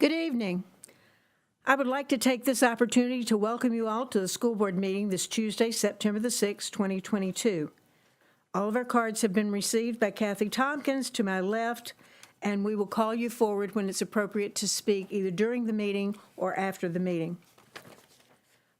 Good evening. I would like to take this opportunity to welcome you all to the school board meeting this Tuesday, September the 6th, 2022. All of our cards have been received by Kathy Tompkins to my left, and we will call you forward when it's appropriate to speak either during the meeting or after the meeting.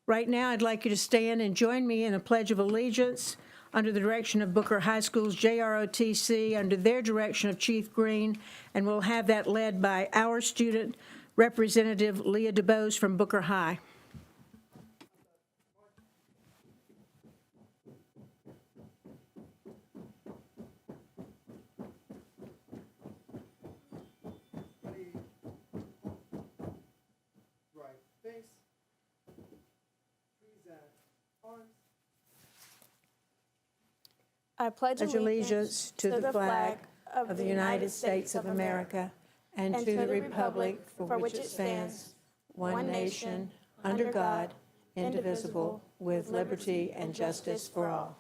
Right now, I'd like you to stand and join me in a Pledge of Allegiance under the direction of Booker High School's JROTC, under their direction of Chief Green, and we'll have that led by our student representative, Leah DuBose from Booker High. Right face, present arms. I pledge Allegiance to the flag of the United States of America and to the republic for which it stands, one nation, under God, indivisible, with liberty and justice for all.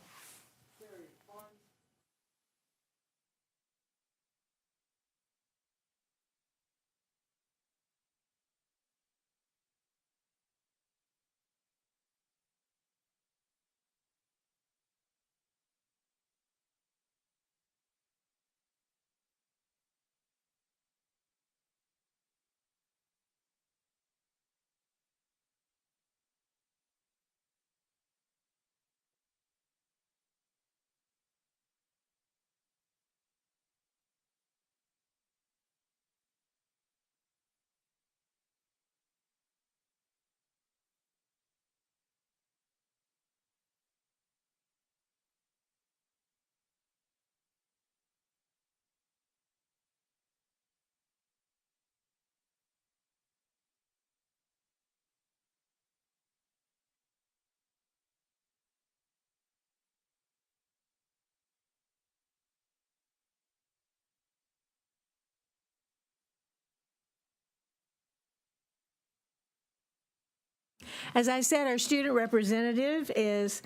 As I said, our student representative is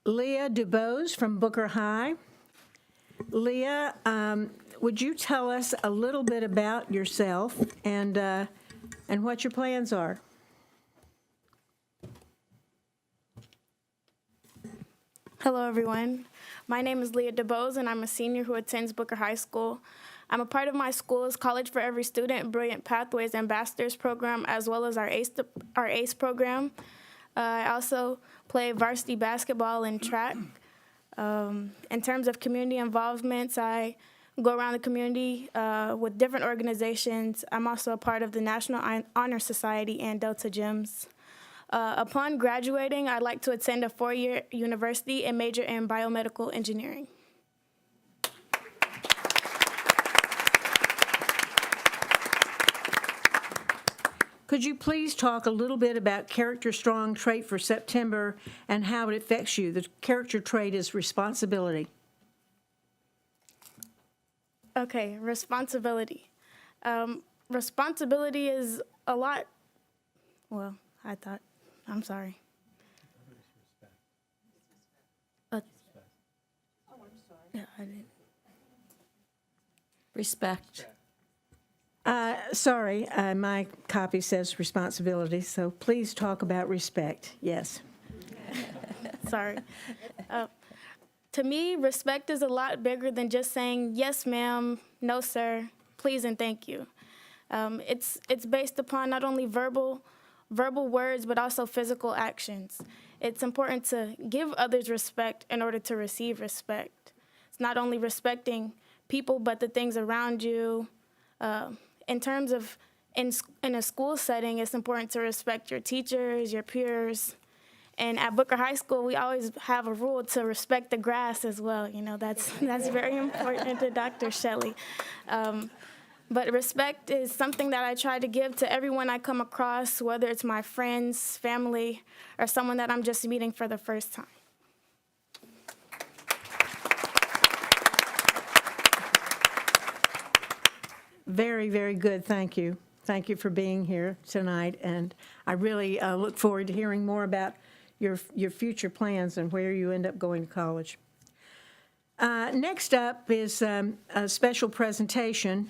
Leah DuBose from Booker High. Leah, would you tell us a little bit about yourself and what your plans are? Hello, everyone. My name is Leah DuBose, and I'm a senior who attends Booker High School. I'm a part of my school's College for Every Student Brilliant Pathways Ambassadors program, as well as our ACE program. I also play varsity basketball and track. In terms of community involvements, I go around the community with different organizations. I'm also a part of the National Honor Society and Delta Gyms. Upon graduating, I'd like to attend a 4-year university and major in biomedical engineering. Could you please talk a little bit about character strong trait for September and how it affects you? The character trait is responsibility. Okay, responsibility. Responsibility is a lot, I'm sorry. Yeah, I didn't. Respect. Sorry, my copy says responsibility, so please talk about respect. Yes. Sorry. To me, respect is a lot bigger than just saying, yes, ma'am, no, sir, please, and thank you. It's based upon not only verbal words, but also physical actions. It's important to give others respect in order to receive respect. It's not only respecting people, but the things around you. In terms of in a school setting, it's important to respect your teachers, your peers. And at Booker High School, we always have a rule to respect the grass as well. You know, that's very important to Dr. Shelley. But respect is something that I try to give to everyone I come across, whether it's my friends, family, or someone that I'm just meeting for the first time. Very, very good. Thank you. Thank you for being here tonight. And I really look forward to hearing more about your future plans and where you end up going to college. Next up is a special presentation.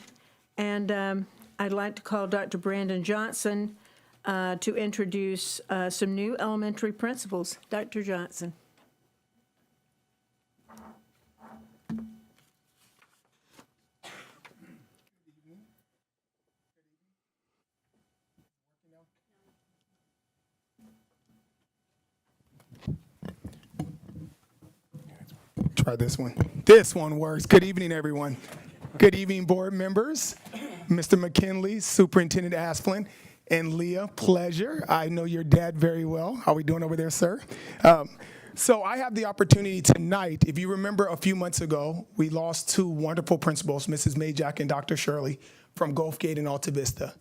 And I'd like to call Dr. Brandon Johnson to introduce some new elementary principals. Dr. Johnson. Try this one. This one works. Good evening, everyone. Good evening, board members. Mr. McKinley, Superintendent Asplin, and Leah, pleasure. I know your dad very well. How are we doing over there, sir? So I have the opportunity tonight, if you remember a few months ago, we lost two wonderful principals, Mrs. Majak and Dr. Shirley, from Gulf Gate and Alta Vista.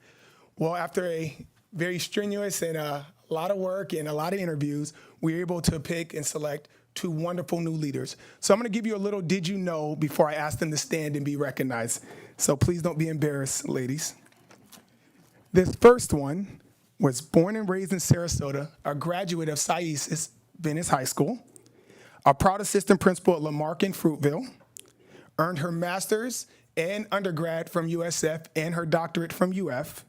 Well, after a very strenuous and a lot of work and a lot of interviews, we were able to pick and select two wonderful new leaders. So I'm going to give you a little did you know before I ask them to stand and be recognized. So please don't be embarrassed, ladies. This first one was born and raised in Sarasota, a graduate of SCS Venice High School, a proud assistant principal at Lamarck in Fruitville, earned her master's and undergrad from USF and her doctorate from UF.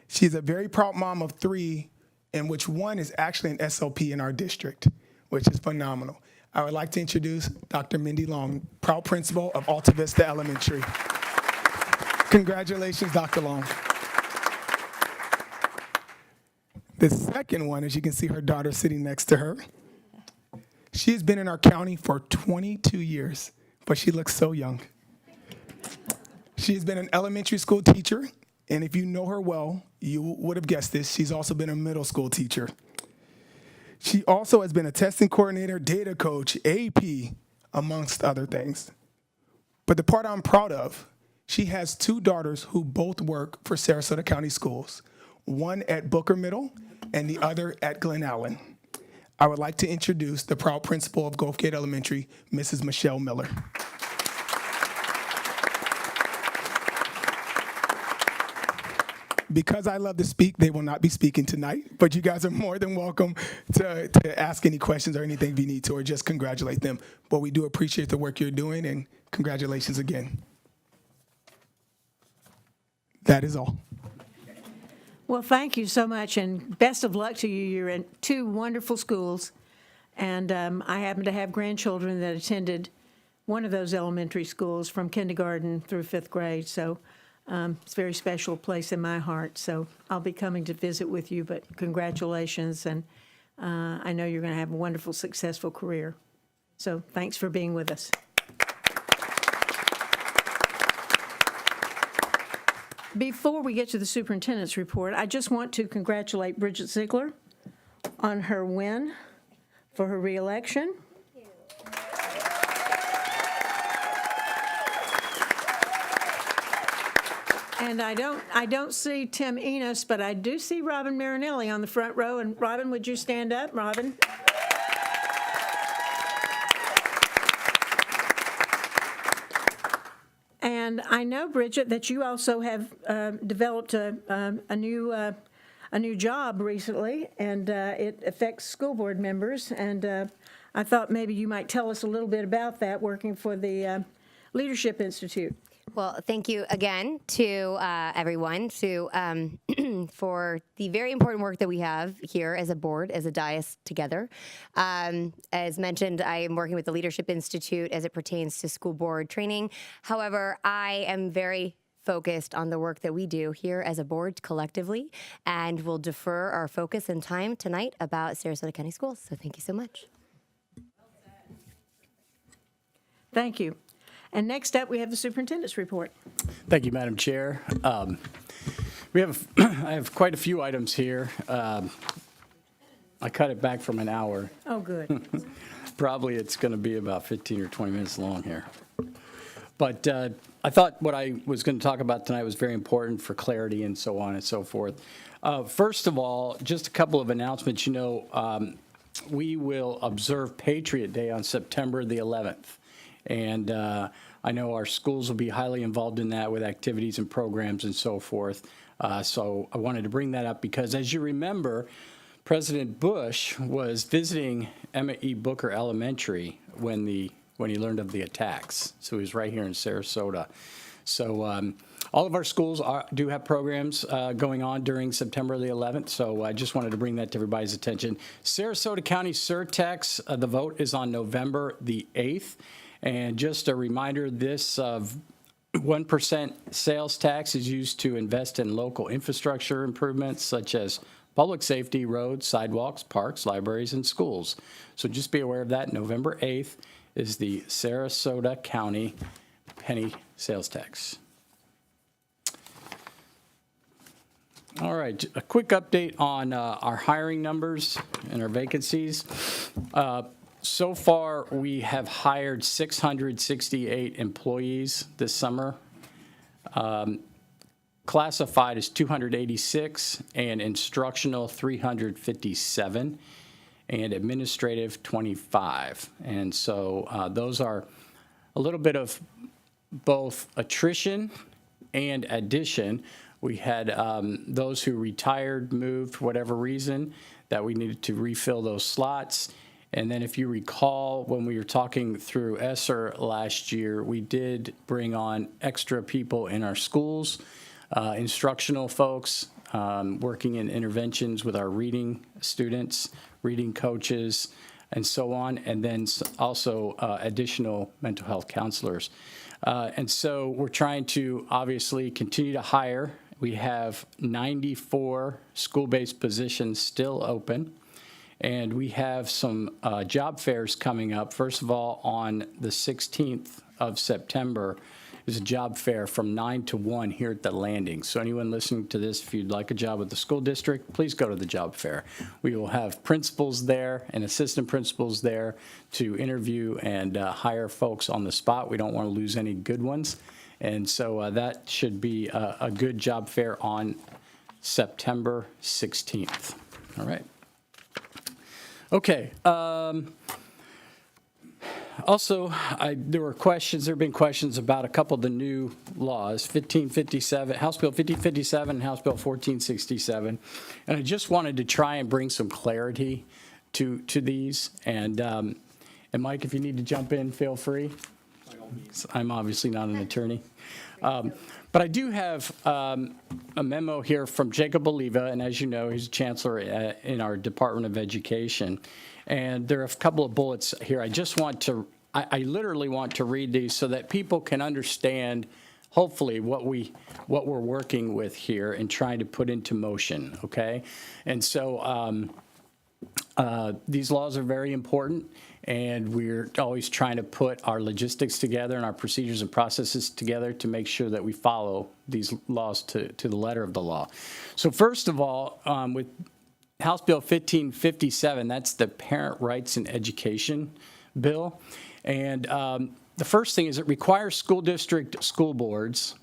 She's a very proud mom of three, in which one is actually an SOP in our district, which is phenomenal. I would like to introduce Dr. Mindy Long, proud principal of Alta Vista Elementary. Congratulations, Dr. Long. The second one, as you can see her daughter sitting next to her. She has been in our county for 22 years, but she looks so young. She has been an elementary school teacher, and if you know her well, you would have guessed this, she's also been a middle school teacher. She also has been a testing coordinator, data coach, AP, amongst other things. But the part I'm proud of, she has two daughters who both work for Sarasota County Schools, one at Booker Middle and the other at Glen Allen. I would like to introduce the proud principal of Gulf Gate Elementary, Mrs. Michelle Miller. Because I love to speak, they will not be speaking tonight, but you guys are more than welcome to ask any questions or anything if you need to, or just congratulate them. But we do appreciate the work you're doing, and congratulations again. That is all. Well, thank you so much, and best of luck to you. You're in two wonderful schools, and I happen to have grandchildren that attended one of those elementary schools from kindergarten through fifth grade, so it's a very special place in my heart. So I'll be coming to visit with you, but congratulations, and I know you're going to have a wonderful, successful career. So thanks for being with us. Before we get to the superintendent's report, I just want to congratulate Bridget Ziegler on her win for her reelection. And I don't see Tim Enos, but I do see Robin Marinelli on the front row. And Robin, would you stand up, Robin? And I know, Bridget, that you also have developed a new job recently, and it affects school board members. And I thought maybe you might tell us a little bit about that, working for the Leadership Institute. Well, thank you again to everyone for the very important work that we have here as a board, as a dais together. As mentioned, I am working with the Leadership Institute as it pertains to school board training. However, I am very focused on the work that we do here as a board collectively, and will defer our focus and time tonight about Sarasota County Schools. So thank you so much. Thank you. And next up, we have the superintendent's report. Thank you, Madam Chair. I have quite a few items here. I cut it back from an hour. Oh, good. Probably it's going to be about 15 or 20 minutes long here. But I thought what I was going to talk about tonight was very important for clarity and so on and so forth. First of all, just a couple of announcements. You know, we will observe Patriot Day on September the 11th. And I know our schools will be highly involved in that with activities and programs and so forth. So I wanted to bring that up because, as you remember, President Bush was visiting Emmett E. Booker Elementary when he learned of the attacks. So he was right here in Sarasota. So All of our schools do have programs going on during September the 11th, so I just wanted to bring that to everybody's attention. Sarasota County Surtax, the vote is on November the 8th. And just a reminder, this 1% sales tax is used to invest in local infrastructure improvements such as public safety, roads, sidewalks, parks, libraries, and schools. So just be aware of that. November 8th is the Sarasota County penny sales tax. All right, a quick update on our hiring numbers and our vacancies. So far, we have hired 668 employees this summer. Classified as 286, and instructional 357, and administrative 25. And so those are a little bit of both attrition and addition. We had those who retired, moved for whatever reason, that we needed to refill those slots. And then if you recall, when we were talking through ESSER last year, we did bring on extra people in our schools, instructional folks, working in interventions with our reading students, reading coaches, and so on, and then also additional mental health counselors. And so we're trying to obviously continue to hire. We have 94 school-based positions still open. And we have some job fairs coming up. First of all, on the 16th of September is a job fair from 9 to 1 here at the Landing. So anyone listening to this, if you'd like a job with the school district, please go to the job fair. We will have principals there and assistant principals there to interview and hire folks on the spot. We don't want to lose any good ones. And so that should be a good job fair on September 16th. All right. Okay. Also, there have been questions about a couple of the new laws, 1557, House Bill 1557 and House Bill 1467. And I just wanted to try and bring some clarity to these. And Mike, if you need to jump in, feel free. I'm obviously not an attorney. But I do have a memo here from Jacob Oliva, and as you know, he's a chancellor in our Department of Education. And there are a couple of bullets here. I literally want to read these so that people can understand, hopefully, what we're working with here and trying to put into motion, okay? And so these laws are very important, and we're always trying to put our logistics together and our procedures and processes together to make sure that we follow these laws to the letter of the law. So first of all, with House Bill 1557, that's the Parent Rights in Education bill. And the first thing is it requires school district school boards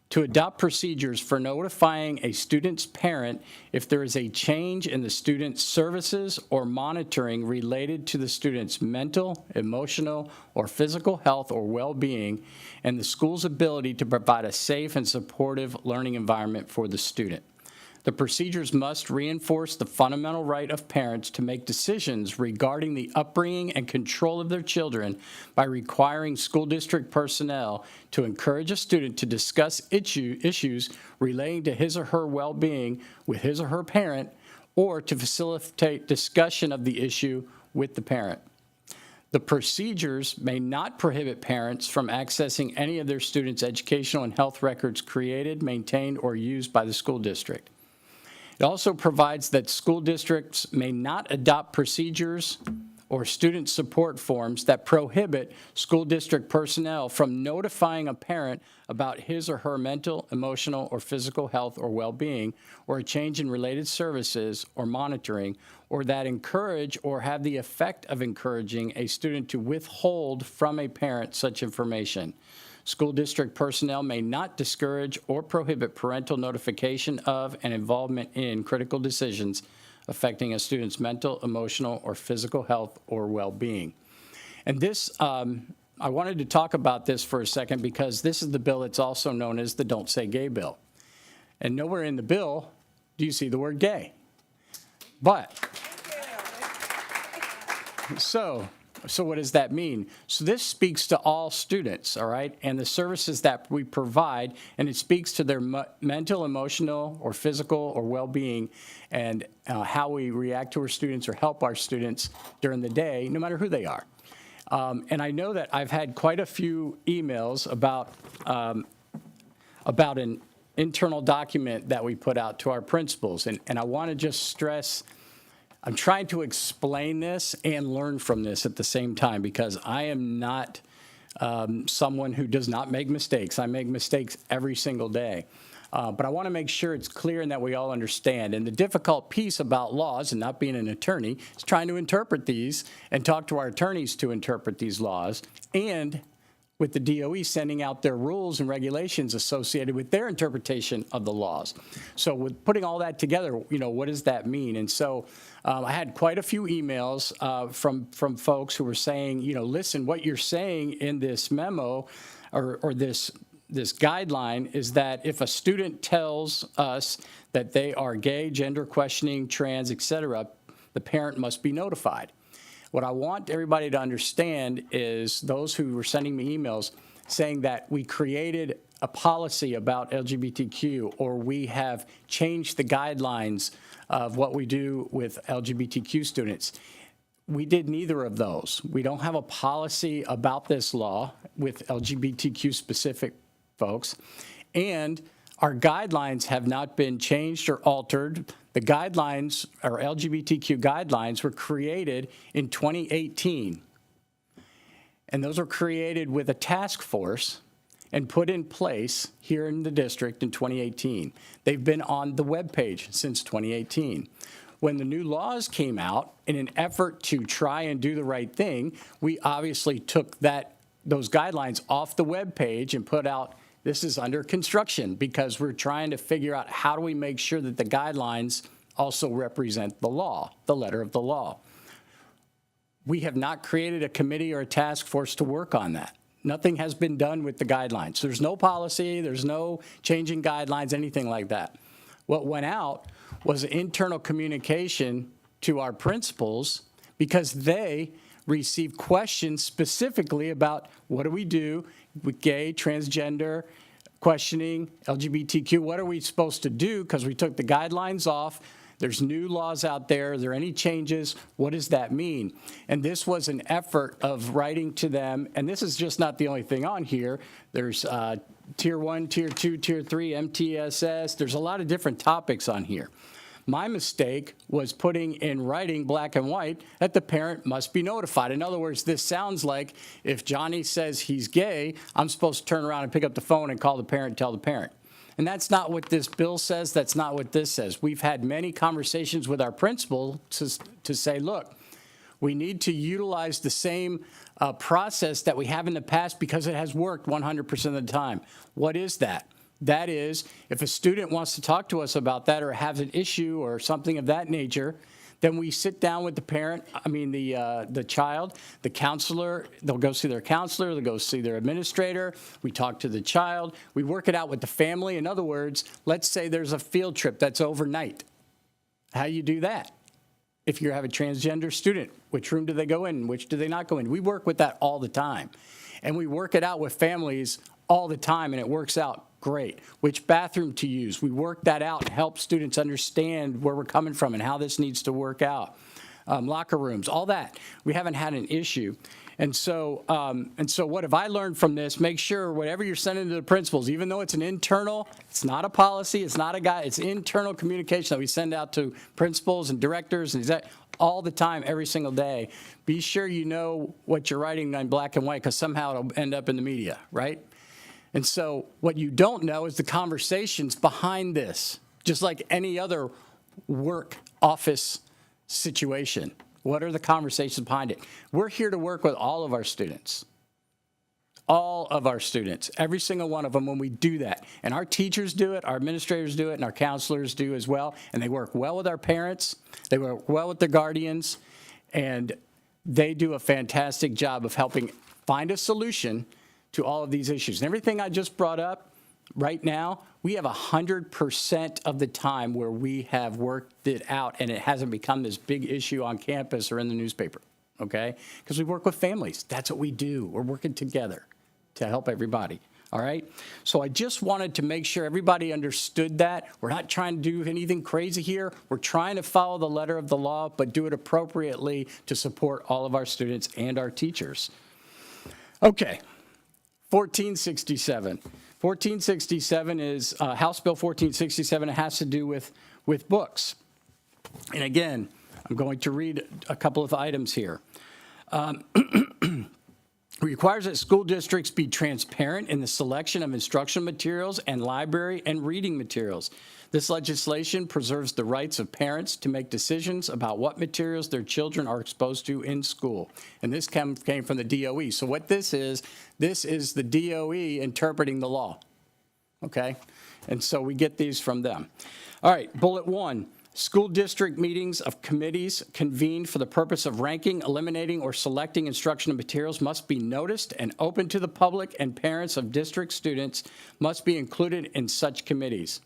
to adopt procedures for notifying a student's parent if there is a change in the student's services or monitoring related to the student's mental, emotional, or physical health or well-being, and the school's ability to provide a safe and supportive learning environment for the student. The procedures must reinforce the fundamental right of parents to make decisions regarding the upbringing and control of their children by requiring school district personnel to encourage a student to discuss issues relating to his or her well-being with his or her parent, or to facilitate discussion of the issue with the parent. The procedures may not prohibit parents from accessing any of their students' educational and health records created, maintained, or used by the school district. It also provides that school districts may not adopt procedures or student support forms that prohibit school district personnel from notifying a parent about his or her mental, emotional, or physical health or well-being, or a change in related services or monitoring, or that encourage or have the effect of encouraging a student to withhold from a parent such information. School district personnel may not discourage or prohibit parental notification of and involvement in critical decisions affecting a student's mental, emotional, or physical health or well-being. And this, I wanted to talk about this for a second because this is the bill that's also known as the Don't Say Gay bill. And nowhere in the bill do you see the word gay. But, so, So what does that mean? So this speaks to all students, all right, and the services that we provide, and it speaks to their mental, emotional, or physical or well-being, and how we react to our students or help our students during the day, no matter who they are. And I know that I've had quite a few emails about an internal document that we put out to our principals, and I want to just stress, I'm trying to explain this and learn from this at the same time, because I am not someone who does not make mistakes. I make mistakes every single day. But I want to make sure it's clear and that we all understand. And the difficult piece about laws, and not being an attorney, is trying to interpret these and talk to our attorneys to interpret these laws, and with the DOE sending out their rules and regulations associated with their interpretation of the laws. So with putting all that together, what does that mean? And so I had quite a few emails from folks who were saying, listen, what you're saying in this memo or this guideline is that if a student tells us that they are gay, gender questioning, trans, et cetera, the parent must be notified. What I want everybody to understand is those who were sending me emails saying that we created a policy about LGBTQ, or we have changed the guidelines of what we do with LGBTQ students. We did neither of those. We don't have a policy about this law with LGBTQ specific folks, and our guidelines have not been changed or altered. The guidelines, or LGBTQ guidelines, were created in 2018. And those were created with a task force and put in place here in the district in 2018. They've been on the webpage since 2018. When the new laws came out, in an effort to try and do the right thing, we obviously took those guidelines off the webpage and put out, this is under construction, because we're trying to figure out how do we make sure that the guidelines also represent the law, the letter of the law. We have not created a committee or a task force to work on that. Nothing has been done with the guidelines. There's no policy, there's no changing guidelines, anything like that. What went out was internal communication to our principals, because they received questions specifically about what do we do with gay, transgender, questioning, LGBTQ, what are we supposed to do, because we took the guidelines off. There's new laws out there. Are there any changes? What does that mean? And this was an effort of writing to them, and this is just not the only thing on here. There's Tier 1, Tier 2, Tier 3, MTSS. There's a lot of different topics on here. My mistake was putting in writing, black and white, that the parent must be notified. In other words, this sounds like if Johnny says he's gay, I'm supposed to turn around and pick up the phone and call the parent and tell the parent. And that's not what this bill says. That's not what this says. We've had many conversations with our principal to say, look, we need to utilize the same process that we have in the past, because it has worked 100% of the time. What is that? That is, if a student wants to talk to us about that or has an issue or something of that nature, then we sit down with the parent, the child, the counselor. They'll go see their counselor, they'll go see their administrator. We talk to the child. We work it out with the family. In other words, let's say there's a field trip that's overnight. How do you do that? If you have a transgender student, which room do they go in? Which do they not go in? We work with that all the time. And we work it out with families all the time, and it works out great. Which bathroom to use? We work that out and help students understand where we're coming from and how this needs to work out. Locker rooms, all that. We haven't had an issue. And so what have I learned from this? Make sure whatever you're sending to the principals, even though it's an internal, it's not a policy, it's not a guide, it's internal communication that we send out to principals and directors and all the time, every single day. Be sure you know what you're writing on black and white, because somehow it'll end up in the media, right? And so what you don't know is the conversations behind this, just like any other work office situation. What are the conversations behind it? We're here to work with all of our students. All of our students, every single one of them, when we do that. And our teachers do it, our administrators do it, and our counselors do as well. And they work well with our parents. They work well with their guardians. And they do a fantastic job of helping find a solution to all of these issues. And everything I just brought up right now, we have 100% of the time where we have worked it out, and it hasn't become this big issue on campus or in the newspaper. okay? Because we work with families. That's what we do. We're working together to help everybody, all right? So I just wanted to make sure everybody understood that. We're not trying to do anything crazy here. We're trying to follow the letter of the law, but do it appropriately to support all of our students and our teachers. Okay, 1467. 1467 is House Bill 1467. It has to do with books. And again, I'm going to read a couple of items here. Requires that school districts be transparent in the selection of instructional materials and library and reading materials. This legislation preserves the rights of parents to make decisions about what materials their children are exposed to in school. And this came from the DOE. So what this is the DOE interpreting the law, okay? And so we get these from them. All right, bullet 1. School district meetings of committees convened for the purpose of ranking, eliminating, or selecting instructional materials must be noticed and open to the public, and parents of district students must be included in such committees.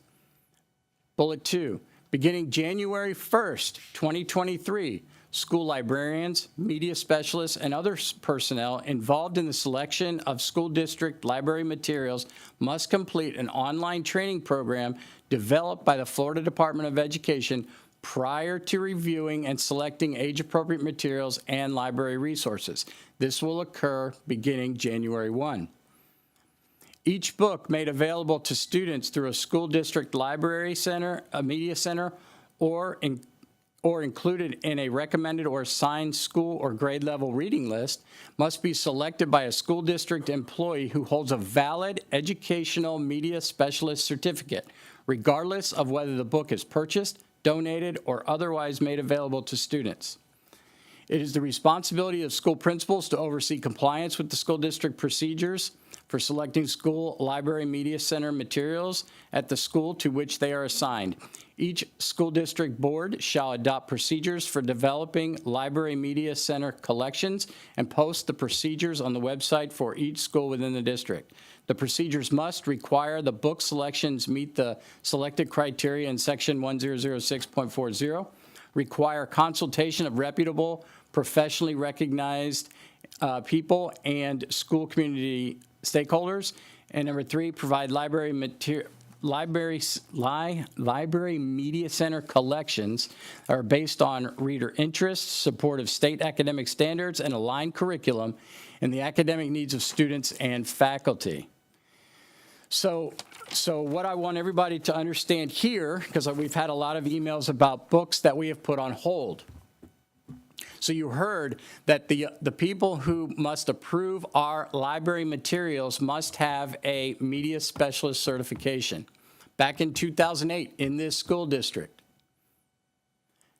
Bullet 2, beginning January 1st, 2023, school librarians, media specialists, and other personnel involved in the selection of school district library materials must complete an online training program developed by the Florida Department of Education prior to reviewing and selecting age-appropriate materials and library resources. This will occur beginning January 1. Each book made available to students through a school district library center, a media center, or included in a recommended or assigned school or grade level reading list must be selected by a school district employee who holds a valid educational media specialist certificate, regardless of whether the book is purchased, donated, or otherwise made available to students. It is the responsibility of school principals to oversee compliance with the school district procedures for selecting school library media center materials at the school to which they are assigned. Each school district board shall adopt procedures for developing library media center collections and post the procedures on the website for each school within the district. The procedures must require the book selections meet the selected criteria in section 1006.40, require consultation of reputable, professionally recognized people and school community stakeholders. And number 3, provide library media center collections are based on reader interests, support of state academic standards, and aligned curriculum and the academic needs of students and faculty. So what I want everybody to understand here, because we've had a lot of emails about books that we have put on hold. So you heard that the people who must approve our library materials must have a media specialist certification. Back in 2008, in this school district,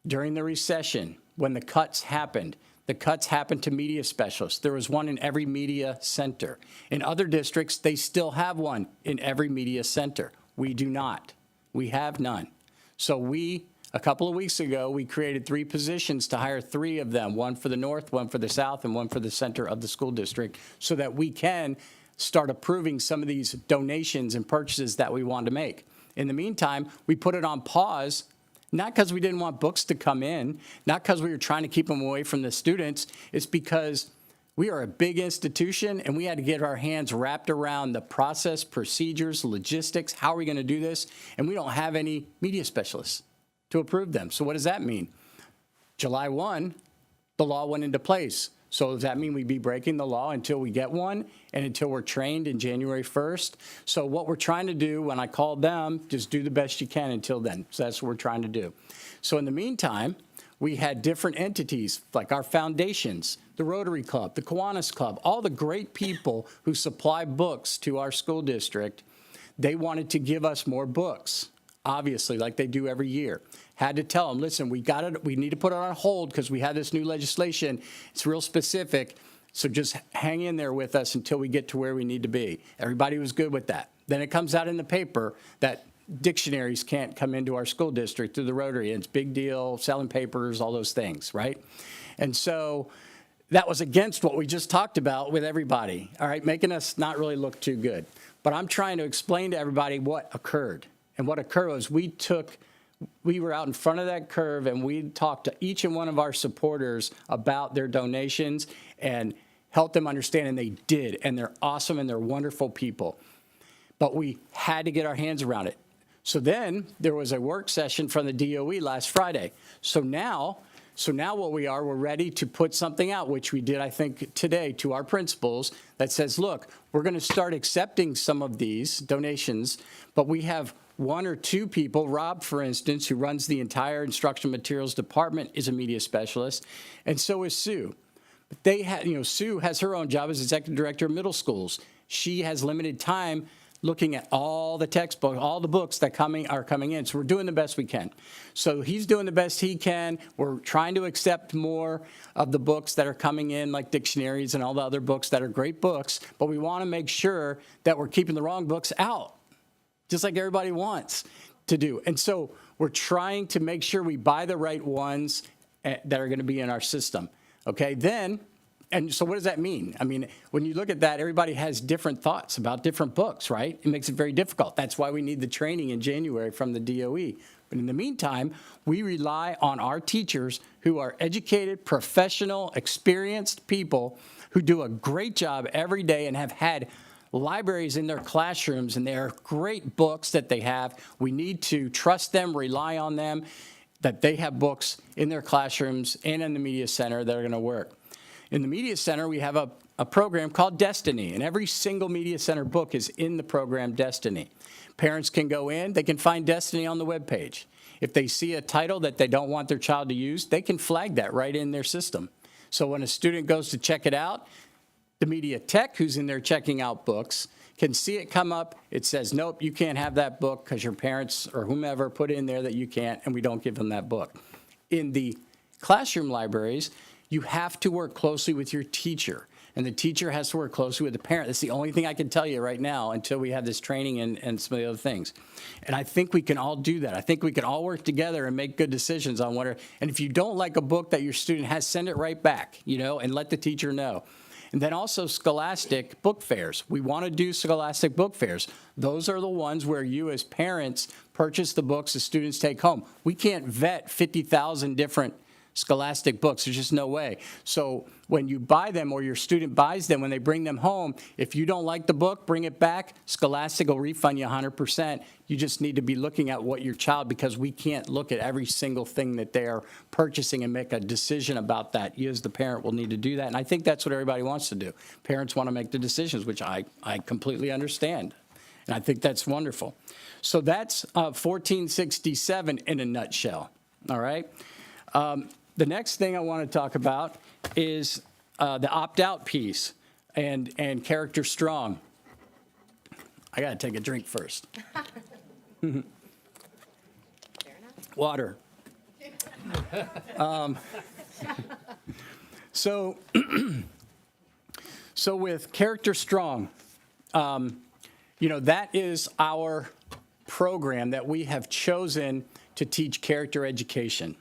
during the recession, when the cuts happened to media specialists. There was one in every media center. In other districts, they still have one in every media center. We do not. We have none. So a couple of weeks ago, we created 3 positions to hire 3 of them, one for the north, one for the south, and one for the center of the school district, so that we can start approving some of these donations and purchases that we want to make. In the meantime, we put it on pause, not because we didn't want books to come in, not because we were trying to keep them away from the students. It's because we are a big institution and we had to get our hands wrapped around the process, procedures, logistics. How are we going to do this? And we don't have any media specialists to approve them. So what does that mean? July 1, the law went into place. So does that mean we'd be breaking the law until we get one and until we're trained in January 1st? So what we're trying to do, when I called them, just do the best you can until then. So that's what we're trying to do. So in the meantime, we had different entities like our foundations, the Rotary Club, the Kiwanis Club, all the great people who supply books to our school district. They wanted to give us more books, obviously, like they do every year. Had to tell them, listen, we need to put it on hold because we have this new legislation. It's real specific, so just hang in there with us until we get to where we need to be. Everybody was good with that. Then it comes out in the paper that dictionaries can't come into our school district through the Rotary. It's a big deal, selling papers, all those things, right? And so that was against what we just talked about with everybody, all right, making us not really look too good. But I'm trying to explain to everybody what occurred. And what occurred was we took we were out in front of that curve and we talked to each and one of our supporters about their donations and helped them understand, and they did, and they're awesome and they're wonderful people. But we had to get our hands around it. So then there was a work session from the DOE last Friday. So now we're ready to put something out, which we did, I think, today to our principals that says, look, we're going to start accepting some of these donations, but we have one or two people, Rob, for instance, who runs the entire instructional materials department, is a media specialist, and so is Sue. But they had, Sue has her own job as executive director of middle schools. She has limited time looking at all the textbooks, all the books that are coming in. So we're doing the best we can. So he's doing the best he can. We're trying to accept more of the books that are coming in, like dictionaries and all the other books that are great books, but we want to make sure that we're keeping the wrong books out, just like everybody wants to do. And so we're trying to make sure we buy the right ones that are going to be in our system. Okay, and so what does that mean? I mean, when you look at that, everybody has different thoughts about different books, right? It makes it very difficult. That's why we need the training in January from the DOE. But in the meantime, we rely on our teachers who are educated, professional, experienced people who do a great job every day and have had libraries in their classrooms, and they are great books that they have. We need to trust them, rely on them, that they have books in their classrooms and in the media center that are going to work. In the media center, we have a program called Destiny, and every single media center book is in the program Destiny. Parents can go in, they can find Destiny on the webpage. If they see a title that they don't want their child to use, they can flag that right in their system. So when a student goes to check it out, the media tech who's in there checking out books can see it come up. It says, nope, you can't have that book because your parents or whomever put in there that you can't, and we don't give them that book. In the classroom libraries, you have to work closely with your teacher, and the teacher has to work closely with the parent. That's the only thing I can tell you right now until we have this training and some of the other things. And I think we can all do that. I think we can all work together and make good decisions on and if you don't like a book that your student has, send it right back, and let the teacher know. And then also Scholastic book fairs. We want to do Scholastic book fairs. Those are the ones where you as parents purchase the books the students take home. We can't vet 50,000 different Scholastic books. There's just no way. So when you buy them or your student buys them, when they bring them home, if you don't like the book, bring it back. Scholastic will refund you 100%. You just need to be looking at what your child, because we can't look at every single thing that they are purchasing and make a decision about that. You as the parent will need to do that. And I think that's what everybody wants to do. Parents want to make the decisions, which I completely understand. And I think that's wonderful. So that's 1467 in a nutshell. All right. The next thing I want to talk about is the opt-out piece and character strong. I got to take a drink first. Water. So with character strong, that is our program that we have chosen to teach character education.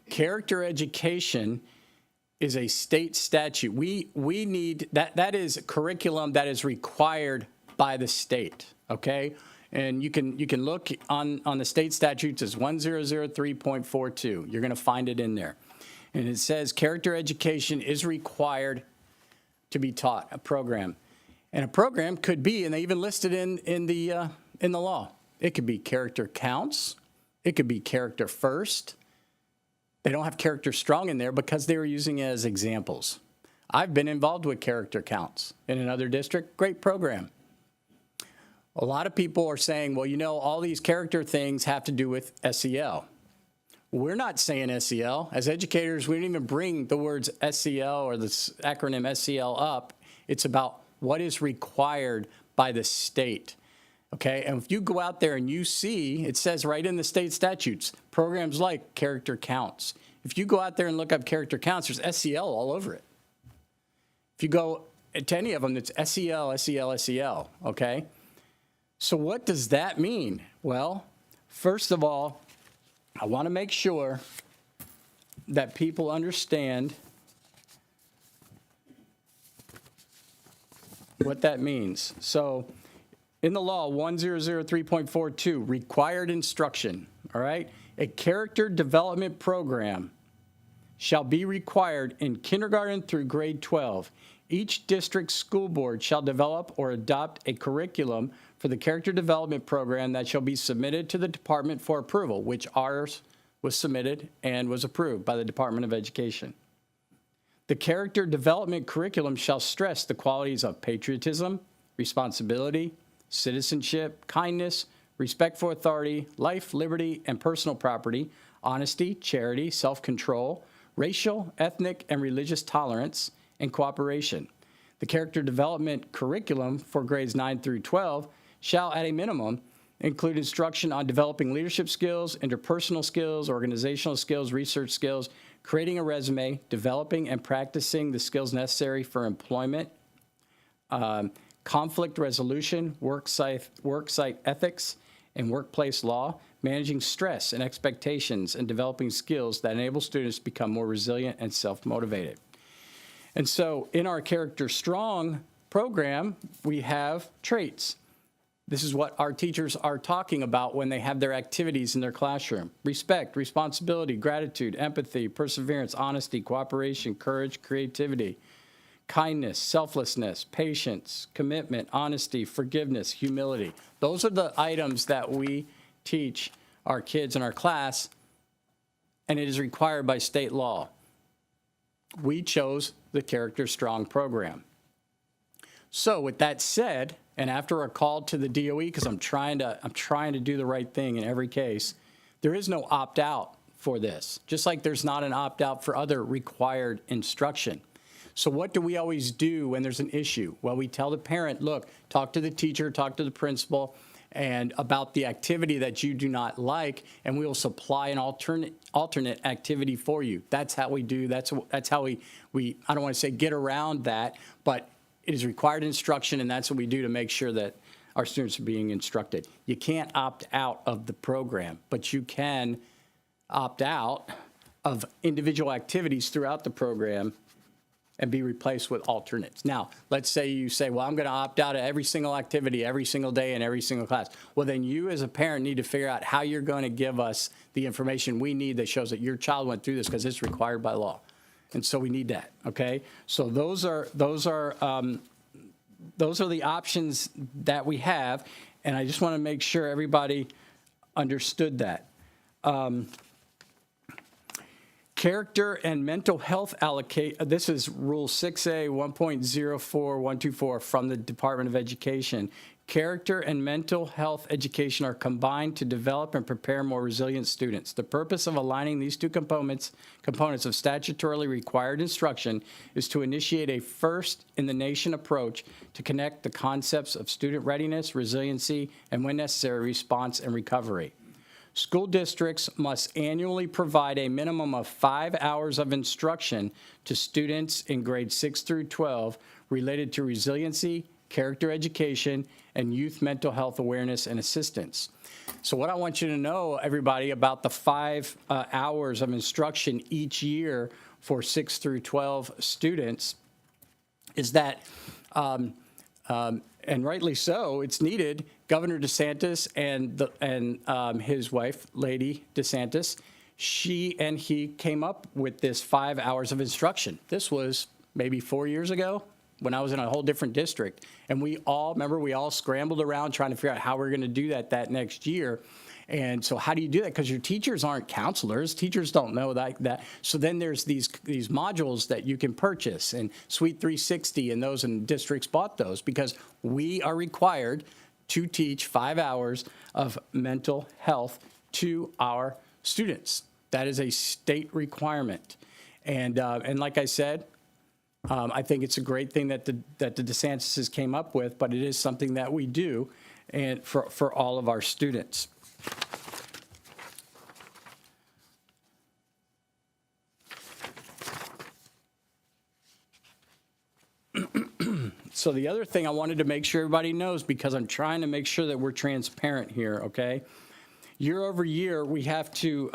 Character education is a state statute. We need that is curriculum that is required by the state, okay? And you can look on the state statutes as 1003.42. You're going to find it in there. And it says character education is required to be taught, a program. And a program could be, and they even listed in the law, it could be character counts, it could be character first. They don't have character strong in there because they were using it as examples. I've been involved with character counts in another district. Great program. A lot of people are saying, well, all these character things have to do with SEL. We're not saying SEL. As educators, we don't even bring the words SEL or the acronym SEL up. It's about what is required by the state. Okay, and if you go out there and you see, it says right in the state statutes, programs like character counts. If you go out there and look up character counts, there's SEL all over it. If you go to any of them, it's SEL, SEL, SEL, okay? So what does that mean? Well, first of all, I want to make sure that people understand what that means. So in the law, 1003.42, required instruction, all right? A character development program shall be required in kindergarten through grade 12. Each district school board shall develop or adopt a curriculum for the character development program that shall be submitted to the department for approval, which ours was submitted and was approved by the Department of Education. The character development curriculum shall stress the qualities of patriotism, responsibility, citizenship, kindness, respect for authority, life, liberty, and personal property, honesty, charity, self-control, racial, ethnic, and religious tolerance, and cooperation. The character development curriculum for grades 9 through 12 shall, at a minimum, include instruction on developing leadership skills, interpersonal skills, organizational skills, research skills, creating a resume, developing and practicing the skills necessary for employment, conflict resolution, work site ethics, and workplace law, managing stress and expectations, and developing skills that enable students to become more resilient and self-motivated. And so in our Character Strong program, we have traits. This is what our teachers are talking about when they have their activities in their classroom. Respect, responsibility, gratitude, empathy, perseverance, honesty, cooperation, courage, creativity, kindness, selflessness, patience, commitment, honesty, forgiveness, humility. Those are the items that we teach our kids in our class, and it is required by state law. We chose the Character Strong program. So with that said, and after a call to the DOE, because I'm trying to do the right thing in every case, there is no opt-out for this, just like there's not an opt-out for other required instruction. So what do we always do when there's an issue? Well, we tell the parent, look, talk to the teacher, talk to the principal, and about the activity that you do not like, and we will supply an alternate activity for you. That's how we do, that's how we I don't want to say get around that, but it is required instruction, and that's what we do to make sure that our students are being instructed. You can't opt out of the program, but you can opt out of individual activities throughout the program and be replaced with alternates. Now, let's say you say, well, I'm going to opt out of every single activity, every single day, in every single class. Well, then you as a parent need to figure out how you're going to give us the information we need that shows that your child went through this, because it's required by law. And so we need that, okay? So those are the options that we have, and I just want to make sure everybody understood that. Character and mental health this is Rule 6A 1.04124 from the Department of Education. Character and mental health education are combined to develop and prepare more resilient students. The purpose of aligning these two components of statutorily required instruction is to initiate a first-in-the-nation approach to connect the concepts of student readiness, resiliency, and, when necessary, response and recovery. School districts must annually provide a minimum of 5 hours of instruction to students in grades 6 through 12 related to resiliency, character education, and youth mental health awareness and assistance. So what I want you to know, everybody, about the 5 hours of instruction each year for 6 through 12 students is that, and rightly so, it's needed. Governor DeSantis and his wife, Lady DeSantis, she and he came up with this 5 hours of instruction. This was maybe 4 years ago when I was in a whole different district. And we all scrambled around trying to figure out how we're going to do that next year. And so how do you do that? Because your teachers aren't counselors. Teachers don't know that. So then there's these modules that you can purchase, and Suite 360 and those, and districts bought those because we are required to teach 5 hours of mental health to our students. That is a state requirement. And like I said, I think it's a great thing that the DeSantis came up with, but it is something that we do and for all of our students. So the other thing I wanted to make sure everybody knows, because I'm trying to make sure that we're transparent here, okay? Year over year, we have to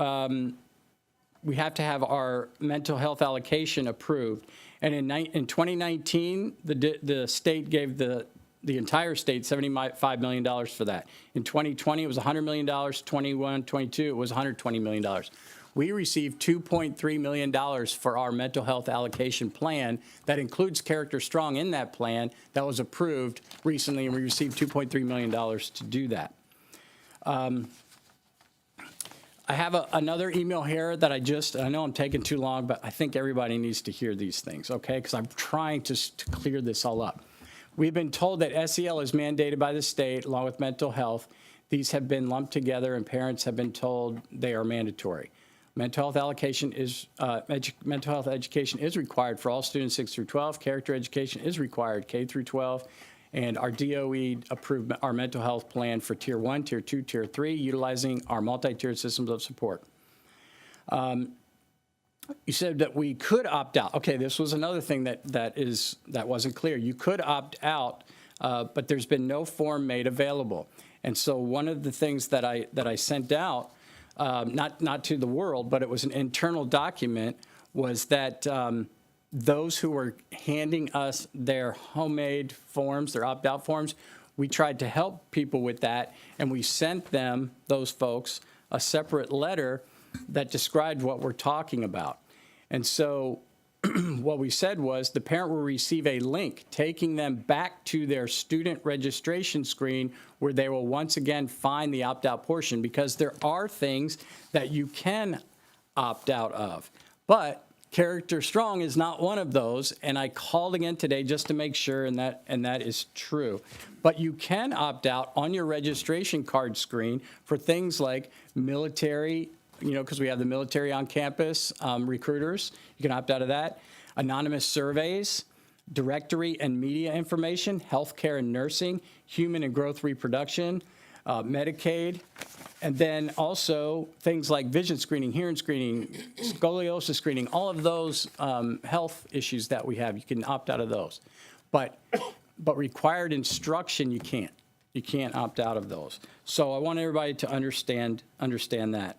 have our mental health allocation approved. And in 2019, the state gave the the entire state $75 million for that. In 2020, it was $100 million. 21, 22, it was $120 million. We received $2.3 million for our mental health allocation plan that includes Character Strong in that plan that was approved recently, and we received $2.3 million to do that. I have another email here that I know I'm taking too long, but I think everybody needs to hear these things, okay? Because I'm trying to clear this all up. We've been told that SEL is mandated by the state along with mental health. These have been lumped together and parents have been told they are mandatory. Mental health allocation is, mental health education is required for all students 6 through 12. Character education is required K through 12. And our DOE approved our mental health plan for Tier 1, Tier 2, Tier 3, utilizing our multi-tiered systems of support. You said that we could opt out. Okay, this was another thing that wasn't clear. You could opt out, but there's been no form made available. And so one of the things that I sent out, not to the world, but it was an internal document, was that those who were handing us their homemade forms, their opt-out forms, we tried to help people with that, and we sent them, those folks, a separate letter that described what we're talking about. And so what we said was the parent will receive a link taking them back to their student registration screen where they will once again find the opt-out portion, because there are things that you can opt out of. But Character Strong is not one of those, and I called again today just to make sure, and that is true. But you can opt out on your registration card screen for things like military, because we have the military on campus, recruiters. You can opt out of that. Anonymous surveys, directory and media information, healthcare and nursing, human and growth reproduction, Medicaid, and then also things like vision screening, hearing screening, scoliosis screening, all of those health issues that we have, you can opt out of those. But required instruction, you can't. You can't opt out of those. So I want everybody to understand that.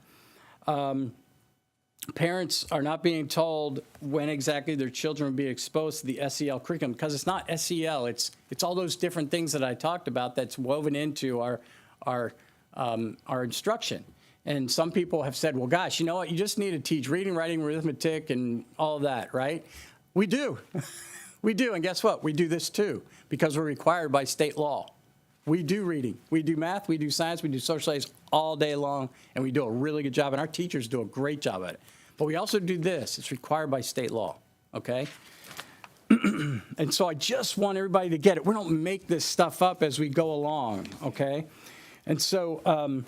Parents are not being told when exactly their children will be exposed to the SEL curriculum, because it's not SEL, it's all those different things that I talked about that's woven into our instruction. And some people have said, well, gosh, you know what? You just need to teach reading, writing, arithmetic, and all of that, right? We do. We do. And guess what? We do this too, because we're required by state law. We do reading. We do math. We do science. We do social studies all day long, and we do a really good job. And our teachers do a great job at it. But we also do this. It's required by state law, okay? And so I just want everybody to get it. We don't make this stuff up as we go along, okay? And so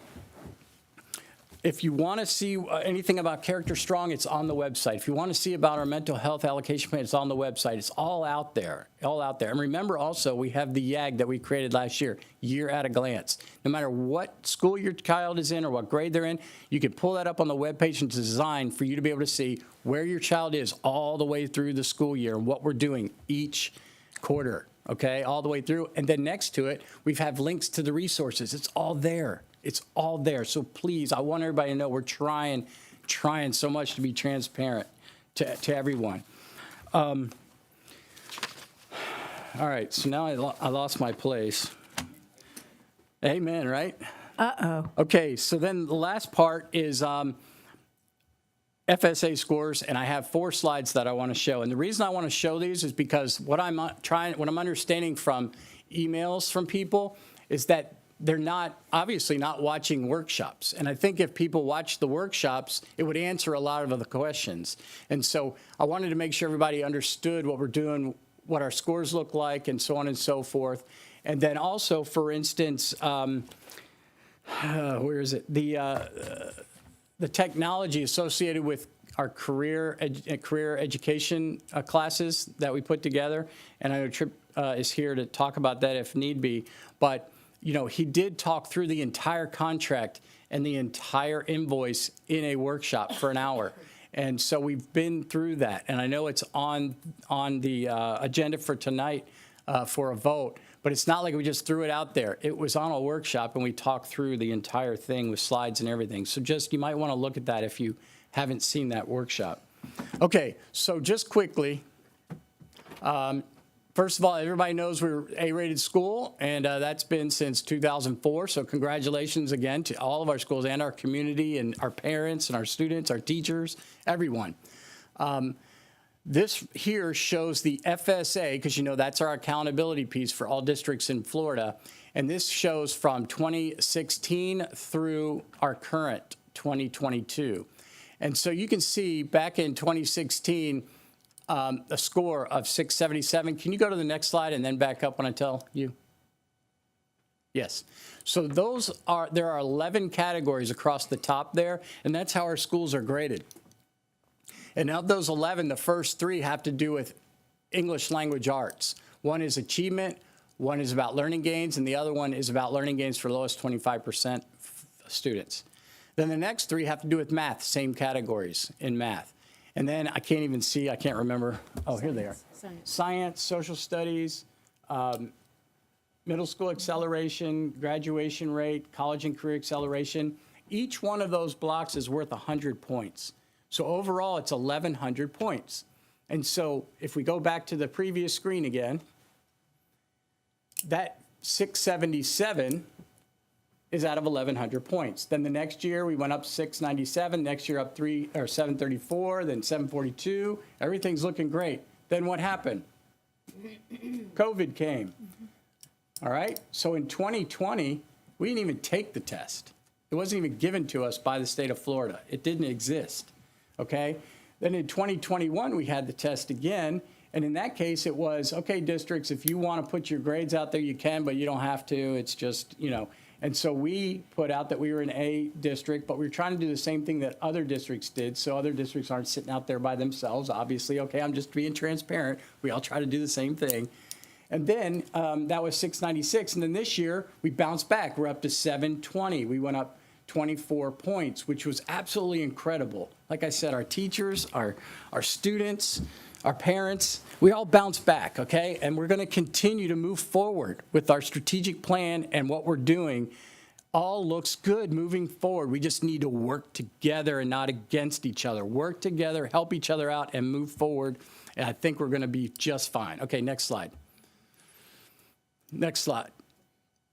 if you want to see anything about Character Strong, it's on the website. If you want to see about our mental health allocation plan, it's on the website. It's all out there, all out there. And remember also, we have the YAG that we created last year, Year at a Glance. No matter what school your child is in or what grade they're in, you can pull that up on the webpage, and it's designed for you to be able to see where your child is all the way through the school year and what we're doing each quarter, okay, all the way through. And then next to it, we have links to the resources. It's all there. It's all there. So please, I want everybody to know we're trying so much to be transparent to everyone. All right, so now I lost my place. Amen, right? Uh-oh. Okay, so then the last part is FSA scores, and I have 4 slides that I want to show. And the reason I want to show these is because what I'm understanding from emails from people is that they're obviously not watching workshops. And I think if people watched the workshops, it would answer a lot of the questions. And so I wanted to make sure everybody understood what we're doing, what our scores look like, and so on and so forth. And then also, for instance, where is it? The technology associated with our career education classes that we put together. And I know Tripp is here to talk about that if need be. But he did talk through the entire contract and the entire invoice in a workshop for an hour. And so we've been through that. And I know it's on the agenda for tonight for a vote, but it's not like we just threw it out there. It was on a workshop, and we talked through the entire thing with slides and everything. So you might want to look at that if you haven't seen that workshop. Okay, so just quickly, First of all, everybody knows we're A-rated school, and that's been since 2004. So congratulations again to all of our schools and our community and our parents and our students, our teachers, everyone. This here shows the FSA, because you know that's our accountability piece for all districts in Florida. And this shows from 2016 through our current 2022. And so you can see back in 2016, a score of 677. Can you go to the next slide and then back up when I tell you? Yes. So there are 11 categories across the top there, and that's how our schools are graded. And of those 11, the first 3 have to do with English language arts. One is achievement, one is about learning gains, and the other one is about learning gains for lowest 25% students. Then the next 3 have to do with math, same categories in math. And then I can't even see, I can't remember. Oh, here they are. Science, social studies, middle school acceleration, graduation rate, college and career acceleration. Each one of those blocks is worth 100 points. So overall, it's 1,100 points. And so if we go back to the previous screen again, that 677 is out of 1,100 points. Then the next year we went up 697, next year up 734, then 742. Everything's looking great. Then what happened? COVID came. All right? So in 2020, we didn't even take the test. It wasn't even given to us by the state of Florida. It didn't exist. Okay? Then in 2021, we had the test again. And in that case, it was, okay, districts, if you want to put your grades out there, you can, but you don't have to. It's just, you know. And so we put out that we were an A district, but we were trying to do the same thing that other districts did, so other districts aren't sitting out there by themselves, obviously. Okay, I'm just being transparent. We all try to do the same thing. And then that was 696. And then this year, we bounced back. We're up to 720. We went up 24 points, which was absolutely incredible. Like I said, our teachers, our students, our parents, we all bounce back, okay? And we're going to continue to move forward with our strategic plan, and what we're doing all looks good moving forward. We just need to work together and not against each other. Work together, help each other out, and move forward. And I think we're going to be just fine. Okay, next slide. Next slide.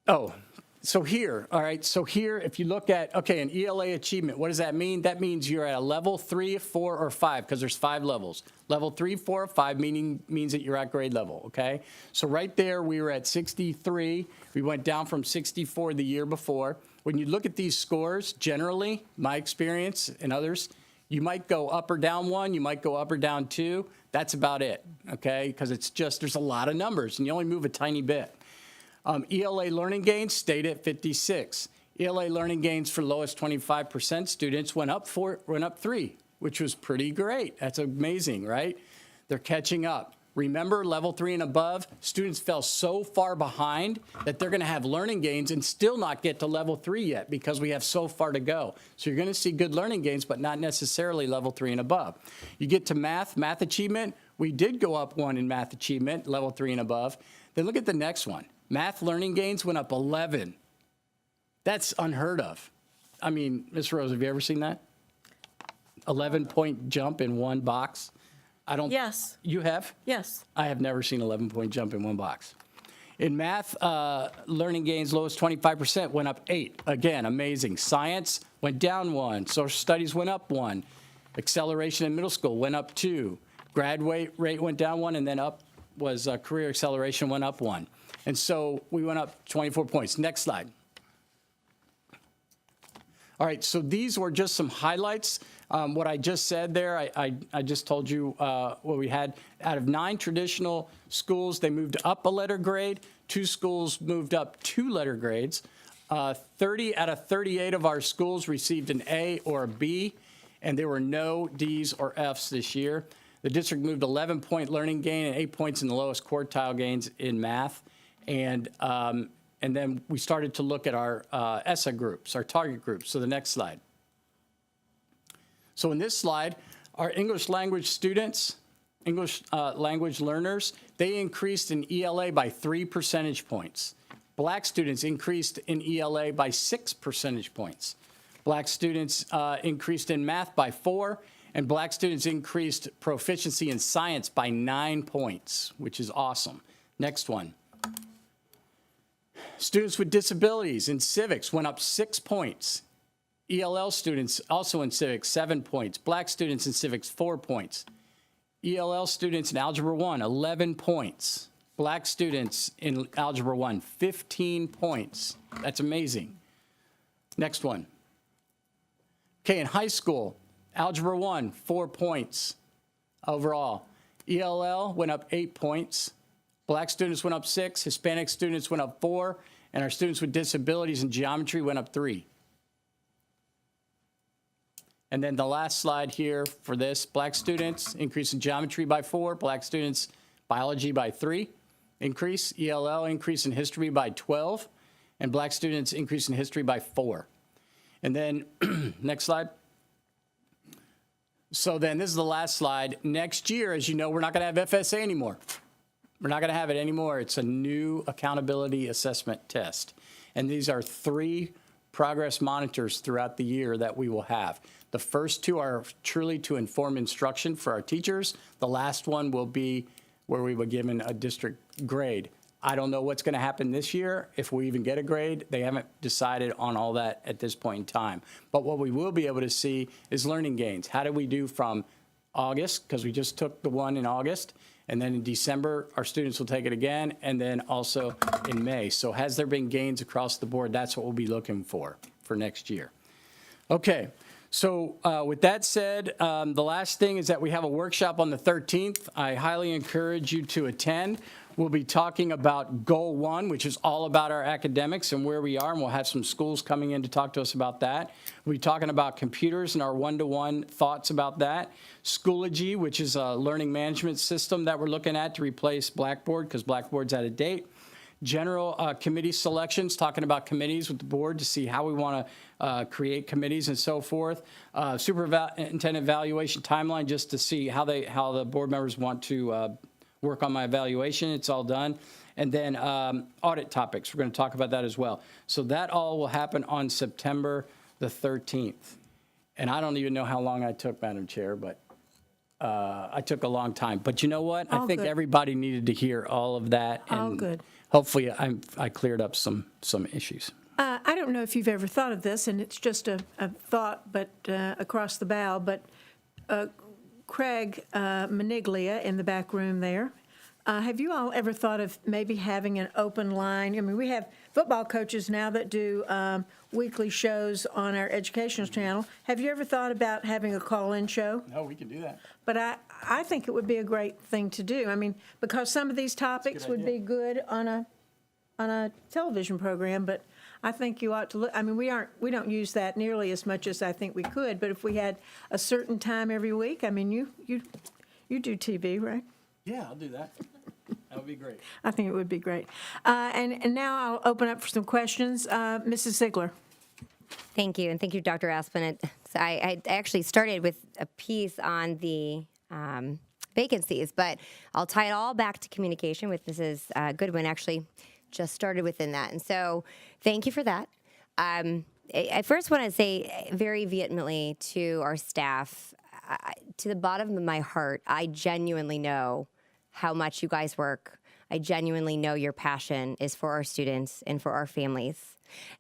Oh, so here, all right, so here, if you look at, okay, an ELA achievement, what does that mean? That means you're at a level 3, 4, or 5, because there's 5 levels. Level 3, 4, or 5 means that you're at grade level, okay? So right there, we were at 63. We went down from 64 the year before. When you look at these scores, generally, my experience and others, you might go up or down 1, you might go up or down 2. That's about it, okay? Because it's just, there's a lot of numbers, and you only move a tiny bit. ELA learning gains stayed at 56. ELA learning gains for lowest 25% students went up 3, which was pretty great. That's amazing, right? They're catching up. Remember, level 3 and above, students fell so far behind that they're going to have learning gains and still not get to level 3 yet because we have so far to go. So you're going to see good learning gains, but not necessarily level 3 and above. You get to math achievement. We did go up 1 in math achievement, level 3 and above. Then look at the next one. Math learning gains went up 11. That's unheard of. I mean, Ms. Rose, have you ever seen that? 11-point jump in one box? I don't. Yes. You have? Yes. I have never seen 11-point jump in one box. In math, learning gains, lowest 25% went up 8. Again, amazing. Science went down 1. Social studies went up 1. Acceleration in middle school went up 2. Graduate rate went down 1, and then up was career acceleration went up 1. And so we went up 24 points. Next slide. All right, so these were just some highlights. What I just said there, I just told you what we had. Out of 9 traditional schools, they moved up a letter grade. 2 schools moved up 2 letter grades. 30 out of 38 of our schools received an A or a B, and there were no Ds or Fs this year. The district moved 11-point learning gain and 8 points in the lowest quartile gains in math. And then we started to look at our ESSA groups, our target groups. So the next slide. So in this slide, our English language students, English language learners, they increased in ELA by 3 percentage points. Black students increased in ELA by 6 percentage points. Black students increased in math by 4, and black students increased proficiency in science by 9 points, which is awesome. Next one. Students with disabilities in civics went up 6 points. ELL students also in civics, 7 points. Black students in civics, 4 points. ELL students in Algebra 1, 11 points. Black students in Algebra 1, 15 points. That's amazing. Next one. Okay, in high school, Algebra 1, 4 points overall. ELL went up 8 points. Black students went up 6, Hispanic students went up 4, and our students with disabilities in geometry went up 3. And then the last slide here for this, black students increase in geometry by 4, black students biology by 3, increase, ELL increase in history by 12, and black students increase in history by 4. And then, next slide. So then this is the last slide. Next year, as you know, we're not going to have FSA anymore. We're not going to have it anymore. It's a new accountability assessment test. And these are 3 progress monitors throughout the year that we will have. The first 2 are truly to inform instruction for our teachers. The last one will be where we were given a district grade. I don't know what's going to happen this year, if we even get a grade. They haven't decided on all that at this point in time. But what we will be able to see is learning gains. How did we do from August, because we just took the one in August, and then in December, our students will take it again, and then also in May. So has there been gains across the board? That's what we'll be looking for next year. Okay, so with that said, the last thing is that we have a workshop on the 13th. I highly encourage you to attend. We'll be talking about Goal 1, which is all about our academics and where we are, and we'll have some schools coming in to talk to us about that. We'll be talking about computers and our one-to-one thoughts about that. Schoology, which is a learning management system that we're looking at to replace Blackboard because Blackboard's out of date. General committee selections, talking about committees with the board to see how we want to create committees and so forth. Superintendent evaluation timeline, just to see how the board members want to work on my evaluation. It's all done. And then audit topics. We're going to talk about that as well. So that all will happen on September the 13th. And I don't even know how long I took, Madam Chair, but I took a long time. But you know what? I think good. everybody needed to hear all of that. And All good. hopefully I cleared up some issues. I don't know if you've ever thought of this, and it's just a thought, but across the bow, but Craig Maniglia in the back room there, have you all ever thought of maybe having an open line? I mean, we have football coaches now that do weekly shows on our educational channel. Have you ever thought about having a call-in show? No, we can do that. But I think it would be a great thing to do. I mean, because some of these topics would be good on a television program, but I think you ought to look. I mean, we don't use that nearly as much as I think we could. But if we had a certain time every week, I mean, you do TV, right? Yeah, I'll do that. That would be great. I think it would be great. And now I'll open up for some questions. Mrs. Ziegler. Thank you, and thank you, Dr. Aspen. I actually started with a piece on the vacancies, but I'll tie it all back to communication with Mrs. Goodwin. Actually, just started within that, and so thank you for that. I first want to say very vehemently to our staff, to the bottom of my heart, I genuinely know how much you guys work. I genuinely know your passion is for our students and for our families,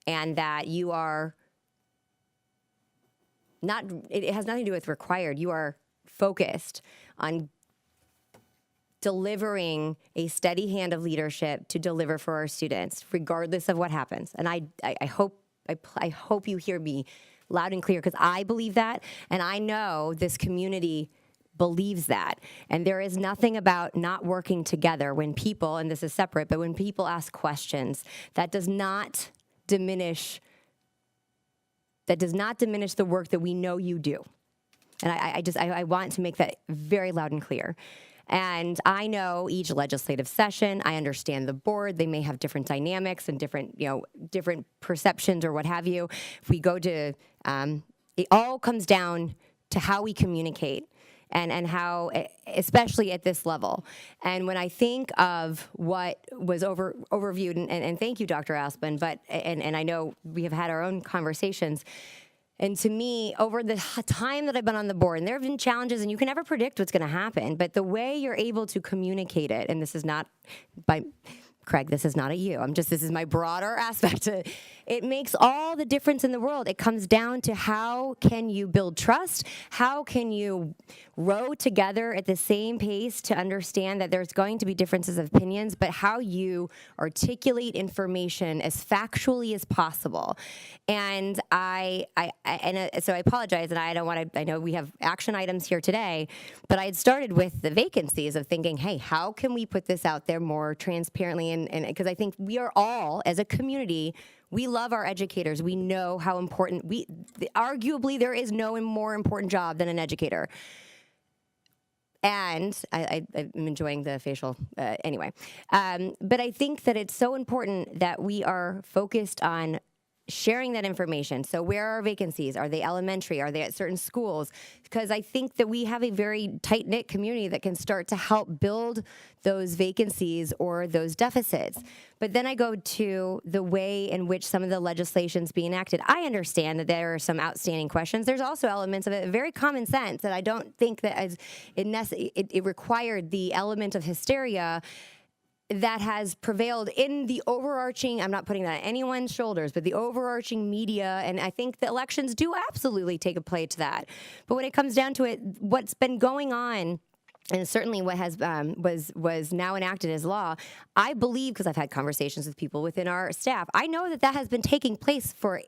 and that you are not, it has nothing to do with required. You are focused on delivering a steady hand of leadership to deliver for our students, regardless of what happens. And I hope you hear me loud and clear, because I believe that, and I know this community believes that. And there is nothing about not working together when people, and this is separate, but when people ask questions, that does not diminish the work that we know you do. And I want to make that very loud and clear. And I know each legislative session, I understand the board, they may have different dynamics and different perceptions or what have you. If we go to, it all comes down to how we communicate and how, especially at this level. And when I think of what was overviewed, and thank you, Dr. Aspen, but, and I know we have had our own conversations, And to me, over the time that I've been on the board, and there have been challenges, and you can never predict what's going to happen, but the way you're able to communicate it, and this is not by Craig, this is not at you. This is my broader aspect. It makes all the difference in the world. It comes down to how can you build trust? How can you row together at the same pace to understand that there's going to be differences of opinions, but how you articulate information as factually as possible. And so I apologize, and I don't want to, I know we have action items here today, but I had started with the vacancies of thinking, hey, how can we put this out there more transparently? And because I think we are all, as a community, we love our educators. We know how important arguably there is no more important job than an educator. And I'm enjoying the facial anyway. But I think that it's so important that we are focused on sharing that information. So where are vacancies? Are they elementary? Are they at certain schools? Because I think that we have a very tight-knit community that can start to help build those vacancies or those deficits. But then I go to the way in which some of the legislation's being enacted. I understand that there are some outstanding questions. There's also elements of it, very common sense, that I don't think that it required the element of hysteria that has prevailed in the overarching, I'm not putting that on anyone's shoulders, but the overarching media, and I think the elections do absolutely take a play to that. But when it comes down to it, what's been going on, and certainly what has was now enacted as law, I believe, because I've had conversations with people within our staff, I know that has been taking place for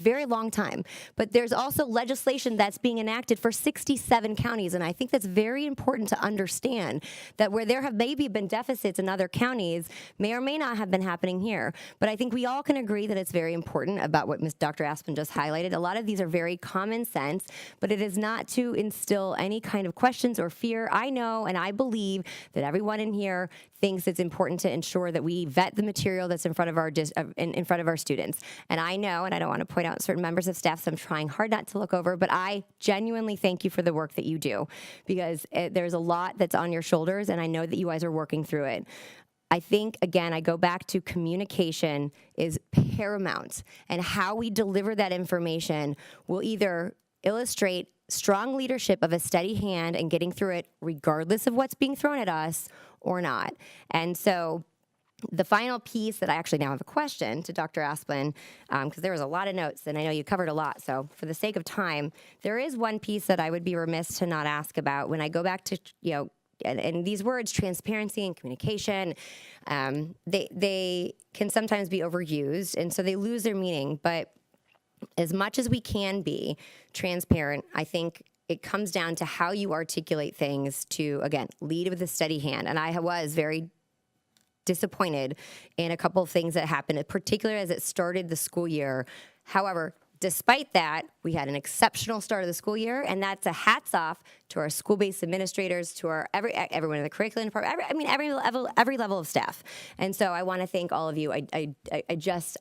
very long time. But there's also legislation that's being enacted for 67 counties, and I think that's very important to understand that where there have maybe been deficits in other counties may or may not have been happening here. But I think we all can agree that it's very important about what Dr. Aspen just highlighted. A lot of these are very common sense, but it is not to instill any kind of questions or fear. I know and I believe that everyone in here thinks it's important to ensure that we vet the material that's in front of our in front of our students. And I know, and I don't want to point out certain members of staff, so I'm trying hard not to look over, but I genuinely thank you for the work that you do, because there's a lot that's on your shoulders, and I know that you guys are working through it. I think, again, I go back to communication is paramount, and how we deliver that information will either illustrate strong leadership of a steady hand and getting through it regardless of what's being thrown at us or not. And so the final piece that I actually now have a question to Dr. Asplin, because there was a lot of notes, and I know you covered a lot, so for the sake of time, there is one piece that I would be remiss to not ask about when I go back to, and these words, transparency and communication, they can sometimes be overused, and so they lose their meaning. But as much as we can be transparent, I think it comes down to how you articulate things to, again, lead with a steady hand. And I was very disappointed in a couple of things that happened, particularly as it started the school year. However, despite that, we had an exceptional start of the school year, and that's a hats off to our school-based administrators, to our everyone in the curriculum department, every level of staff. And so I want to thank all of you. I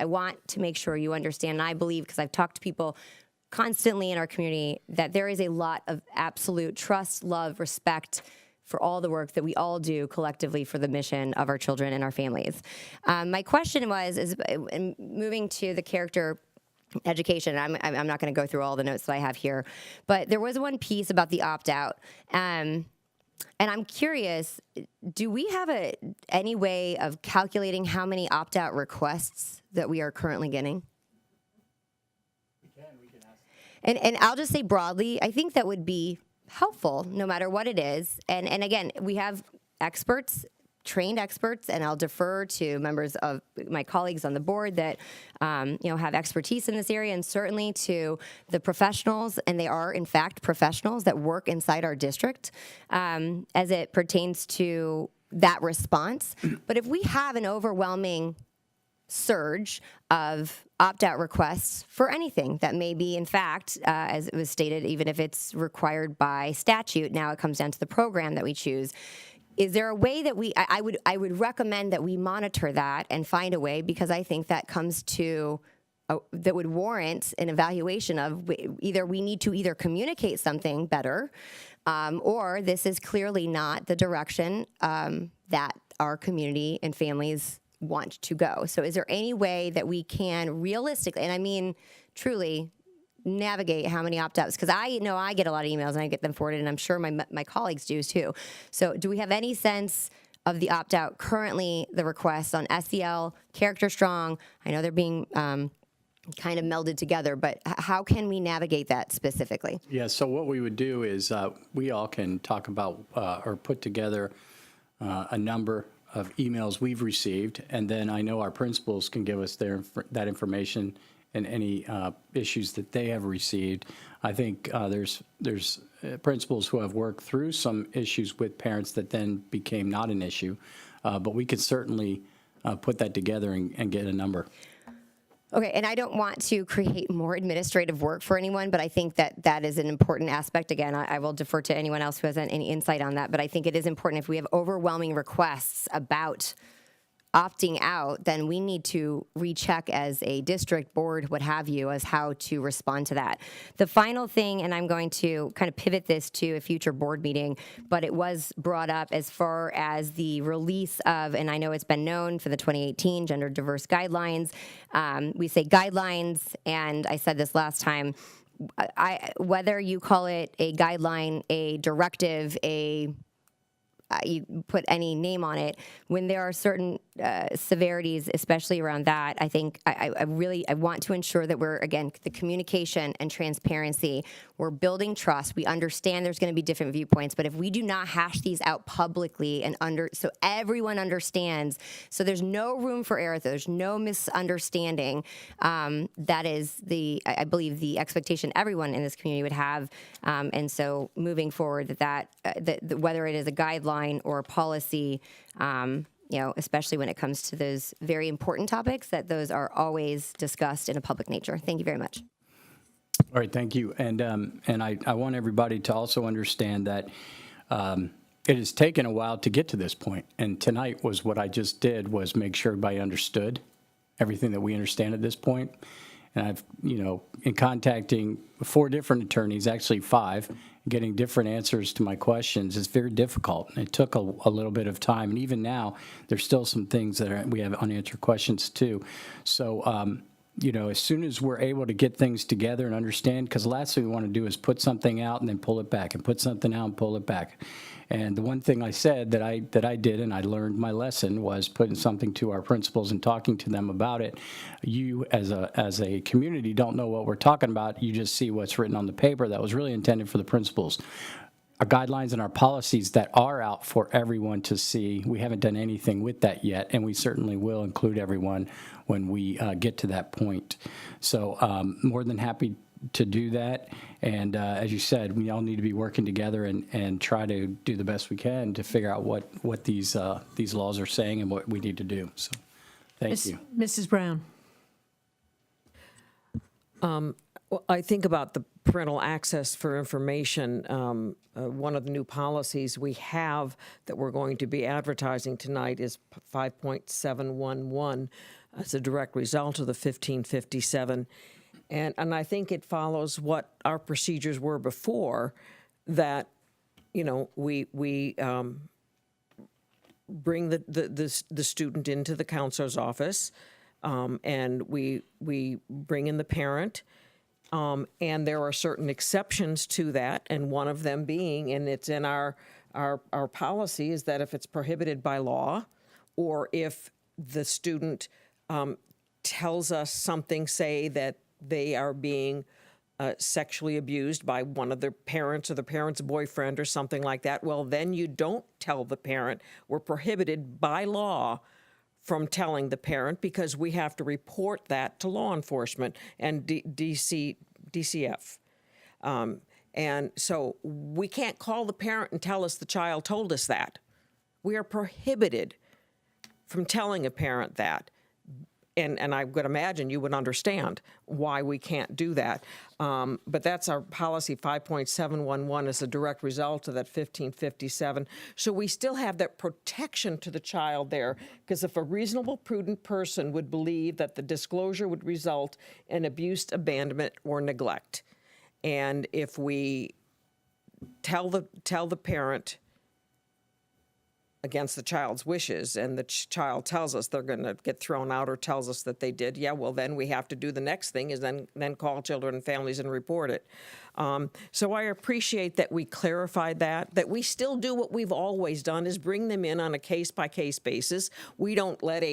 want to make sure you understand, and I believe, because I've talked to people constantly in our community, that there is a lot of absolute trust, love, respect for all the work that we all do collectively for the mission of our children and our families. My question is moving to the character education. I'm not going to go through all the notes that I have here, but there was one piece about the opt-out. And I'm curious, do we have any way of calculating how many opt-out requests that we are currently getting? We can ask. And I'll just say broadly, I think that would be helpful no matter what it is. And again, we have experts, trained experts, and I'll defer to members of my colleagues on the board that have expertise in this area, and certainly to the professionals, and they are in fact professionals that work inside our district as it pertains to that response. But if we have an overwhelming surge of opt-out requests for anything that may be, in fact, as it was stated, even if it's required by statute, now it comes down to the program that we choose. Is there a way that I would recommend that we monitor that and find a way, because I think that comes to, that would warrant an evaluation of either we need to either communicate something better, or this is clearly not the direction that our community and families want to go. So is there any way that we can realistically, and I mean truly, navigate how many opt-outs? Because I know I get a lot of emails and I get them forwarded, and I'm sure my colleagues do too. So do we have any sense of the opt-out currently, the requests on SEL, Character Strong? I know they're being kind of melded together, but how can we navigate that specifically? Yeah, so what we would do is we all can talk about or put together a number of emails we've received, and then I know our principals can give us that information and any issues that they have received. I think there's principals who have worked through some issues with parents that then became not an issue, but we could certainly put that together and get a number. Okay, and I don't want to create more administrative work for anyone, but I think that is an important aspect. Again, I will defer to anyone else who has any insight on that, but I think it is important if we have overwhelming requests about opting out, then we need to recheck as a district board, what have you, as how to respond to that. The final thing, and I'm going to kind of pivot this to a future board meeting, but it was brought up as far as the release of, and I know it's been known for the 2018 gender diverse guidelines. We say guidelines, and I said this last time, whether you call it a guideline, a directive, you put any name on it, when there are certain severities, especially around that, I think I want to ensure that we're, again, the communication and transparency, we're building trust. We understand there's going to be different viewpoints, but if we do not hash these out publicly and so everyone understands, so there's no room for error, there's no misunderstanding, that is I believe the expectation everyone in this community would have, and so moving forward that whether it is a guideline or a policy, especially when it comes to those very important topics, that those are always discussed in a public nature. Thank you very much. All right, thank you. And I want everybody to also understand that it has taken a while to get to this point. And tonight was what I just did was make sure everybody understood everything that we understand at this point. And I've, in contacting 4 different attorneys, actually 5, getting different answers to my questions is very difficult. It took a little bit of time. And even now, there's still some things that we have unanswered questions too. So, as soon as we're able to get things together and understand, because the last thing we want to do is put something out and then pull it back and put something out and pull it back. And the one thing I said that I did, and I learned my lesson, was putting something to our principals and talking to them about it. You, as a community, don't know what we're talking about. You just see what's written on the paper that was really intended for the principals. Our guidelines and our policies that are out for everyone to see, we haven't done anything with that yet, and we certainly will include everyone when we get to that point. So more than happy to do that. And as you said, we all need to be working together and try to do the best we can to figure out what these laws are saying and what we need to do. So thank you. Mrs. Brown. Well, I think about the parental access for information. One of the new policies we have that we're going to be advertising tonight is 5.711 as a direct result of the 1557. And I think it follows what our procedures were before, that, we bring the student into the counselor's office, and we bring in the parent, and there are certain exceptions to that, and one of them being, and it's in our policy, is that if it's prohibited by law, or if the student tells us something, say that they are being sexually abused by one of their parents or the parent's boyfriend or something like that, well, then you don't tell the parent. We're prohibited by law from telling the parent, because we have to report that to law enforcement and DCF. And so we can't call the parent and tell us the child told us that. We are prohibited from telling a parent that. And I would imagine you would understand why we can't do that. But that's our policy 5.711 as a direct result of that 1557. So we still have that protection to the child there, because if a reasonable, prudent person would believe that the disclosure would result in abuse, abandonment, or neglect, and if we tell the parent against the child's wishes, and the child tells us they're going to get thrown out or tells us that they did, yeah, well, then we have to do the next thing is then call children and families and report it. So I appreciate that we clarified that we still do what we've always done, is bring them in on a case-by-case basis. We don't let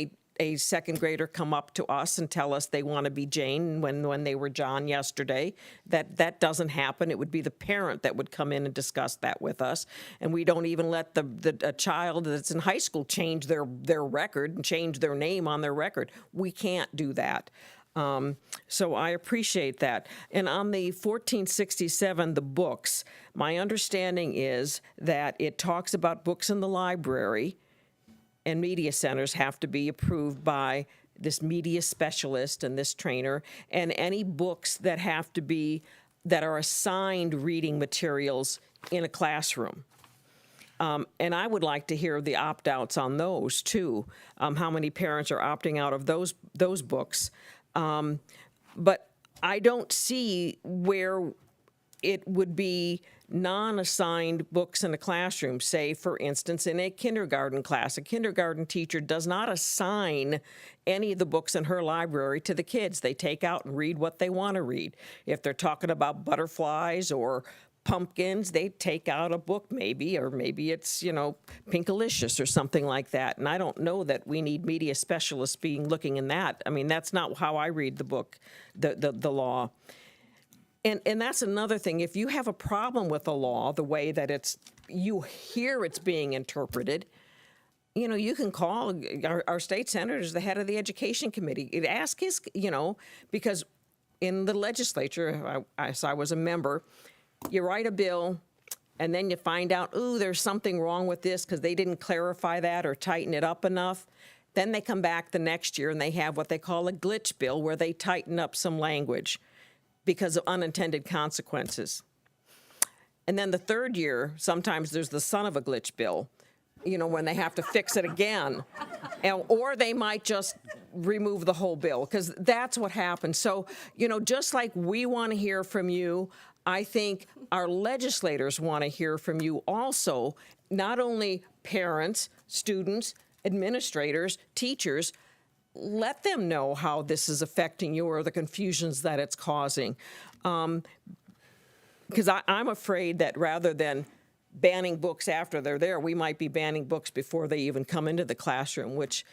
a second grader come up to us and tell us they want to be Jane when they were John yesterday. That doesn't happen. It would be the parent that would come in and discuss that with us. And we don't even let a child that's in high school change their record and change their name on their record. We can't do that. So I appreciate that. And on the 1467, the books, my understanding is that it talks about books in the library, and media centers have to be approved by this media specialist and this trainer, and any books that are assigned reading materials in a classroom. And I would like to hear the opt-outs on those too, how many parents are opting out of those books. But I don't see where it would be non-assigned books in a classroom. Say, for instance, in a kindergarten class, a kindergarten teacher does not assign any of the books in her library to the kids. They take out and read what they want to read. If they're talking about butterflies or pumpkins, they take out a book maybe, or maybe it's, Pinkalicious or something like that. And I don't know that we need media specialists looking in that. I mean, that's not how I read the book, the law. And that's another thing. If you have a problem with the law, the way that you hear it's being interpreted, you can call our state senator, the head of the education committee, ask his, because in the legislature, as I was a member, you write a bill and then you find out, there's something wrong with this because they didn't clarify that or tighten it up enough. Then they come back the next year and they have what they call a glitch bill, where they tighten up some language because of unintended consequences. And then the third year, sometimes there's the son of a glitch bill, when they have to fix it again. Or they might just remove the whole bill, because that's what happens. So, just like we want to hear from you, I think our legislators want to hear from you also, not only parents, students, administrators, teachers. Let them know how this is affecting you or the confusions that it's causing. Because I'm afraid that rather than banning books after they're there, we might be banning books before they even come into the classroom, which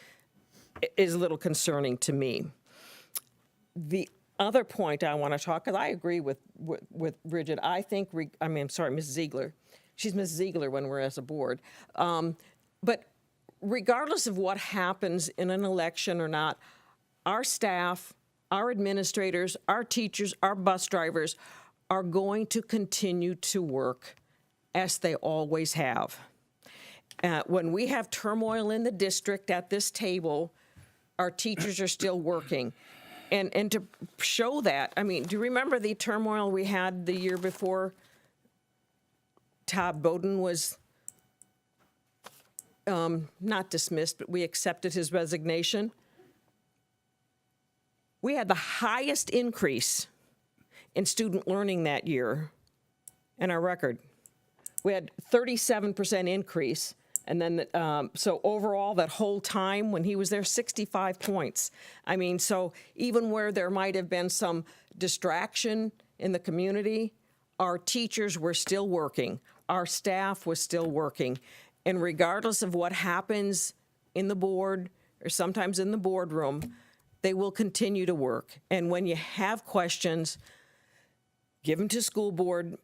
is a little concerning to me. The other point I want to talk, because I agree with Bridget. I think, Ms. Ziegler. She's Ms. Ziegler when we're as a board. But regardless of what happens in an election or not, our staff, our administrators, our teachers, our bus drivers are going to continue to work as they always have. When we have turmoil in the district at this table, our teachers are still working. And to show that, do you remember the turmoil we had the year before Todd Bowden was not dismissed, but we accepted his resignation? We had the highest increase in student learning that year in our record. We had 37% increase. And then, so overall, that whole time when he was there, 65 points. So even where there might have been some distraction in the community, our teachers were still working. Our staff was still working. And regardless of what happens in the board or sometimes in the boardroom, they will continue to work. And when you have questions, give them to school board,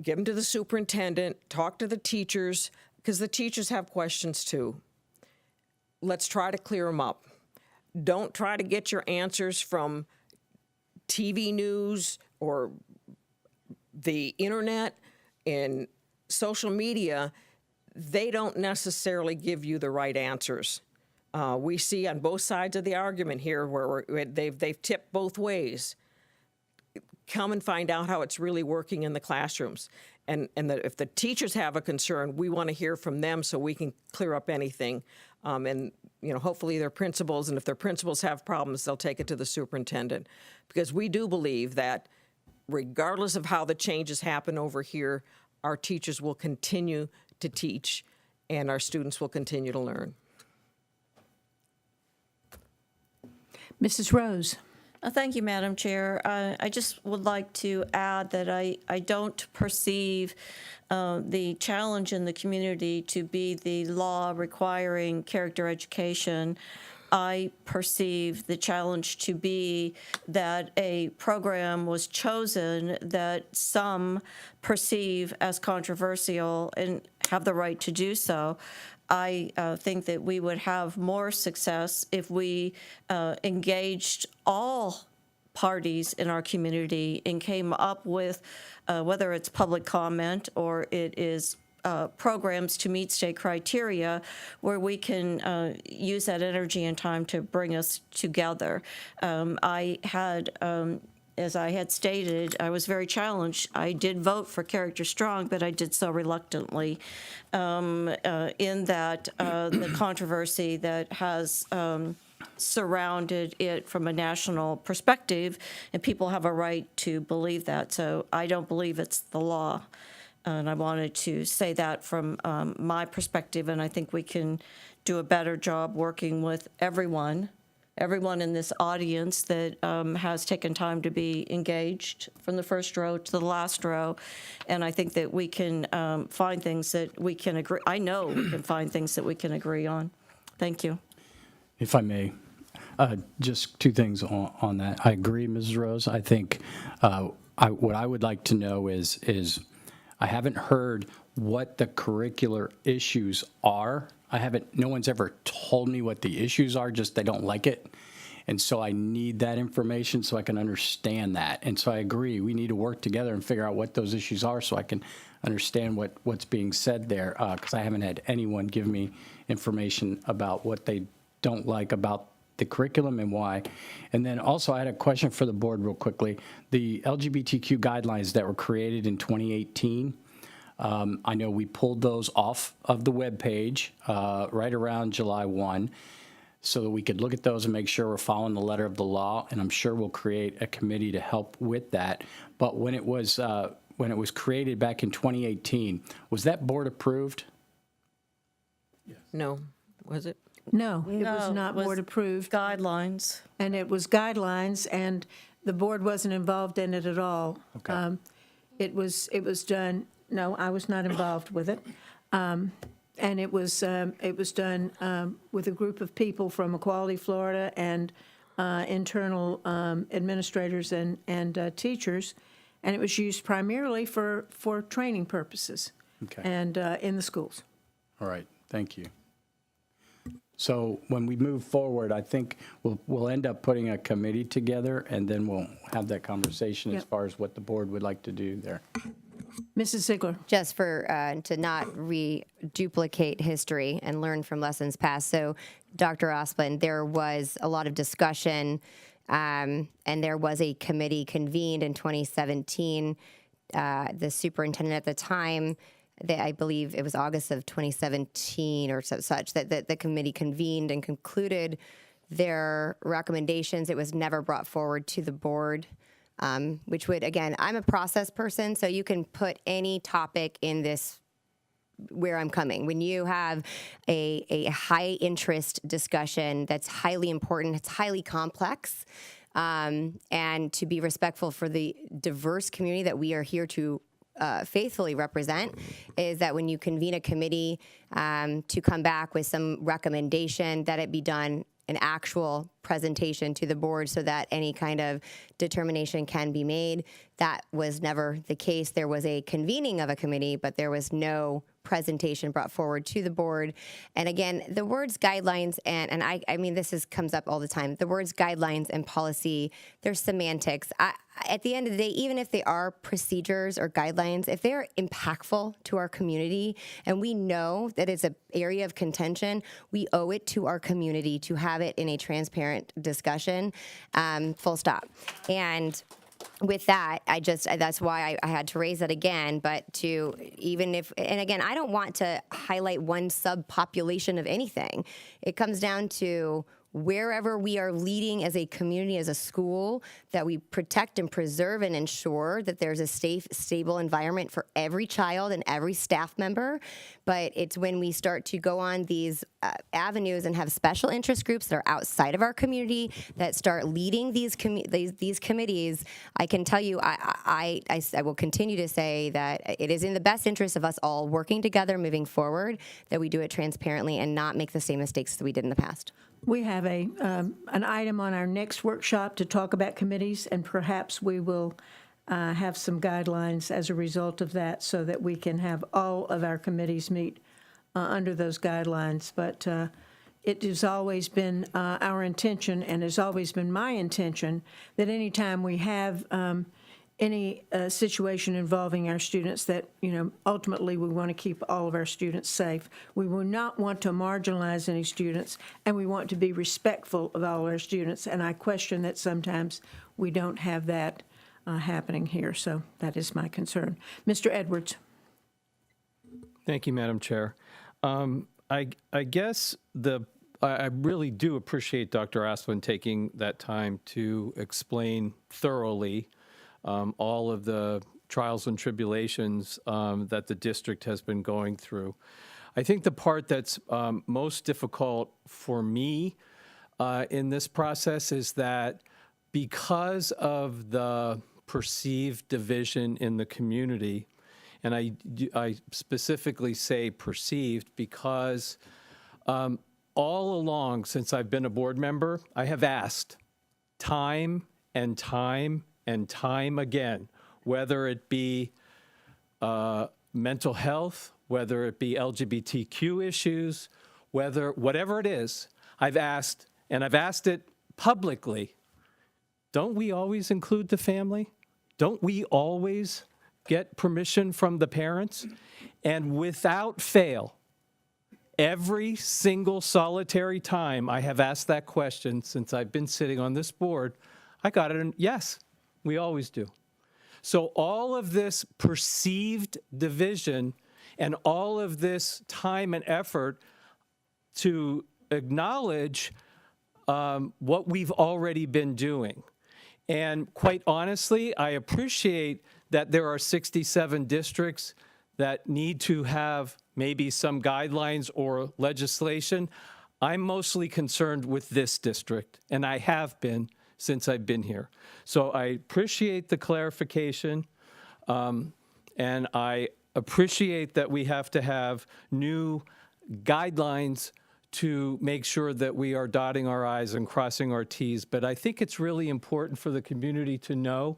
give them to the superintendent, talk to the teachers, because the teachers have questions too. Let's try to clear them up. Don't try to get your answers from TV news or the internet and social media. They don't necessarily give you the right answers. We see on both sides of the argument here where they've tipped both ways. Come and find out how it's really working in the classrooms. And if the teachers have a concern, we want to hear from them so we can clear up anything. And hopefully their principals, and if their principals have problems, they'll take it to the superintendent. Because we do believe that regardless of how the changes happen over here, our teachers will continue to teach and our students will continue to learn. Mrs. Rose. Thank you, Madam Chair. I just would like to add that I don't perceive the challenge in the community to be the law requiring character education. I perceive the challenge to be that a program was chosen that some perceive as controversial and have the right to do so. I think that we would have more success if we engaged all parties in our community and came up with, whether it's public comment or it is programs to meet state criteria, where we can use that energy and time to bring us together. I had as I had stated, I was very challenged. I did vote for Character Strong, but I did so reluctantly in that the controversy that has surrounded it from a national perspective, and people have a right to believe that. So I don't believe it's the law. And I wanted to say that from my perspective, and I think we can do a better job working with everyone in this audience that has taken time to be engaged from the first row to the last row. And I think that we can find things that we can agree. I know we can find things that we can agree on. Thank you. If I may, just two things on that. I agree, Mrs. Rose. I think what I would like to know is I haven't heard what the curricular issues are. No one's ever told me what the issues are, just they don't like it. And so I need that information so I can understand that. And so I agree, we need to work together and figure out what those issues are so I can understand what's being said there, because I haven't had anyone give me information about what they don't like about the curriculum and why. And then also I had a question for the board real quickly. The LGBTQ guidelines that were created in 2018, I know we pulled those off of the webpage right around July 1 so that we could look at those and make sure we're following the letter of the law, and I'm sure we'll create a committee to help with that. But when it was created back in 2018, was that board approved? No, was it? No, it was No, not it was board approved, Guidelines. and it was guidelines, and the board wasn't involved in it at all. Okay. It was done, no, I was not involved with it. And it was done with a group of people from Equality Florida and internal administrators and teachers, and it was used primarily for training purposes. Okay. And in the schools. All right, thank you. So when we move forward, I think we'll end up putting a committee together, and then we'll have that conversation as Yep. far as what the board would like to do there. Mrs. Ziegler. Just for to not reduplicate history and learn from lessons past. So, Dr. Osplin, there was a lot of discussion, and there was a committee convened in 2017. The superintendent at the time, I believe it was August of 2017 or such, that the committee convened and concluded their recommendations. It was never brought forward to the board. Which would, again, I'm a process person, so you can put any topic in this where I'm coming. When you have a high interest discussion that's highly important, it's highly complex, and to be respectful for the diverse community that we are here to faithfully represent, is that when you convene a committee to come back with some recommendation, that it be done an actual presentation to the board so that any kind of determination can be made. That was never the case. There was a convening of a committee, but there was no presentation brought forward to the board. And again, the words guidelines, and I mean, comes up all the time. The words guidelines and policy, they're semantics. At the end of the day, even if they are procedures or guidelines, if they're impactful to our community, and we know that it's an area of contention, we owe it to our community to have it in a transparent discussion, full stop. And with that, that's why I had to raise that again, but and again, I don't want to highlight one subpopulation of anything. It comes down to wherever we are leading as a community, as a school, that we protect and preserve and ensure that there's a safe, stable environment for every child and every staff member. But it's when we start to go on these avenues and have special interest groups that are outside of our community that start leading these committees. I can tell you, I will continue to say that it is in the best interest of us all working together moving forward that we do it transparently and not make the same mistakes that we did in the past. We have an item on our next workshop to talk about committees, and perhaps we will have some guidelines as a result of that so that we can have all of our committees meet under those guidelines. But it has always been our intention, and has always been my intention, that anytime we have any situation involving our students, that, ultimately we want to keep all of our students safe. We will not want to marginalize any students, and we want to be respectful of all our students. And I question that sometimes we don't have that happening here. So that is my concern. Mr. Edwards. Thank you, Madam Chair. I guess I really do appreciate Dr. Asplin taking that time to explain thoroughly all of the trials and tribulations that the district has been going through. I think the part that's most difficult for me in this process is that because of the perceived division in the community, and I specifically say perceived because all along since I've been a board member, I have asked time and time and time again, whether it be mental health, whether it be LGBTQ issues, whatever it is, I've asked, and I've asked it publicly, don't we always include the family? Don't we always get permission from the parents? And without fail, every single solitary time I have asked that question since I've been sitting on this board, I got it, yes, we always do. So all of this perceived division and all of this time and effort to acknowledge what we've already been doing. And quite honestly, I appreciate that there are 67 districts that need to have maybe some guidelines or legislation. I'm mostly concerned with this district, and I have been since I've been here. So I appreciate the clarification, and I appreciate that we have to have new guidelines to make sure that we are dotting our I's and crossing our T's. But I think it's really important for the community to know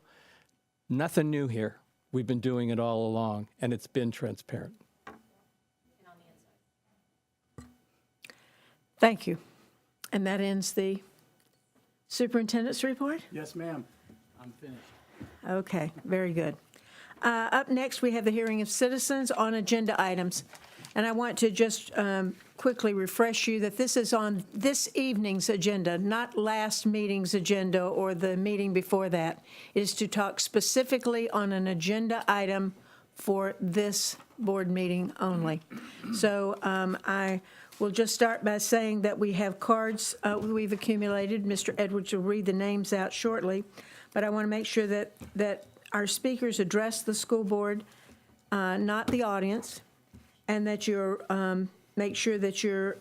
nothing new here. We've been doing it all along, and it's been transparent. Thank you. And that ends the superintendent's report? Yes, ma'am. I'm finished. Okay, very good. Up next, we have the hearing of citizens on agenda items. And I want to just quickly refresh you that this is on this evening's agenda, not last meeting's agenda or the meeting before that. It is to talk specifically on an agenda item for this board meeting only. So I will just start by saying that we have cards we've accumulated. Mr. Edwards will read the names out shortly. But I want to make sure that our speakers address the school board, not the audience, and that you're make sure that your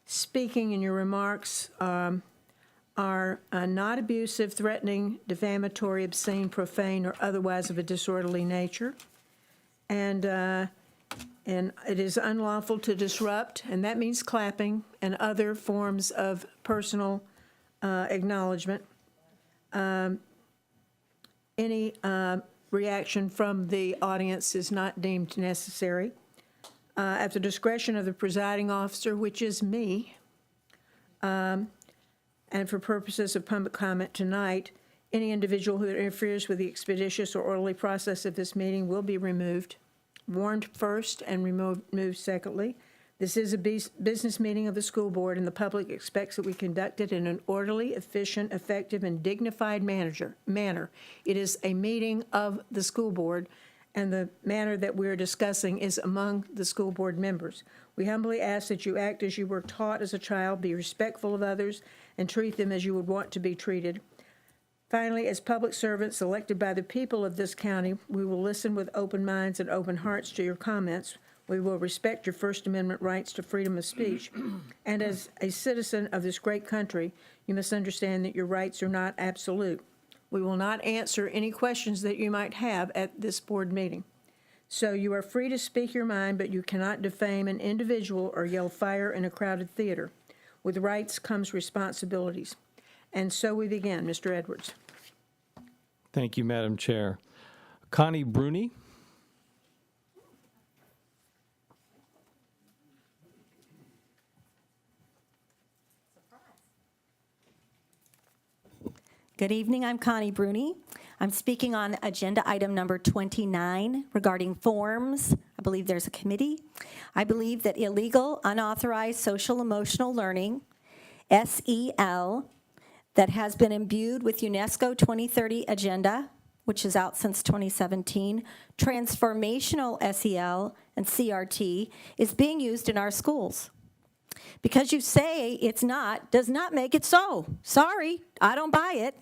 speaking and your remarks are not abusive, threatening, defamatory, obscene, profane, or otherwise of a disorderly nature. And it is unlawful to disrupt, and that means clapping and other forms of personal acknowledgement. Any reaction from the audience is not deemed necessary. At the discretion of the presiding officer, which is me, and for purposes of public comment tonight, any individual who interferes with the expeditious or orderly process of this meeting will be removed, warned first and removed secondly. This is a business meeting of the school board, and the public expects that we conduct it in an orderly, efficient, effective, and dignified manner. It is a meeting of the school board, and the manner that we're discussing is among the school board members. We humbly ask that you act as you were taught as a child, be respectful of others, and treat them as you would want to be treated. Finally, as public servants elected by the people of this county, we will listen with open minds and open hearts to your comments. We will respect your First Amendment rights to freedom of speech. And as a citizen of this great country, you must understand that your rights are not absolute. We will not answer any questions that you might have at this board meeting. So you are free to speak your mind, but you cannot defame an individual or yell fire in a crowded theater. With rights comes responsibilities. And so we begin. Mr. Edwards. Thank you, Madam Chair. Connie Bruni. Good evening, I'm Connie Bruni. I'm speaking on agenda item number 29 regarding forms. I believe there's a committee. I believe that illegal, unauthorized social emotional learning, SEL, that has been imbued with UNESCO 2030 agenda, which is out since 2017, transformational SEL and CRT, is being used in our schools. Because you say it's not, does not make it so. Sorry, I don't buy it.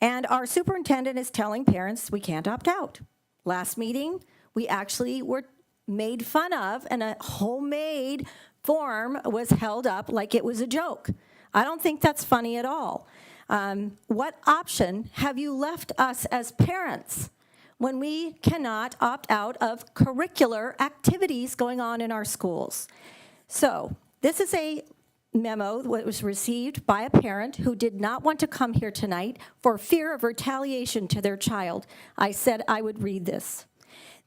And our superintendent is telling parents we can't opt out. Last meeting, we actually were made fun of, and a homemade form was held up like it was a joke. I don't think that's funny at all. What option have you left us as parents when we cannot opt out of curricular activities going on in our schools? So this is a memo that was received by a parent who did not want to come here tonight for fear of retaliation to their child. I said I would read this.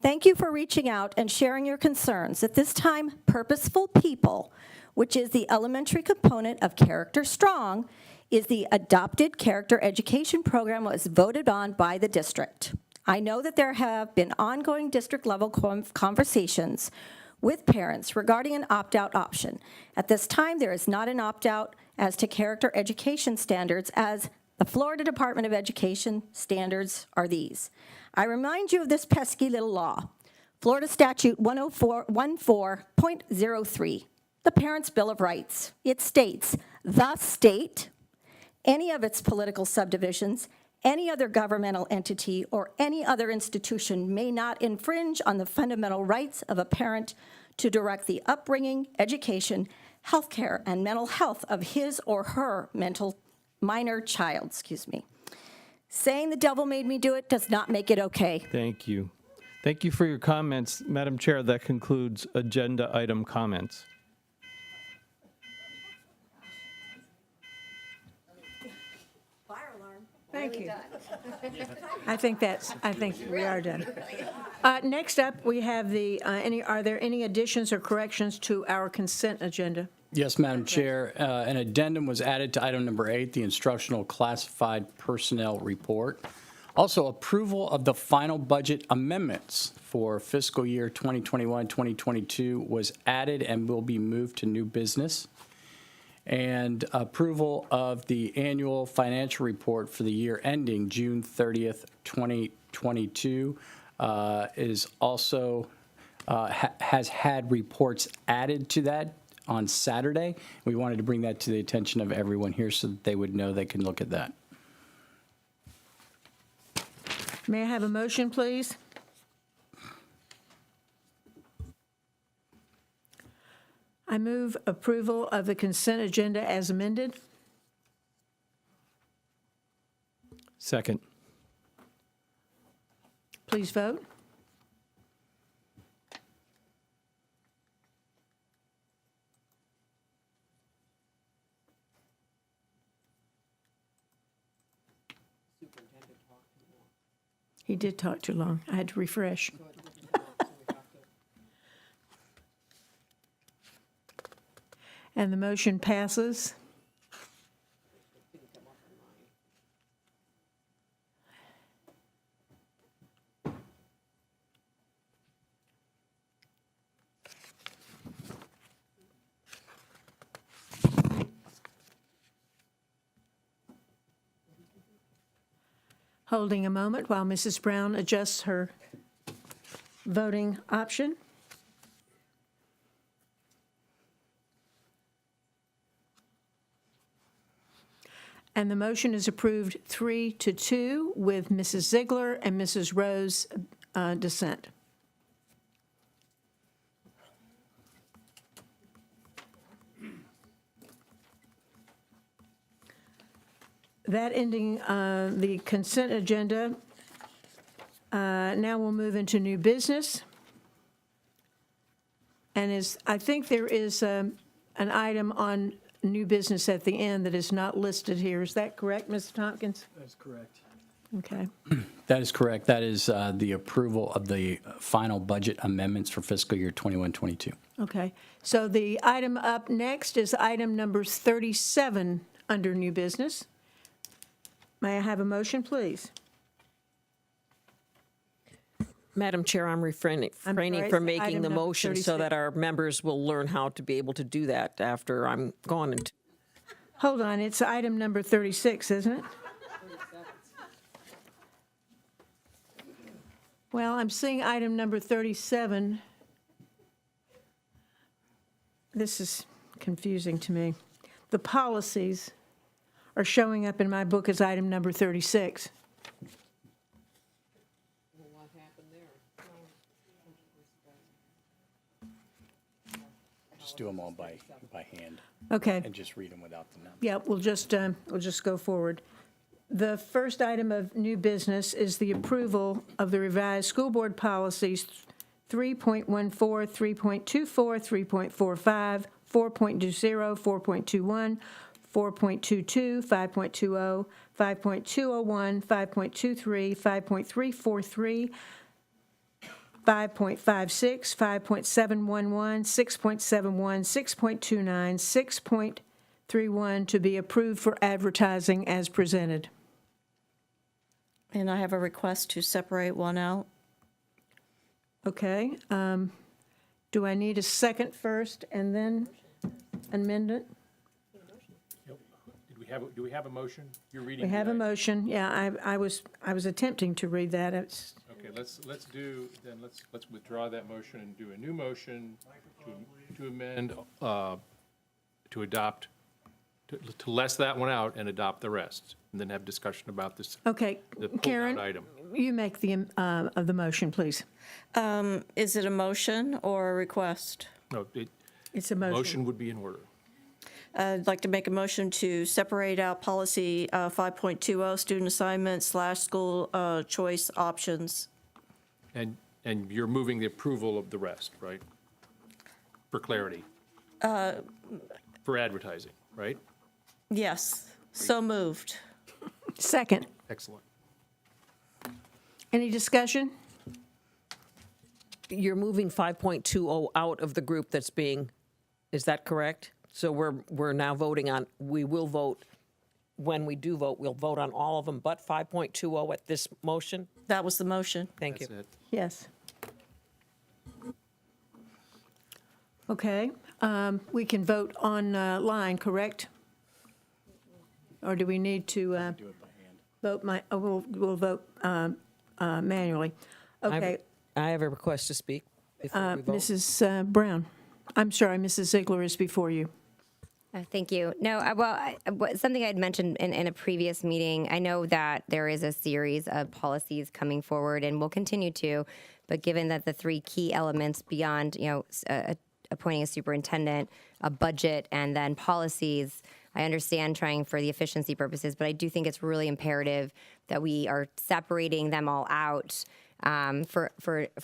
Thank you for reaching out and sharing your concerns. At this time, Purposeful People, which is the elementary component of Character Strong, is the adopted character education program that was voted on by the district. I know that there have been ongoing district-level conversations with parents regarding an opt-out option. At this time, there is not an opt-out as to character education standards, as the Florida Department of Education standards are these. I remind you of this pesky little law, Florida Statute 104.03, the Parents' Bill of Rights. It states, the state, any of its political subdivisions, any other governmental entity, or any other institution may not infringe on the fundamental rights of a parent to direct the upbringing, education, healthcare, and mental health of his or her minor child. Saying the devil made me do it does not make it okay. Thank you. Thank you for your comments. Madam Chair, that concludes agenda item comments. Thank you. I think we are done. Next up, we have are there any additions or corrections to our consent agenda? Yes, Madam Chair. An addendum was added to item number 8, the instructional classified personnel report. Also, approval of the final budget amendments for fiscal year 2021-2022 was added and will be moved to new business. And approval of the annual financial report for the year ending June 30th, 2022 is also has had reports added to that on Saturday. We wanted to bring that to the attention of everyone here so that they would know they can look at that. May I have a motion, please? I move approval of the consent agenda as amended. Second. Please vote. He did talk too long. I had to refresh. And the motion passes. Holding a moment while Mrs. Brown adjusts her voting option. And the motion is approved 3-2 with Mrs. Ziegler and Mrs. Rose dissent. That ending the consent agenda, now we'll move into new business. And I think there is an item on new business at the end that is not listed here. Is that correct, Mr. Tompkins? That's correct. Okay. That is correct. That is the approval of the final budget amendments for fiscal year 21-22. Okay. So the item up next is item number 37 under new business. May I have a motion, please? Madam Chair, I'm refraining sorry, from item making the number motion so 36. that our members will learn how to be able to do that after I'm gone. Hold on, it's item number 36, isn't it? Well, I'm seeing item number 37. This is confusing to me. The policies are showing up in my book as item number 36. Just do them all by hand Okay. and just read them without the number. Yeah, we'll just go forward. The first item of new business is the approval of the revised school board policies 3.14, 3.24, 3.45, 4.20, 4.21, 4.22, 5.20, 5.201, 5.23, 5.343, 5.56, 5.711, 6.71, 6.29, 6.31 to be approved for advertising as presented. And I have a request to separate one out. Okay. Do I need a second first and then amend it? Do we have a motion? You're reading. We have a the- motion. Yeah, I was attempting to read that. Okay, let's withdraw that motion and do a new motion to amend, to adopt, to less that one out and adopt the rest, and then have discussion about this, Okay, the pulled Karen, out item. you make the of the motion, please. Is it a motion or a request? No, It's a motion. motion would be in order. I'd like to make a motion to separate out policy 5.20, student assignment / school choice options. And you're moving the approval of the rest, right? For clarity. For advertising, right? Yes, so moved. Second. Excellent. Any discussion? You're moving 5.20 out of the group that's being, is that correct? So we're now voting on, we will vote, when we do vote, we'll vote on all of them but 5.20 at this motion? That was the motion. Thank you. That's it. Yes. Okay. We can vote online, correct? Or do we need to Do it by hand. vote we'll vote manually? Okay. I have a request to speak before we vote. Mrs. Brown. I'm sorry, Mrs. Ziegler is before you. Thank you. No, something I had mentioned in a previous meeting, I know that there is a series of policies coming forward and will continue to, but given that the three key elements beyond, appointing a superintendent, a budget, and then policies, I understand trying for the efficiency purposes, but I do think it's really imperative that we are separating them all out for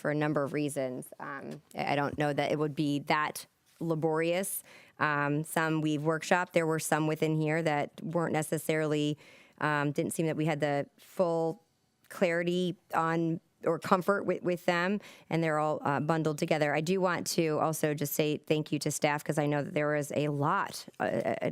a number of reasons. I don't know that it would be that laborious. Some we've workshopped. There were some within here that weren't necessarily, didn't seem that we had the full clarity on or comfort with them, and they're all bundled together. I do want to also just say thank you to staff because I know that there was a lot.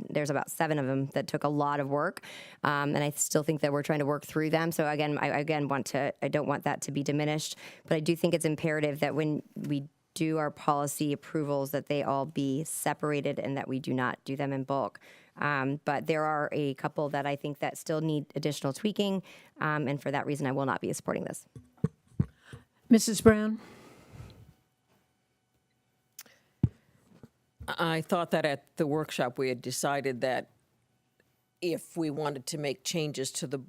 There's about 7 of them that took a lot of work, and I still think that we're trying to work through them. So again, I don't want that to be diminished, but I do think it's imperative that when we do our policy approvals that they all be separated and that we do not do them in bulk. But there are a couple that I think that still need additional tweaking, and for that reason, I will not be supporting this. Mrs. Brown? I thought that at the workshop, we had decided that if we wanted to make changes to the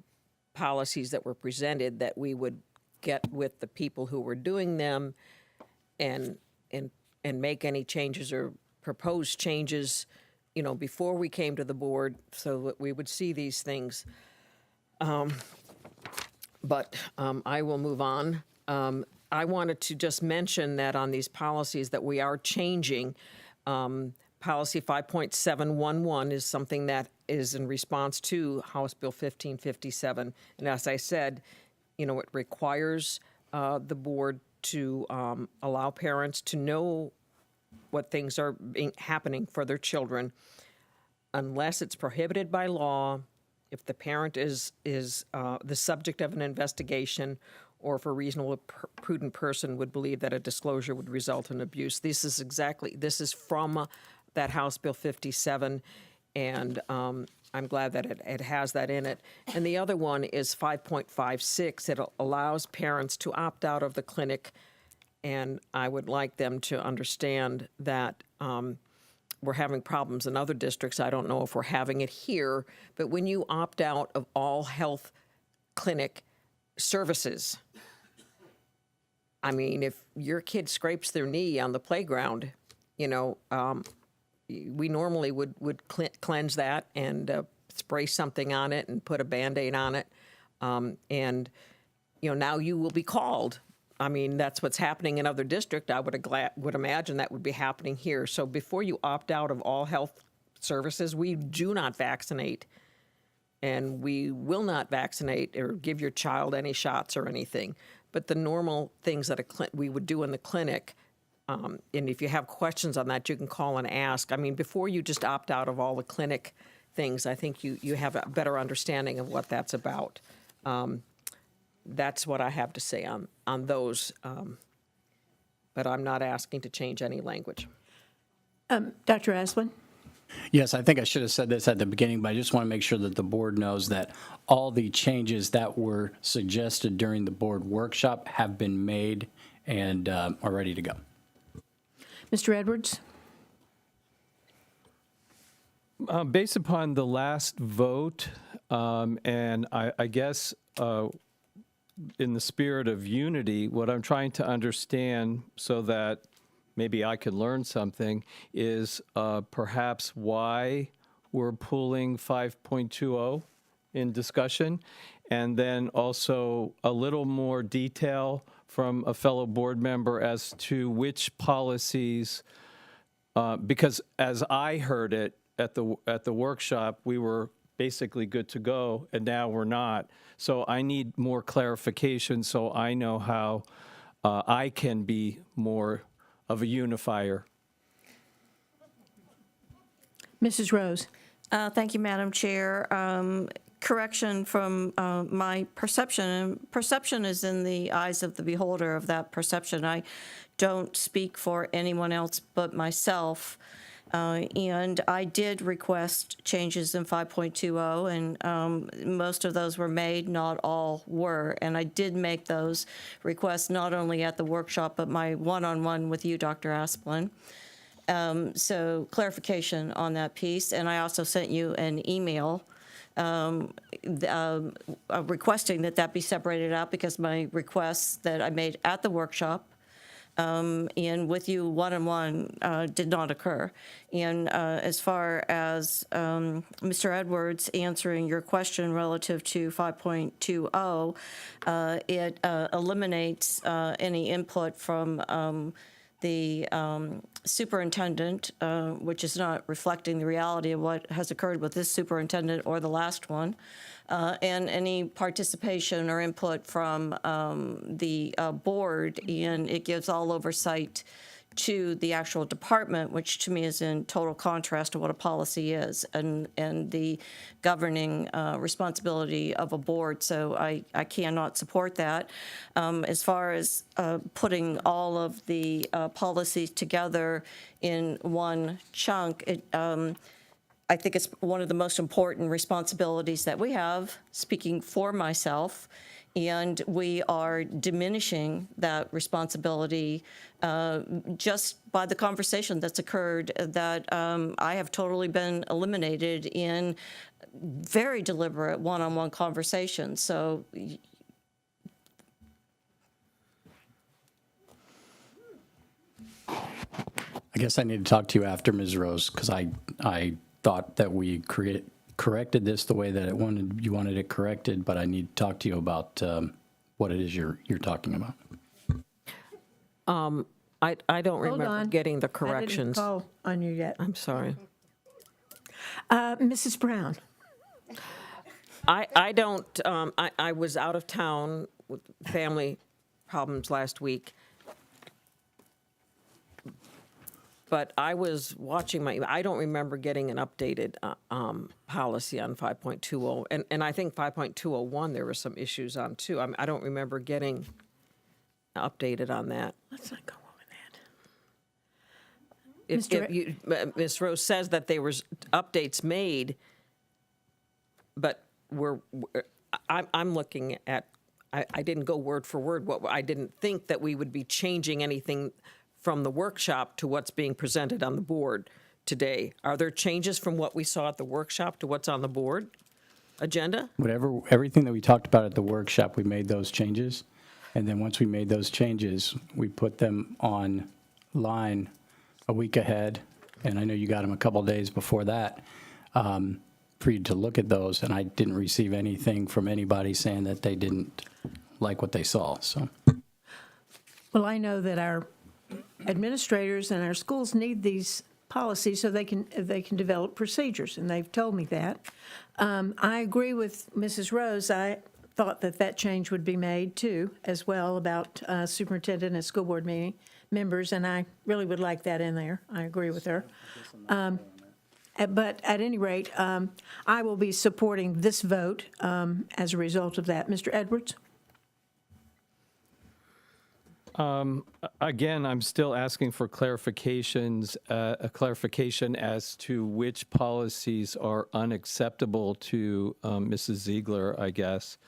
policies that were presented, that we would get with the people who were doing them and make any changes or propose changes, before we came to the board, so that we would see these things. But I will move on. I wanted to just mention that on these policies that we are changing. Policy 5.711 is something that is in response to House Bill 1557. And as I said, it requires the board to allow parents to know what things are happening for their children, unless it's prohibited by law, if the parent is the subject of an investigation, or if a reasonable, prudent person would believe that a disclosure would result in abuse. This is from that House Bill 57, and I'm glad that it has that in it. And the other one is 5.56. It allows parents to opt out of the clinic, and I would like them to understand that we're having problems in other districts. I don't know if we're having it here, but when you opt out of all health clinic services, I mean, if your kid scrapes their knee on the playground, we normally would cleanse that and spray something on it and put a Band-Aid on it. And now you will be called. I mean, that's what's happening in other districts. I would imagine that would be happening here. So before you opt out of all health services, we do not vaccinate. And we will not vaccinate or give your child any shots or anything. But the normal things that we would do in the clinic, and if you have questions on that, you can call and ask. I mean, before you just opt out of all the clinic things, I think you have a better understanding of what that's about. That's what I have to say on those. But I'm not asking to change any language. Dr. Asplin? Yes, I think I should have said this at the beginning, but I just want to make sure that the board knows that all the changes that were suggested during the board workshop have been made and are ready to go. Mr. Edwards? Based upon the last vote, and I guess in the spirit of unity, what I'm trying to understand so that maybe I could learn something is perhaps why we're pulling 5.20 in discussion, and then also a little more detail from a fellow board member as to which policies, because as I heard it at the workshop, we were basically good to go, and now we're not. So I need more clarification so I know how I can be more of a unifier. Mrs. Rose? Thank you, Madam Chair. Correction from my perception, and perception is in the eyes of the beholder of that perception. I don't speak for anyone else but myself. And I did request changes in 5.20, and most of those were made, not all were. And I did make those requests not only at the workshop, but my one-on-one with you, Dr. Asplin. So clarification on that piece. And I also sent you an email requesting that be separated out, because my requests that I made at the workshop and with you one-on-one did not occur. And as far as Mr. Edwards answering your question relative to 5.20, it eliminates any input from the superintendent, which is not reflecting the reality of what has occurred with this superintendent or the last one, and any participation or input from the board, and it gives all oversight to the actual department, which to me is in total contrast to what a policy is and the governing responsibility of a board. So I cannot support that. As far as putting all of the policies together in one chunk, I think it's one of the most important responsibilities that we have, speaking for myself, And we are diminishing that responsibility just by the conversation that's occurred, that I have totally been eliminated in very deliberate one-on-one conversations. So I guess I need to talk to you after, Ms. Rose, because I thought that we corrected this the way that you wanted it corrected, but I need to talk to you about what it is you're talking about. I don't Hold remember on. getting the I didn't corrections. call on you yet. I'm sorry. Mrs. Brown? I don't, I was out of town with family problems last week. But I was watching I don't remember getting an updated policy on 5.20. And I think 5.201, there were some issues on too. I don't remember getting updated on that. Let's not go over that. Ms. Rose says that there was updates made, but I'm looking at, I didn't go word for word. I didn't think that we would be changing anything from the workshop to what's being presented on the board today. Are there changes from what we saw at the workshop to what's on the board agenda? Everything that we talked about at the workshop, we made those changes. And then once we made those changes, we put them online a week ahead. And I know you got them a couple days before that for you to look at those. And I didn't receive anything from anybody saying that they didn't like what they saw, so. Well, I know that our administrators and our schools need these policies so they can develop procedures, and they've told me that. I agree with Mrs. Rose. I thought that change would be made too, as well, about superintendent and school board meeting members, and I really would like that in there. I agree with her. But at any rate, I will be supporting this vote as a result of that. Mr. Edwards? Again, I'm still asking for clarifications, a clarification as to which policies are unacceptable to Mrs. Ziegler, I guess.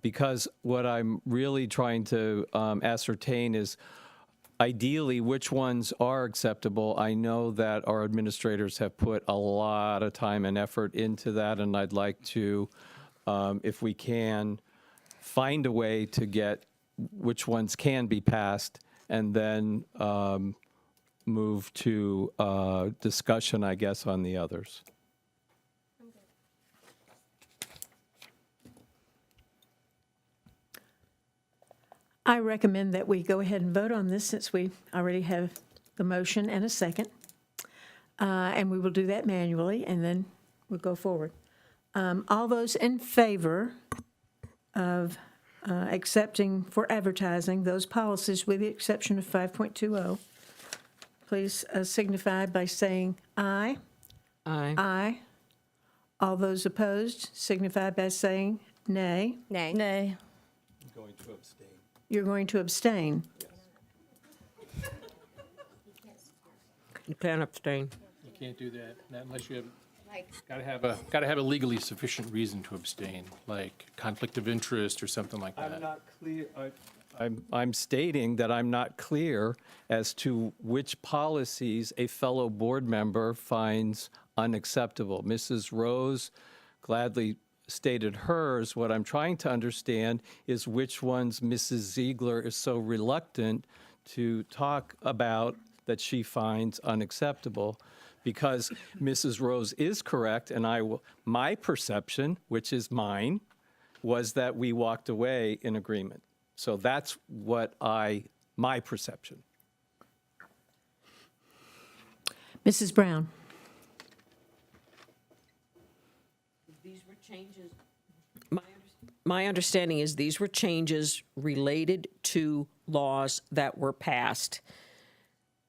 Because what I'm really trying to ascertain is ideally which ones are acceptable. I know that our administrators have put a lot of time and effort into that, and I'd like to, if we can, find a way to get which ones can be passed, and then move to discussion, I guess, on the others. I recommend that we go ahead and vote on this since we already have the motion and a second. And we will do that manually, and then we'll go forward. All those in favor of accepting for advertising those policies with the exception of 5.20, please signify by saying aye. Aye. Aye. All those opposed signify by saying nay. Nay. nay. You're going to abstain. You can abstain. You can't do that, not unless you have, gotta have a legally sufficient reason to abstain, like conflict of interest or something like that. I'm not clear. I'm stating that I'm not clear as to which policies a fellow board member finds unacceptable. Mrs. Rose gladly stated hers. What I'm trying to understand is which ones Mrs. Ziegler is so reluctant to talk about that she finds unacceptable. Because Mrs. Rose is correct, and my perception, which is mine, was that we walked away in agreement. So that's my perception. Mrs. Brown? These were changes. My understanding is these were changes related to laws that were passed.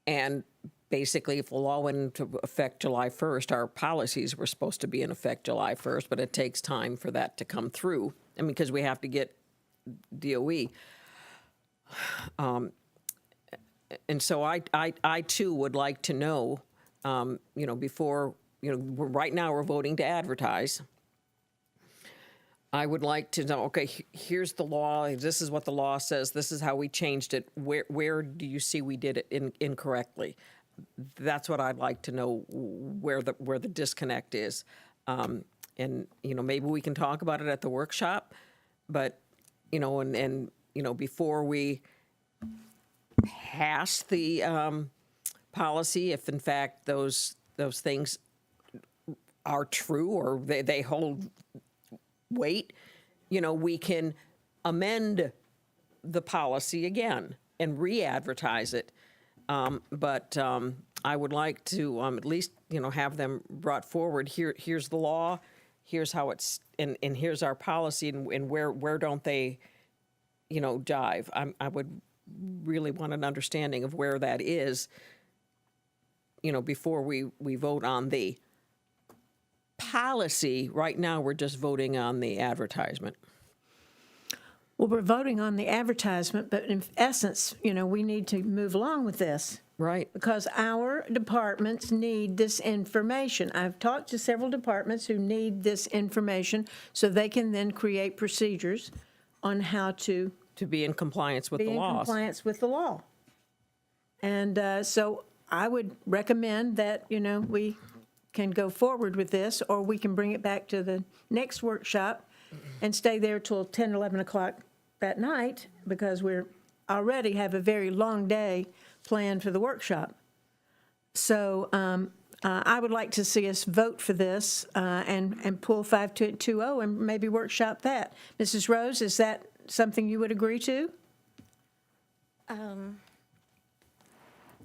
And basically, if the law went into effect July 1st, our policies were supposed to be in effect July 1st, but it takes time for that to come through. I mean, because we have to get DOE. And so I too would like to know, before, right now we're voting to advertise. I would like to know, okay, here's the law, this is what the law says, this is how we changed it. Where do you see we did it incorrectly? That's what I'd like to know, where the disconnect is. And, maybe we can talk about it at the workshop, but, and before we pass the policy, if in fact those things are true or they hold weight, we can amend the policy again and re-advertise it. But I would like to at least, have them brought forward. Here's the law, here's how it's, and here's our policy, and where don't they, dive. I would really want an understanding of where that is, before we vote on the policy. Right now, we're just voting on the advertisement. Well, we're voting on the advertisement, but in essence, we need to move along with this. Right. Because our departments need this information. I've talked to several departments who need this information so they can then create procedures on how to To be in compliance with be the in laws. compliance with the law. And so I would recommend that, we can go forward with this, or we can bring it back to the next workshop and stay there till 10, 11 o'clock that night, because we're already have a very long day planned for the workshop. So I would like to see us vote for this and pull 5220 and maybe workshop that. Mrs. Rose, is that something you would agree to?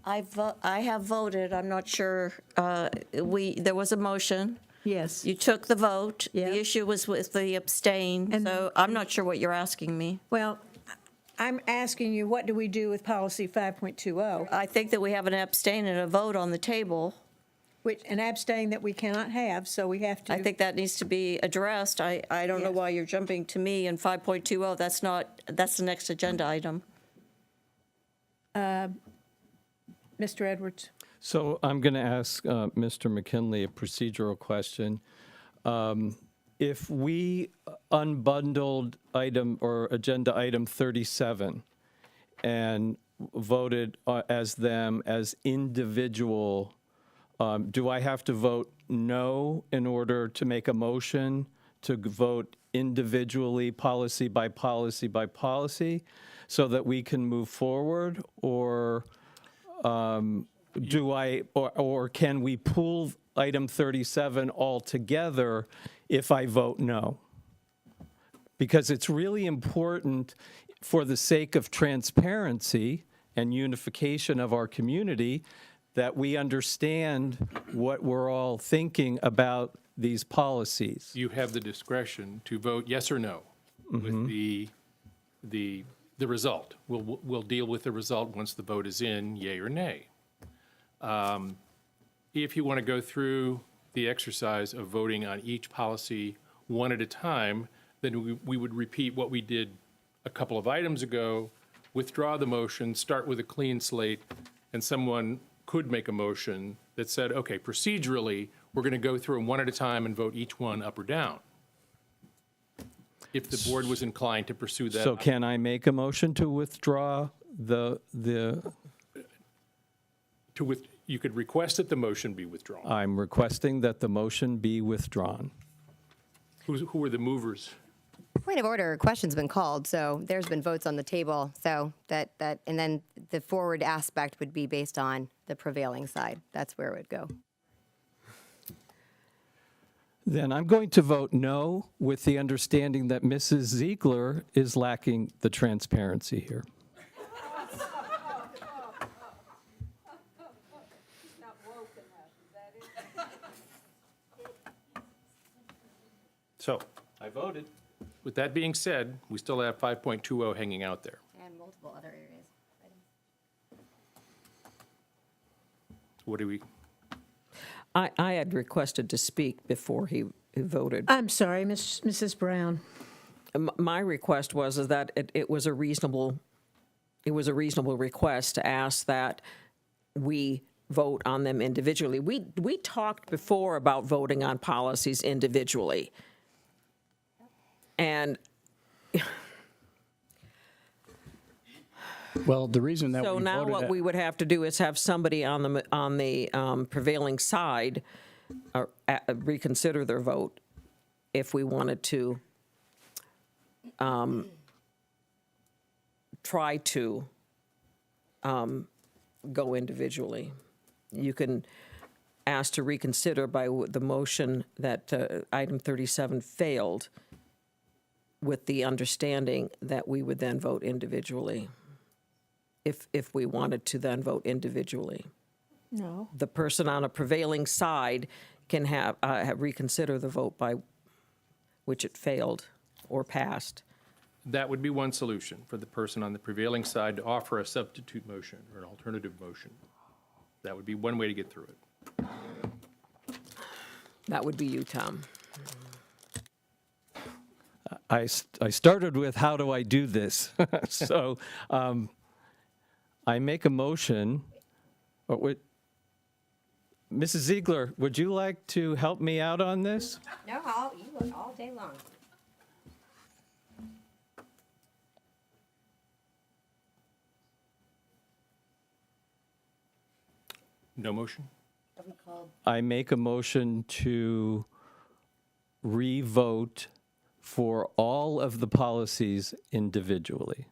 I have voted. I'm not sure. There was a motion. Yes. You took the vote. Yeah. The issue was with the abstain. And- So I'm not sure what you're asking me. Well, I'm asking you, what do we do with policy 5.20? I think that we have an abstain and a vote on the table. Which, an abstain that we cannot have, so we have to. I think that needs to be addressed. I don't know Yes. why you're jumping to me in 5.20. That's the next agenda item. Mr. Edwards? So I'm going to ask Mr. McKinley a procedural question. If we unbundled item or agenda item 37 and voted as them as individual, do I have to vote no in order to make a motion to vote individually, policy by policy by policy, so that we can move forward? Or or can we pull item 37 altogether if I vote no? Because it's really important, for the sake of transparency and unification of our community, that we understand what we're all thinking about these policies. You have the discretion to vote yes or no with the result. We'll deal with the result once the vote is in, yea or nay. If you want to go through the exercise of voting on each policy one at a time, then we would repeat what we did a couple of items ago, withdraw the motion, start with a clean slate, and someone could make a motion that said, okay, procedurally, we're going to go through them one at a time and vote each one up or down, if the board was inclined to pursue that. So can I make a motion to withdraw You could request that the motion be withdrawn. I'm requesting that the motion be withdrawn. Who are the movers? Point of order, question's been called, so there's been votes on the table, so and then the forward aspect would be based on the prevailing side. That's where it would go. Then I'm going to vote no, with the understanding that Mrs. Ziegler is lacking the transparency here. So, I voted. With that being said, we still have 5.20 hanging out there. And multiple other areas. What do we, I had requested to speak before he voted. I'm sorry, Mrs. Brown. My request was is that it was a reasonable request to ask that we vote on them individually. We talked before about voting on policies individually. And Well, the reason that so we now voted what it- we would have to do is have somebody on the prevailing side reconsider their vote if we wanted to try to go individually. You can ask to reconsider by the motion that item 37 failed, with the understanding that we would then vote individually, if we wanted to then vote individually. No. The person on a prevailing side can have reconsider the vote by which it failed or passed. That would be one solution, for the person on the prevailing side to offer a substitute motion or an alternative motion. That would be one way to get through it. That would be you, Tom. I started with, how do I do this? So I make a motion. Mrs. Ziegler, would you like to help me out on this? No, you look all day long. No motion? I make a motion to re-vote for all of the policies individually.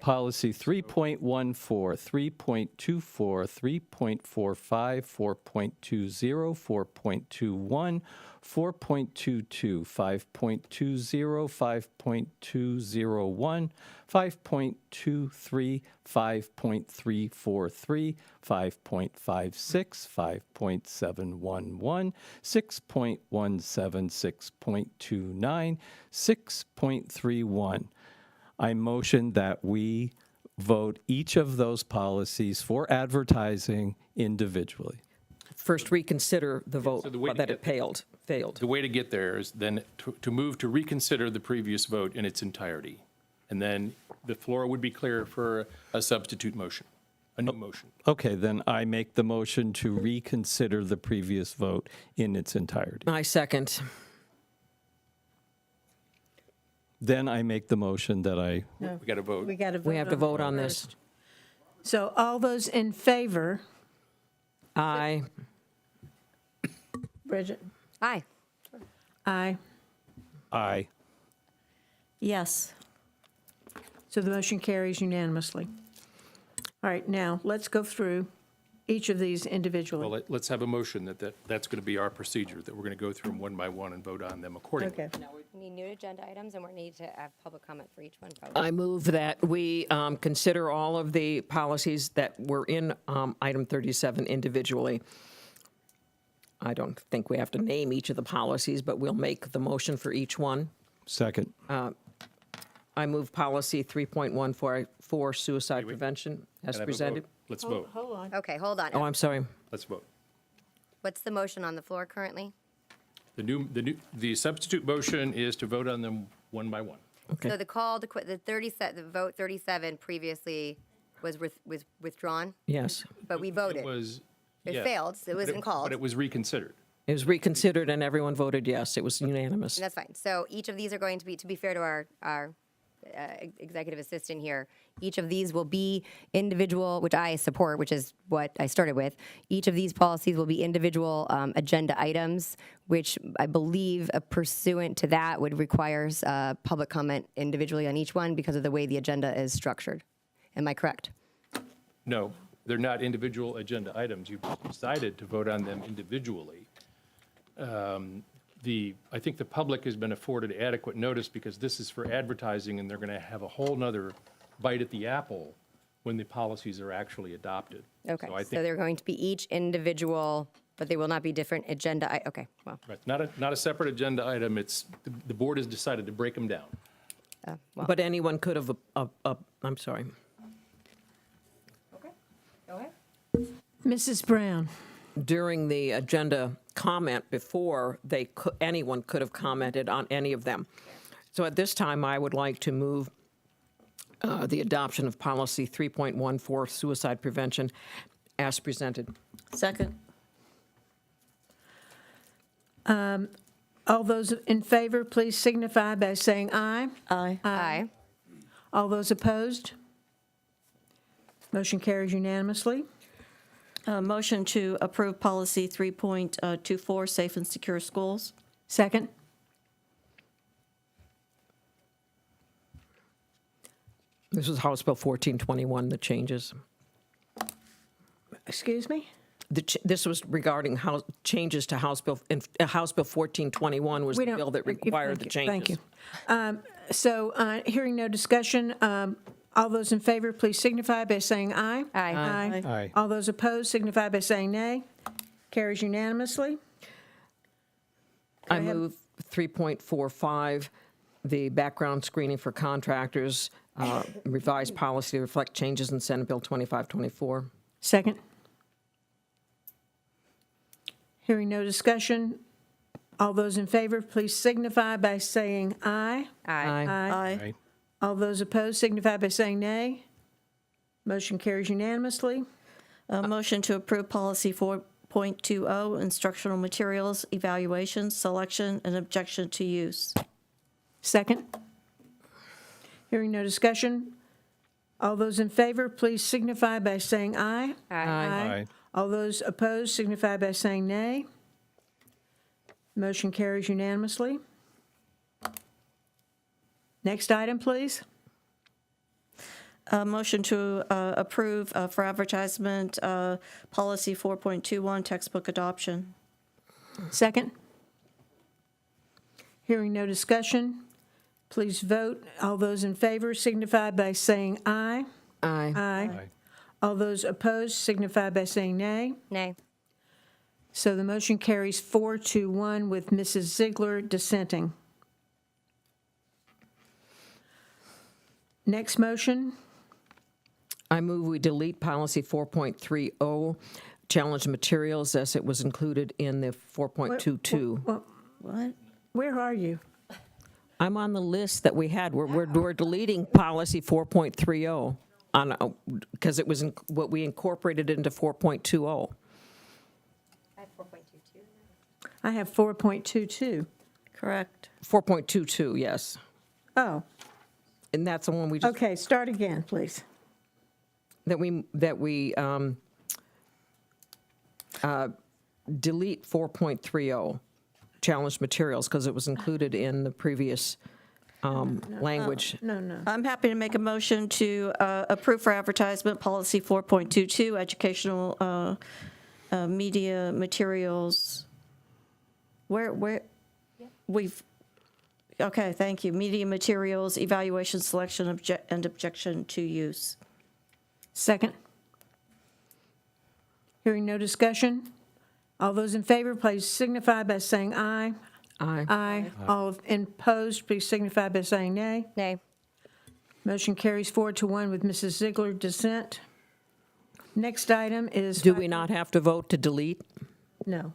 Policy 3.14, 3.24, 3.45, 4.20, 4.21, 4.22, 5.20, 5.201, 5.23, 5.343, 5.56, 5.711, 6.17, 6.29, 6.31. I motion that we vote each of those policies for advertising individually. First, reconsider the vote So the way to that it get- failed. The way to get there is then to move to reconsider the previous vote in its entirety. And then the floor would be clear for a substitute motion, a new motion. Okay, then I make the motion to reconsider the previous vote in its entirety. I second. Then I make the motion that I, We got to vote. We got to vote. We have to on vote it on this. first. So all those in favor, Aye. Bridget? Aye. Aye. aye. Yes. So the motion carries unanimously. All right, now, let's go through each of these individually. Well, let's have a motion that's going to be our procedure, that we're going to go through them one by one and vote on them accordingly. Okay. We need new agenda items, and we need to have public comment for each one, probably. I move that we consider all of the policies that were in item 37 individually. I don't think we have to name each of the policies, but we'll make the motion for each one. Second. I move policy 3.14 suicide prevention as Can I have a vote? presented. Let's vote. Hold on. Okay, hold on. Oh, I'm sorry. Let's vote. What's the motion on the floor currently? The substitute motion is to vote on them one by one. Okay. So the call to quit, the vote 37 previously was withdrawn, Yes. but we voted. It was, It yeah. failed, so it But wasn't called. But it was reconsidered. It was reconsidered and everyone voted yes. It was unanimous. And that's fine. So each of these are going to be fair to our executive assistant here, each of these will be individual, which I support, which is what I started with. Each of these policies will be individual agenda items, which I believe pursuant to that would require public comment individually on each one because of the way the agenda is structured. Am I correct? No, they're not individual agenda items. You decided to vote on them individually. I think the public has been afforded adequate notice because this is for advertising, and they're going to have a whole nother bite at the apple when the policies are actually adopted. Okay, So I so think, they're going to be each individual, but they will not be different agenda, okay, well, right, not a separate agenda item. It's, the board has decided to break them down. But anyone could have, I'm sorry. okay, go ahead. Mrs. Brown? During the agenda comment before, anyone could have commented on any of them. So at this time, I would like to move the adoption of policy 3.14, suicide prevention, as presented. Second. All those in favor, please signify by saying aye. Aye. Aye. All those opposed? Motion carries unanimously. Motion to approve policy 3.24, safe and secure schools. Second. This was House Bill 1421, the changes. Excuse me? This was regarding changes to House Bill, House Bill 1421 was the bill that required the changes. Thank you. So hearing no discussion, all those in favor, please signify by saying aye. Aye. Aye. All those opposed signify by saying nay. Carries unanimously. I move 3.45, the background screening for contractors, revised policy to reflect changes in Senate Bill 2524. Second. Hearing no discussion, all those in favor, please signify by saying aye. Aye. Aye. All those opposed signify by saying nay. Motion carries unanimously. Motion to approve policy 4.20, instructional materials, evaluation, selection, and objection to use. Second. Hearing no discussion, all those in favor, please signify by saying aye. Aye. All those opposed signify by saying nay. Motion carries unanimously. Next item, please. Motion to approve for advertisement, policy 4.21, textbook adoption. Second. Hearing no discussion, please vote. All those in favor signify by saying aye. Aye. Aye. Aye. All those opposed signify by saying nay. Nay. So the motion carries 4-1 with Mrs. Ziegler dissenting. Next motion. I move we delete policy 4.30, challenge materials, as it was included in the 4.22. Well, What? where are you? I'm on the list that we had. We're deleting policy 4.30 on, because it was what we incorporated into 4.20. I have 4.22. Correct. 4.22, yes. Oh, And that's the one we just, okay, start again, please. that we delete 4.30, challenge materials, because it was included in the previous language. No. I'm happy to make a motion to approve for advertisement, policy 4.22, educational media materials. Where, we've, okay, thank you. Media materials, evaluation, selection, and objection to use. Second. Hearing no discussion, all those in favor, please signify by saying aye. Aye. Aye. All opposed, please signify by saying nay. Nay. Motion carries 4-1 with Mrs. Ziegler dissent. Next item is. Do we not have to vote to delete? No.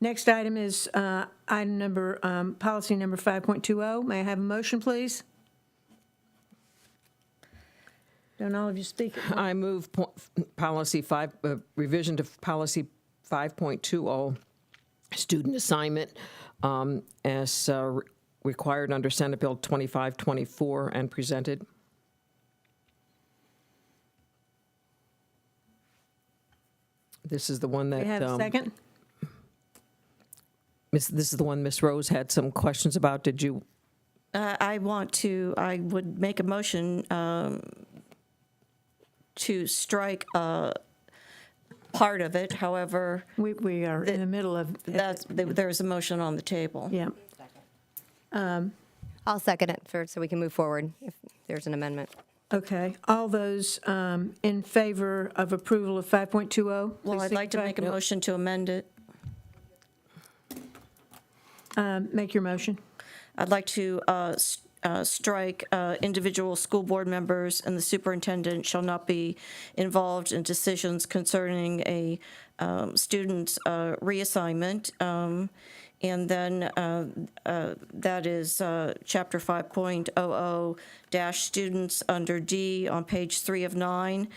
Next item is item number, policy number 5.20. May I have a motion, please? Don't all of you speak at once? I move policy 5, revision to policy 5.20, student assignment, as required under Senate Bill 2524 and presented. This is the one that. We have a second? This is the one Ms. Rose had some questions about. Did you? I would make a motion to strike part of it, however, We are in the middle of. there's a motion on the table. Yeah. I'll second it so we can move forward if there's an amendment. Okay. All those in favor of approval of 5.20? Well, I'd like to make a motion to amend it. Make your motion. I'd like to strike individual school board members and the superintendent shall not be involved in decisions concerning a student's reassignment. And then that is Chapter 5.00-students under D on page 3 of 9.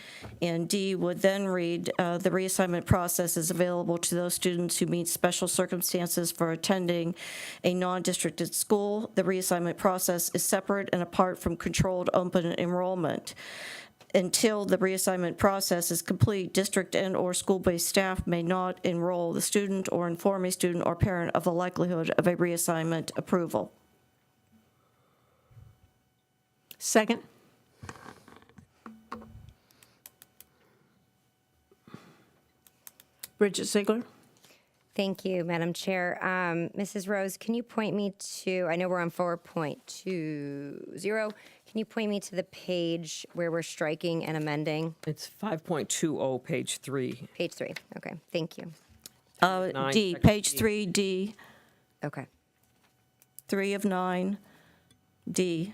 And D would then read, the reassignment process is available to those students who meet special circumstances for attending a non-districted school. The reassignment process is separate and apart from controlled open enrollment. Until the reassignment process is complete, district and/or school-based staff may not enroll the student or inform a student or parent of the likelihood of a reassignment approval. Second. Bridget Ziegler. Thank you, Madam Chair. Mrs. Rose, can you point me to, I know we're on 4.20. Can you point me to the page where we're striking and amending? It's 5.20, page 3. Page 3. Okay, thank you. D, section page D. 3, D, Okay. 3 of 9, D.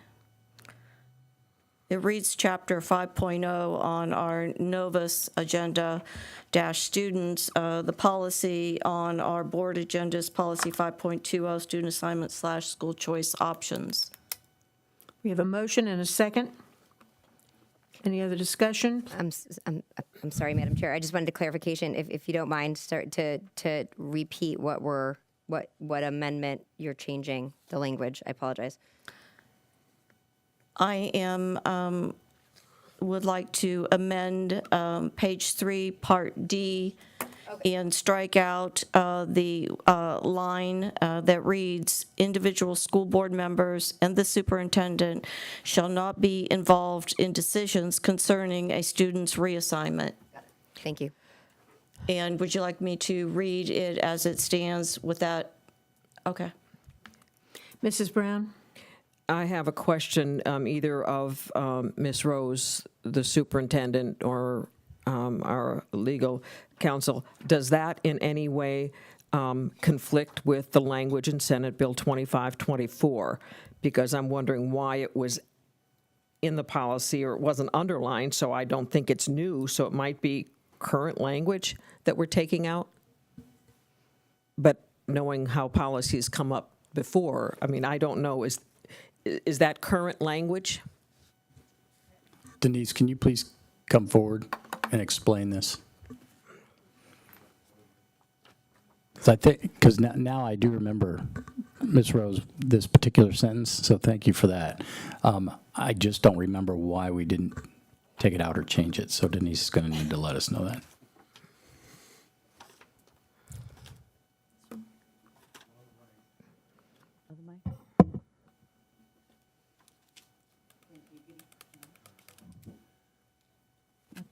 It reads Chapter 5.0 on our Novus agenda dash students. The policy on our board agenda is Policy 5.20, student assignment / school choice options. We have a motion and a second. Any other discussion? I'm sorry, Madam Chair. I just wanted a clarification, if you don't mind, start to repeat what amendment you're changing the language. I apologize. I would like to amend page 3, Part D, and strike out the line that reads, individual school board members and the superintendent shall not be involved in decisions concerning a student's reassignment. Thank you. And would you like me to read it as it stands with that? Okay. Mrs. Brown? I have a question, either of Ms. Rose, the superintendent, or our legal counsel. Does that in any way conflict with the language in Senate Bill 2524? Because I'm wondering why it was in the policy or it wasn't underlined, so I don't think it's new, so it might be current language that we're taking out. But knowing how policies come up before, I mean, I don't know, is that current language? Denise, can you please come forward and explain this? Because now I do remember, Ms. Rose, this particular sentence, so thank you for that. I just don't remember why we didn't take it out or change it, so Denise is going to need to let us know that.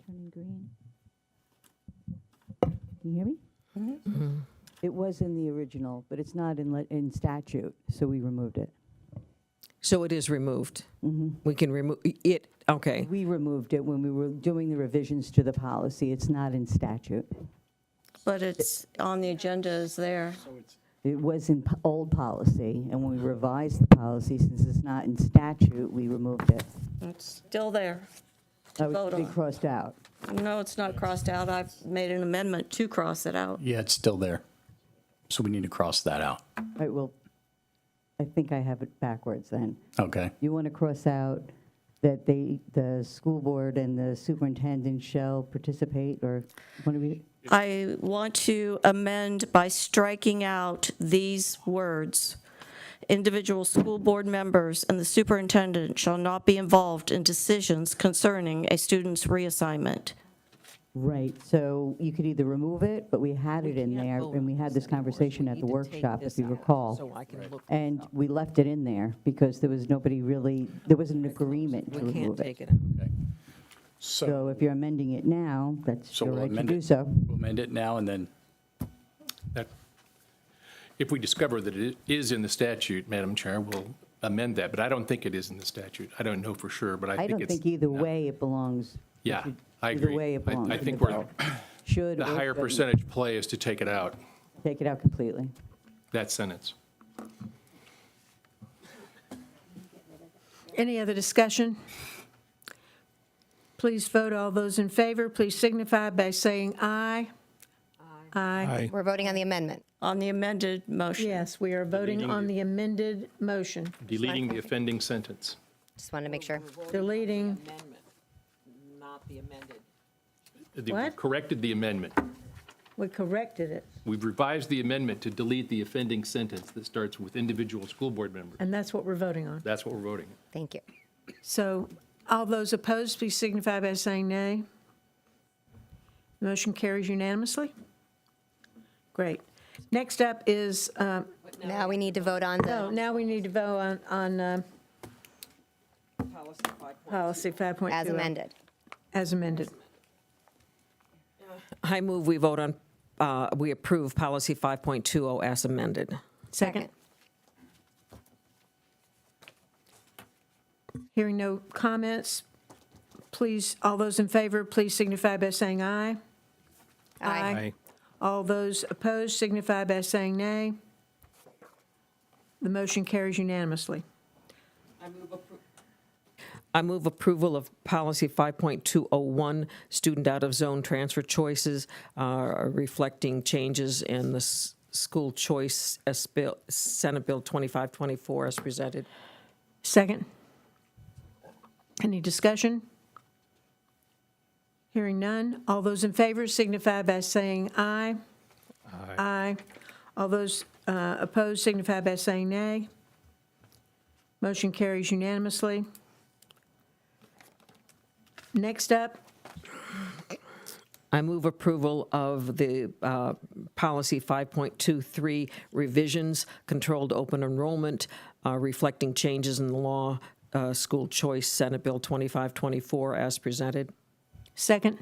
Turning green. Can you hear me? Mm-hmm. It was in the original, but it's not in statute, so we removed it. So it is removed? We can remove it, okay. We removed it when we were doing the revisions to the policy. It's not in statute. But it's on the agenda is there. It was in old policy, and when we revised the policy, since it's not in statute, we removed it. It's still there. That Vote would be on. crossed out. No, it's not crossed out. I've made an amendment to cross it out. Yeah, it's still there, so we need to cross that out. All right, well, I think I have it backwards then. Okay. You want to cross out that the school board and the superintendent shall participate, or what do we? I want to amend by striking out these words. Individual school board members and the superintendent shall not be involved in decisions concerning a student's reassignment. Right, so you could either remove it, but we had it in there, and we had this conversation at the workshop, if you recall. So I can look, And we left it in there because there was nobody really, there wasn't an agreement to we can't remove take it. it out. Okay. So if you're amending it now, that's So your we'll right to amend do it. so. We'll amend it now and then. That, if we discover that it is in the statute, Madam Chair, we'll amend that, but I don't think it is in the statute. I don't know for sure, but I I think don't it's. think either way it belongs. Yeah, should- I agree. Either way it belongs. I in think the we're, bill. Should the or higher shouldn't. percentage play is to take it out, Take it out completely. that sentence. Any other discussion? Please vote. All those in favor, please signify by saying aye. Aye. We're voting on the amendment. On the amended motion. Yes, we are voting Deleting on the- the amended motion. Deleting the offending sentence. Just wanted to make sure. Deleting, Not the amended. We've What? corrected the amendment. we corrected it, We've revised the amendment to delete the offending sentence that starts with individual school board members. and that's what we're voting on. That's what we're voting. Thank you. So all those opposed, please signify by saying nay. Motion carries unanimously. Great. Next up is, Now we need to vote on no, the, now we need to vote on policy 5.20. as amended. As amended. I move we vote on, we approve policy 5.20 as amended. Second. Hearing no comments, please, all those in favor, please signify by saying aye. Aye. All those opposed signify by saying nay. The motion carries unanimously. I move approval of policy 5.201, student out-of-zone transfer choices, reflecting changes in the school choice Senate Bill 2524 as presented. Second. Any discussion? Hearing none. All those in favor signify by saying aye. Aye. All those opposed signify by saying nay. Motion carries unanimously. Next up, I move approval of the policy 5.23 revisions, controlled open enrollment, reflecting changes in the law, school choice Senate Bill 2524 as presented. second.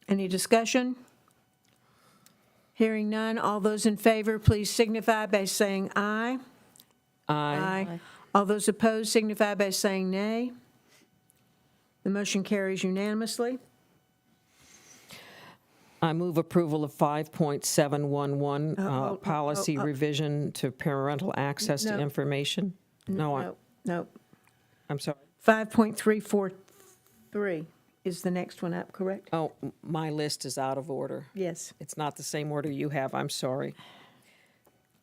Any discussion? Hearing none. All those in favor, please signify by saying aye. Aye. All those opposed signify by saying nay. The motion carries unanimously. I move approval of 5.711, oh, policy revision to parental access to No. information. No, No. I'm sorry. 5.343 is the next one up, correct? Oh, my list is out of order. Yes. It's not the same order you have, I'm sorry.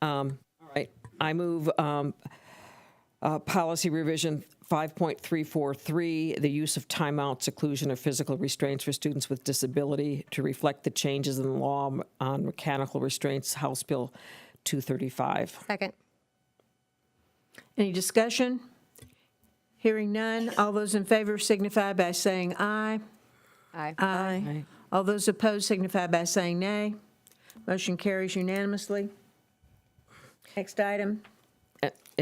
All right, I move policy revision 5.343, the use of timeout, seclusion, or physical restraints for students with disability to reflect the changes in the law on mechanical restraints, House Bill 235. Second. Any discussion? Hearing none. All those in favor signify by saying aye. Aye. Aye. All those opposed signify by saying nay. Motion carries unanimously. Next item.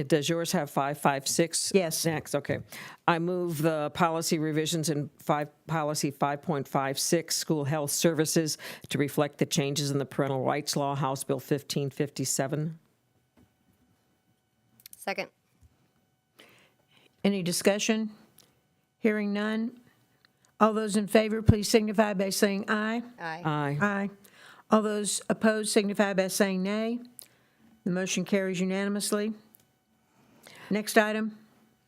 Does yours have 556? Yes. Next, okay. I move the policy revisions in policy 5.56, school health services, to reflect the changes in the parental rights law, House Bill 1557. Second. Any discussion? Hearing none. All those in favor, please signify by saying aye. Aye. Aye. Aye. All those opposed signify by saying nay. The motion carries unanimously. Next item.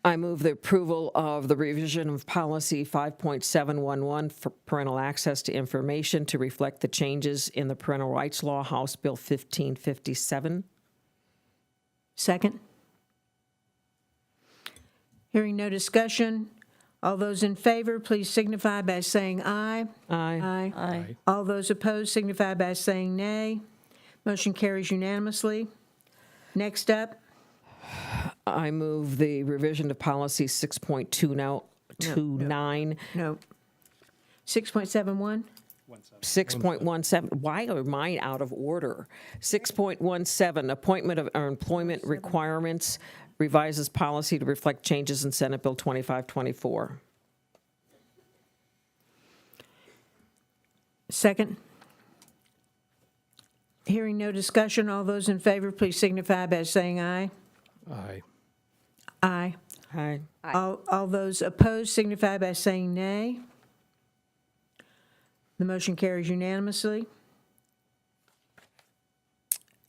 I move the approval of the revision of policy 5.711 for parental access to information to reflect the changes in the parental rights law, House Bill 1557. Second. Hearing no discussion. All those in favor, please signify by saying aye. Aye. Aye. All those opposed signify by saying nay. Motion carries unanimously. Next up. I move the revision to policy 6.29. No. 6.71? 6.17, why are mine out of order? 6.17, appointment of or employment requirements, revises policy to reflect changes in Senate Bill 2524. Second. Hearing no discussion, all those in favor, please signify by saying aye. Aye. Aye. Aye. All those opposed signify by saying nay. The motion carries unanimously.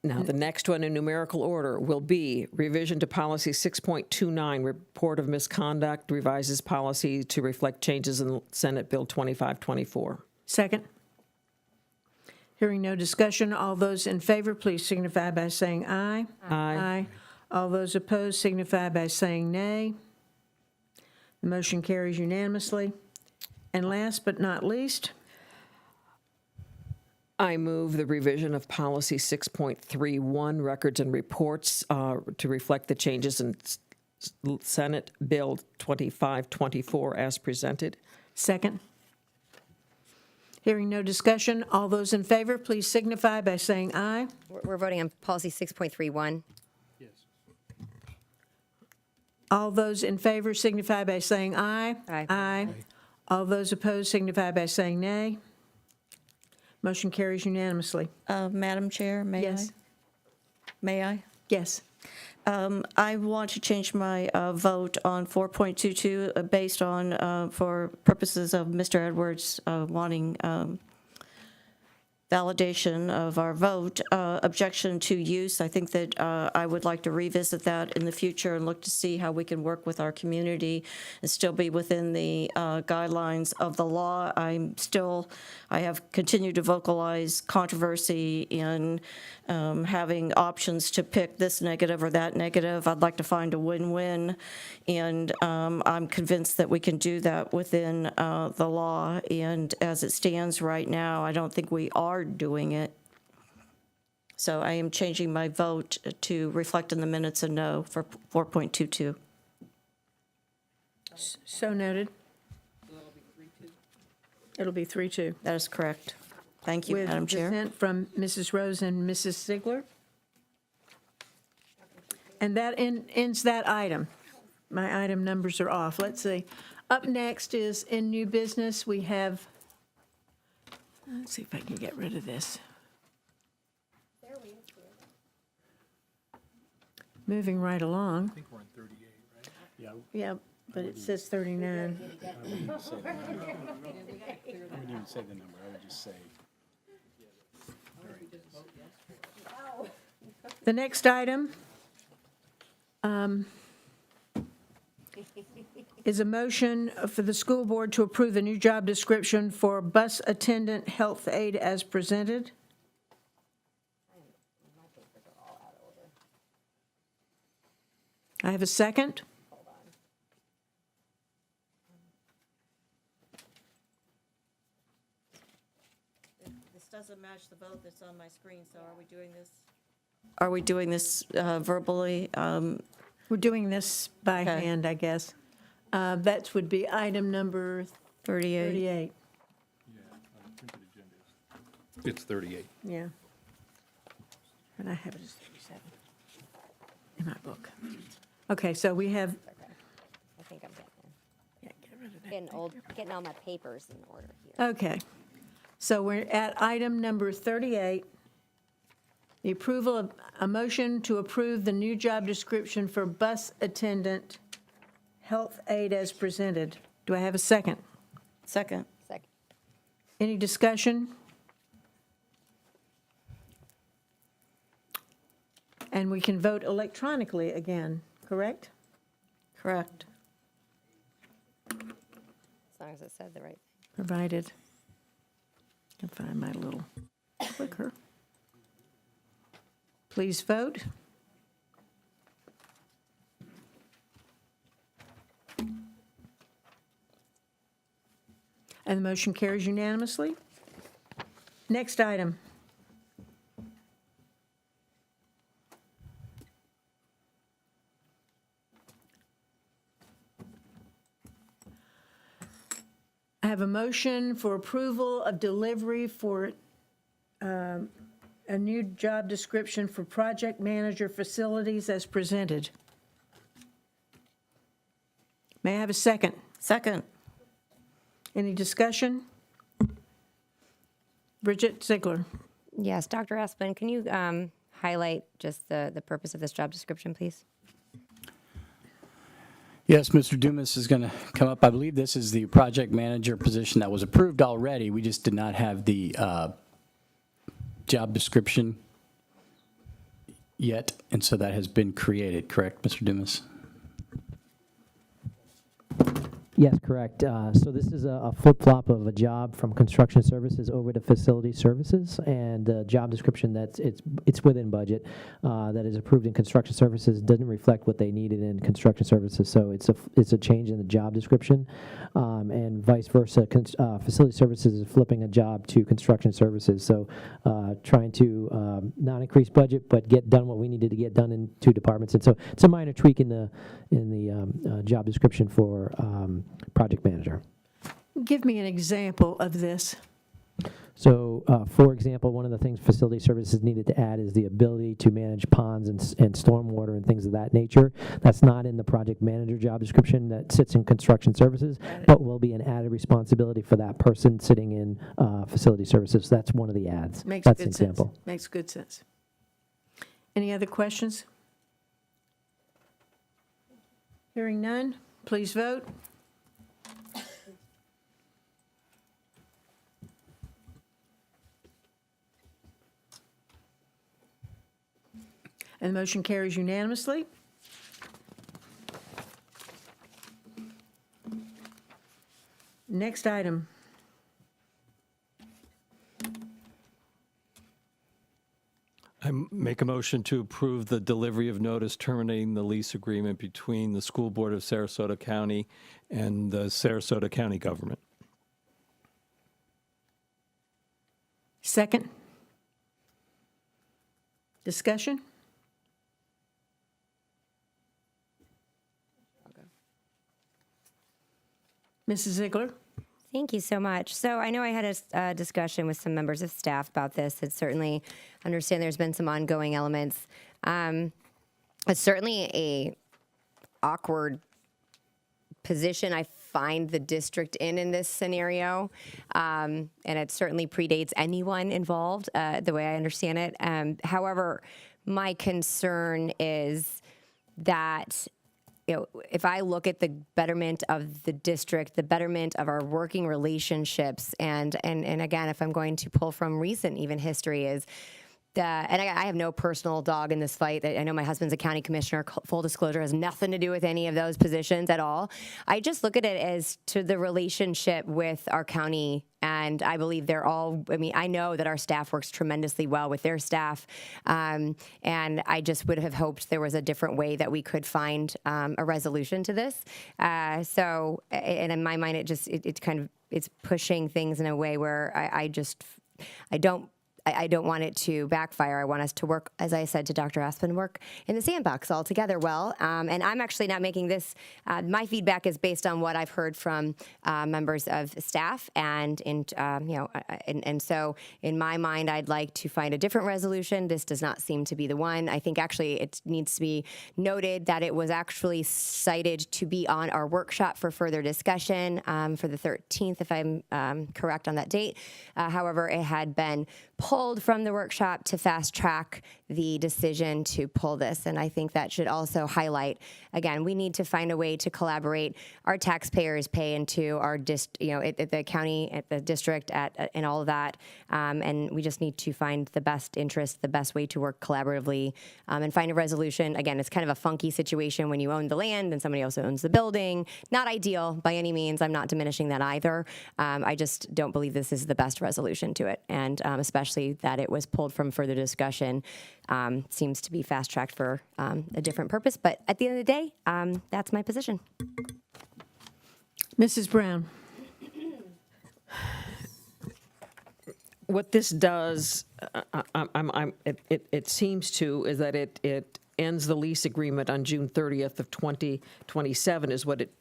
Now, the next one in numerical order will be revision to policy 6.29, report of misconduct, revises policy to reflect changes in Senate Bill 2524. Second. Hearing no discussion, all those in favor, please signify by saying aye. Aye. All those opposed signify by saying nay. The motion carries unanimously. And last but not least, I move the revision of policy 6.31, records and reports, to reflect the changes in Senate Bill 2524 as presented. second. Hearing no discussion, all those in favor, please signify by saying aye. We're voting on policy 6.31. All those in favor signify by saying aye. Aye. Aye. All those opposed signify by saying nay. Motion carries unanimously. Madam Chair, may I? Yes. May I? Yes. I want to change my vote on 4.22 based on, for purposes of Mr. Edwards wanting validation of our vote, objection to use. I think that I would like to revisit that in the future and look to see how we can work with our community and still be within the guidelines of the law. I have continued to vocalize controversy in having options to pick this negative or that negative. I'd like to find a win-win, and I'm convinced that we can do that within the law. And as it stands right now, I don't think we are doing it. So I am changing my vote to reflect in the minutes a no for 4.22. So noted. It'll be 3-2. That is correct. Thank you, Madam With Chair. dissent from Mrs. Rose and Mrs. Ziegler. And that ends that item. My item numbers are off. Let's see. Up next is in new business, we have, let's see if I can get rid of this. Moving right along. I think we're on 38, right? Yeah, but it says 39. I wouldn't even say the number, I would just say. The next item is a motion for the school board to approve the new job description for bus attendant health aide as presented. I have a second. This doesn't match the vote that's on my screen, so are we doing this? Are we doing this verbally? We're doing this by Okay. hand, I guess. That would be item number 38. 38. It's 38. Yeah. And I have it as 37 in my book. Okay, so we have, I think I'm yeah, get rid of that. getting all my papers in order here. Okay, so we're at item number 38, the approval of, a motion to approve the new job description for bus attendant health aide as presented. Do I have a second? Second. Second. Any discussion? And we can vote electronically again, correct? Correct. As long as it said the right. Provided. I can find my little clicker. Please vote. And the motion carries unanimously. Next item. I have a motion for approval of delivery for a new job description for project manager facilities as presented. May I have a second? Second. Any discussion? Bridget Ziegler. Yes, Dr. Aspin, can you highlight just the purpose of this job description, please? Yes, Mr. Dumas is going to come up. I believe this is the project manager position that was approved already. We just did not have the job description yet, and so that has been created, correct, Mr. Dumas? Yes, correct. So this is a flip-flop of a job from construction services over to facility services, and the job description it's within budget that is approved in construction services doesn't reflect what they needed in construction services. So it's a change in the job description, and vice versa. Facility services is flipping a job to construction services. So trying to not increase budget, but get done what we needed to get done in two departments. And so it's a minor tweak in the job description for project manager. Give me an example of this. So, for example, one of the things facility services needed to add is the ability to manage ponds and stormwater and things of that nature. That's not in the project manager job description that sits in construction services, but will be an added responsibility for that person sitting in facility services. That's one of the adds. Makes That's good an example. sense. Makes good sense. Any other questions? Hearing none, please vote. And the motion carries unanimously. Next item. I make a motion to approve the delivery of notice terminating the lease agreement between the School Board of Sarasota County and the Sarasota County government. Second. Discussion? Mrs. Ziegler? Thank you so much. So I know I had a discussion with some members of staff about this. It's certainly understand there's been some ongoing elements. It's certainly a awkward position I find the district in this scenario, and it certainly predates anyone involved, the way I understand it. However, my concern is that if I look at the betterment of the district, the betterment of our working relationships, and again, if I'm going to pull from recent even history, is and I have no personal dog in this fight. I know my husband's a county commissioner. Full disclosure, has nothing to do with any of those positions at all. I just look at it as to the relationship with our county, and I believe I know that our staff works tremendously well with their staff, and I just would have hoped there was a different way that we could find a resolution to this. So, and in my mind, it's pushing things in a way where I don't want it to backfire. I want us to work, as I said to Dr. Aspen, work in the sandbox all together well. And I'm actually not making this, my feedback is based on what I've heard from members of staff. And so in my mind, I'd like to find a different resolution. This does not seem to be the one. I think actually it needs to be noted that it was actually cited to be on our workshop for further discussion for the 13th, if I'm correct on that date. However, it had been pulled from the workshop to fast track the decision to pull this. And I think that should also highlight, again, we need to find a way to collaborate. Our taxpayers pay into our, at the county, at the district, and all of that. And we just need to find the best interest, the best way to work collaboratively, and find a resolution. Again, it's kind of a funky situation when you own the land and somebody else owns the building. Not ideal by any means. I'm not diminishing that either. I just don't believe this is the best resolution to it. And especially that it was pulled from further discussion, seems to be fast-tracked for a different purpose. But at the end of the day, that's my position. Mrs. Brown? What this does, it seems to, is that it ends the lease agreement on June 30th of 2027 is what it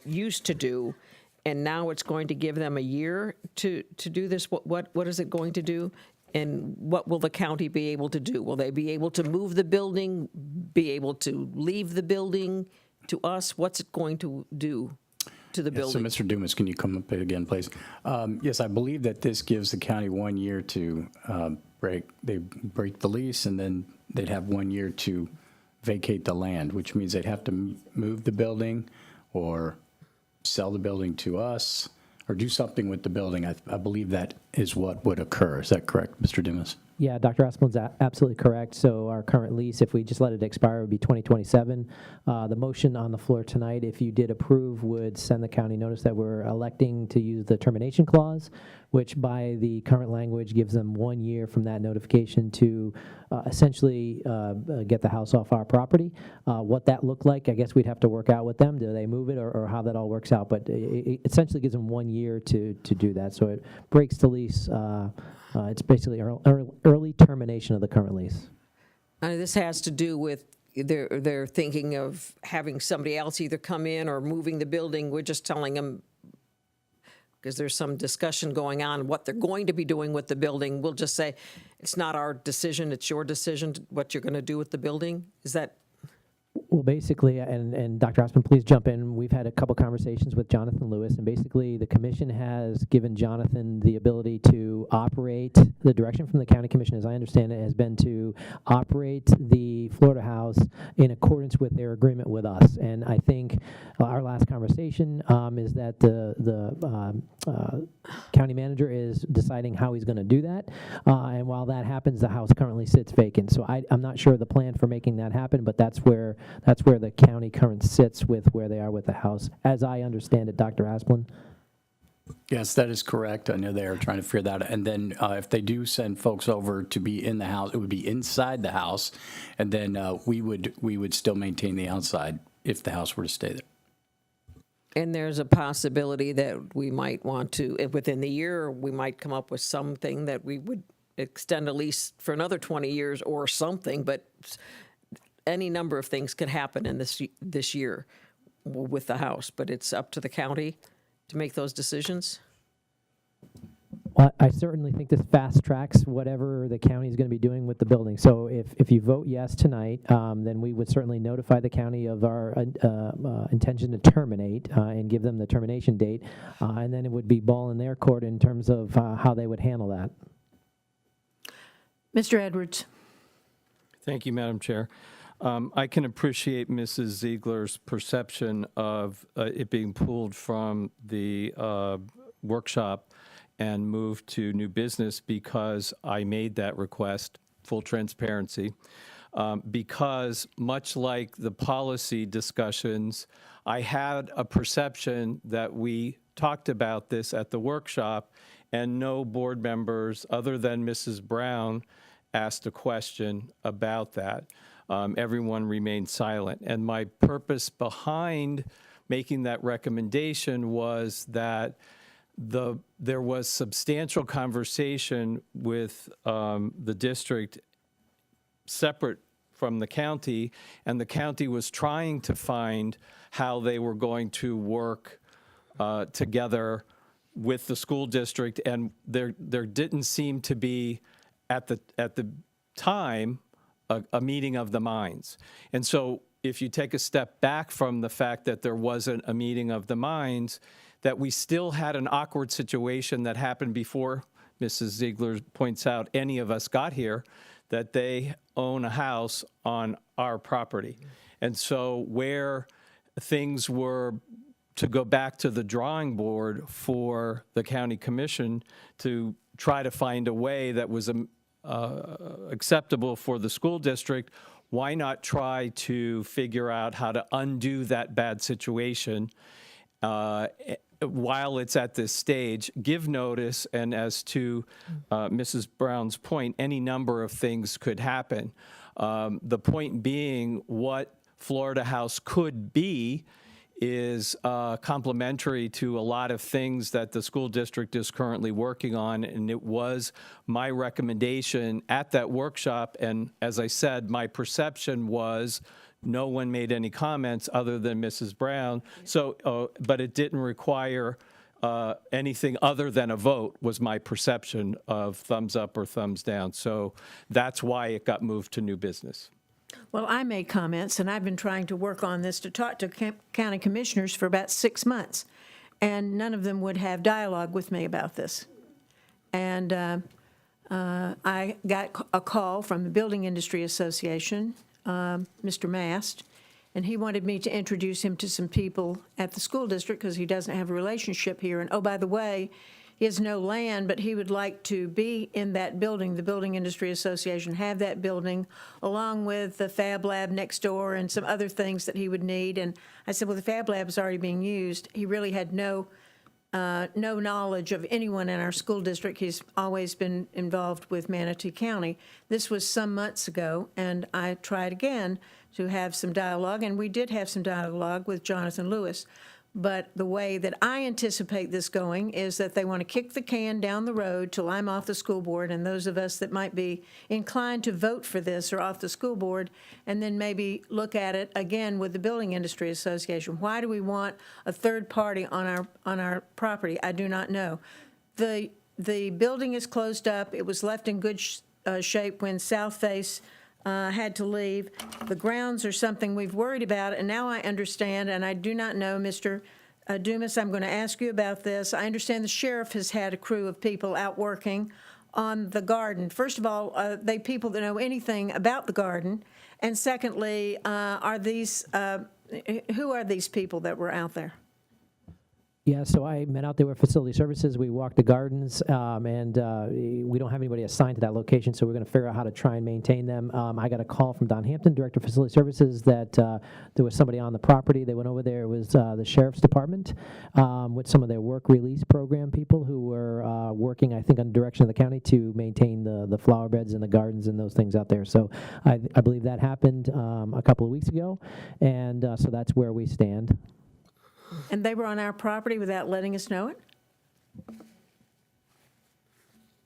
used to do. And now it's going to give them a year to do this. What is it going to do? And what will the county be able to do? Will they be able to move the building, be able to leave the building to us? What's it going to do to the building? So, Mr. Dumas, can you come up again, please? Yes, I believe that this gives the county 1 year to break the lease, and then they'd have 1 year to vacate the land, which means they'd have to move the building or sell the building to us or do something with the building. I believe that is what would occur. Is that correct, Mr. Dumas? Yeah, Dr. Asplin's absolutely correct. So our current lease, if we just let it expire, would be 2027. The motion on the floor tonight, if you did approve, would send the county notice that we're electing to use the termination clause, which by the current language gives them 1 year from that notification to essentially get the house off our property. What that looked like, I guess we'd have to work out with them. Do they move it or how that all works out? But it essentially gives them 1 year to do that. So it breaks the lease. It's basically early termination of the current lease. This has to do with they're thinking of having somebody else either come in or moving the building. We're just telling them, because there's some discussion going on what they're going to be doing with the building. We'll just say, it's not our decision, it's your decision what you're going to do with the building. Is that? Well, basically, and Dr. Osmond, please jump in. We've had a couple conversations with Jonathan Lewis, and basically the commission has given Jonathan the ability to operate. The direction from the county commission, as I understand it, has been to operate the Florida House in accordance with their agreement with us. And I think our last conversation is that the county manager is deciding how he's going to do that. And while that happens, the house currently sits vacant. So I'm not sure the plan for making that happen, but that's where the county current sits with where they are with the house, as I understand it, Dr. Asplin. Yes, that is correct. I know they are trying to figure that out. And then if they do send folks over to be in the house, it would be inside the house, and then we would still maintain the outside if the house were to stay there. And there's a possibility that we might want to, within the year, we might come up with something that we would extend a lease for another 20 years or something, but any number of things could happen in this year with the house, but it's up to the county to make those decisions. Well, I certainly think this fast tracks whatever the county is going to be doing with the building. So if you vote yes tonight, then we would certainly notify the county of our intention to terminate and give them the termination date, and then it would be ball in their court in terms of how they would handle that. Mr. Edwards. Thank you, Madam Chair. I can appreciate Mrs. Ziegler's perception of it being pulled from the workshop and moved to new business because I made that request, full transparency, because much like the policy discussions, I had a perception that we talked about this at the workshop and no board members other than Mrs. Brown asked a question about that. Everyone remained silent. And my purpose behind making that recommendation was that there was substantial conversation with the district separate from the county, and the county was trying to find how they were going to work together with the school district, and there didn't seem to be at the time a meeting of the minds. And so if you take a step back from the fact that there wasn't a meeting of the minds, that we still had an awkward situation that happened before Mrs. Ziegler points out any of us got here, that they own a house on our property. And so where things were to go back to the drawing board for the county commission to try to find a way that was acceptable for the school district, why not try to figure out how to undo that bad situation while it's at this stage, give notice, and as to Mrs. Brown's point, any number of things could happen. The point being, what Florida House could be is complementary to a lot of things that the school district is currently working on, and it was my recommendation at that workshop, and as I said, my perception was no one made any comments other than Mrs. Brown, so, but it didn't require anything other than a vote, was my perception of thumbs up or thumbs down, so that's why it got moved to new business. Well, I made comments, and I've been trying to work on this to talk to county commissioners for about 6 months, and none of them would have dialogue with me about this. And I got a call from the Building Industry Association, Mr. Mast, and he wanted me to introduce him to some people at the school district because he doesn't have a relationship here. And, oh, by the way, he has no land, but he would like to be in that building, the Building Industry Association, have that building, along with the Fab Lab next door and some other things that he would need. And I said, well, the Fab Lab is already being used. He really had no knowledge of anyone in our school district. He's always been involved with Manatee County. This was some months ago, and I tried again to have some dialogue, and we did have some dialogue with Jonathan Lewis. But the way that I anticipate this going is that they want to kick the can down the road till I'm off the school board, and those of us that might be inclined to vote for this are off the school board, and then maybe look at it again with the Building Industry Association. Why do we want a third party on our property? I do not know. The building is closed up. It was left in good shape when South Face had to leave. The grounds are something we've worried about, and now I understand, and I do not know, Mr. Dumas, I'm going to ask you about this. I understand the sheriff has had a crew of people out working on the garden. First of all, are they people that know anything about the garden? And secondly, who are these people that were out there? Yeah, so I met out there with Facility Services. We walked the gardens, and we don't have anybody assigned to that location, so we're going to figure out how to try and maintain them. I got a call from Don Hampton, Director of Facility Services, that there was somebody on the property. They went over there. It was the Sheriff's Department with some of their work release program people who were working, I think, under direction of the county to maintain the flower beds and the gardens and those things out there. So I believe that happened a couple of weeks ago, and so that's where we stand. And they were on our property without letting us know it?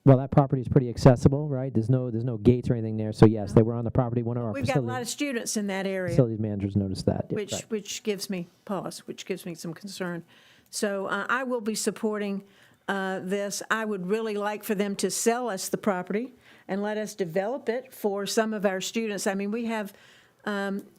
Well, that property is pretty accessible, right? There's no gates or anything there. So yes, they were on the property. One of our We've got a lot of students in that area, facilities managers noticed that. Yeah, right. which gives me pause, which gives me some concern. So I will be supporting this. I would really like for them to sell us the property and let us develop it for some of our students. I mean, we have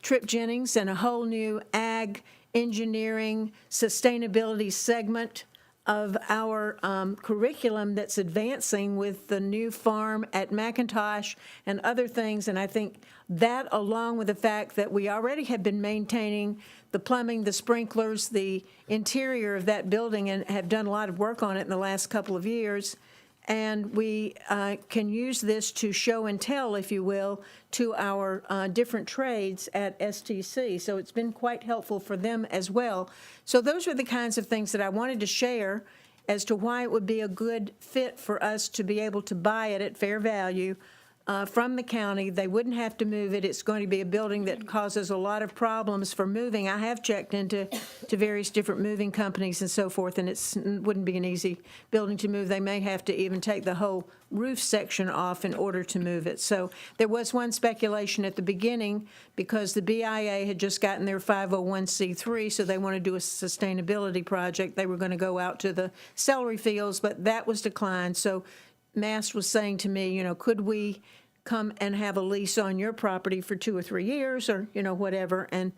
Trip Jennings and a whole new ag engineering sustainability segment of our curriculum that's advancing with the new farm at McIntosh and other things. And I think that, along with the fact that we already have been maintaining the plumbing, the sprinklers, the interior of that building, and have done a lot of work on it in the last couple of years, and we can use this to show and tell, if you will, to our different trades at STC. So it's been quite helpful for them as well. So those are the kinds of things that I wanted to share as to why it would be a good fit for us to be able to buy it at fair value from the county. They wouldn't have to move it. It's going to be a building that causes a lot of problems for moving. I have checked into various different moving companies and so forth, and it wouldn't be an easy building to move. They may have to even take the whole roof section off in order to move it. So there was one speculation at the beginning, because the BIA had just gotten their 501c3, so they want to do a sustainability project. They were going to go out to the celery fields, but that was declined. So Mast was saying to me, could we come and have a lease on your property for 2 or 3 years, or, whatever. And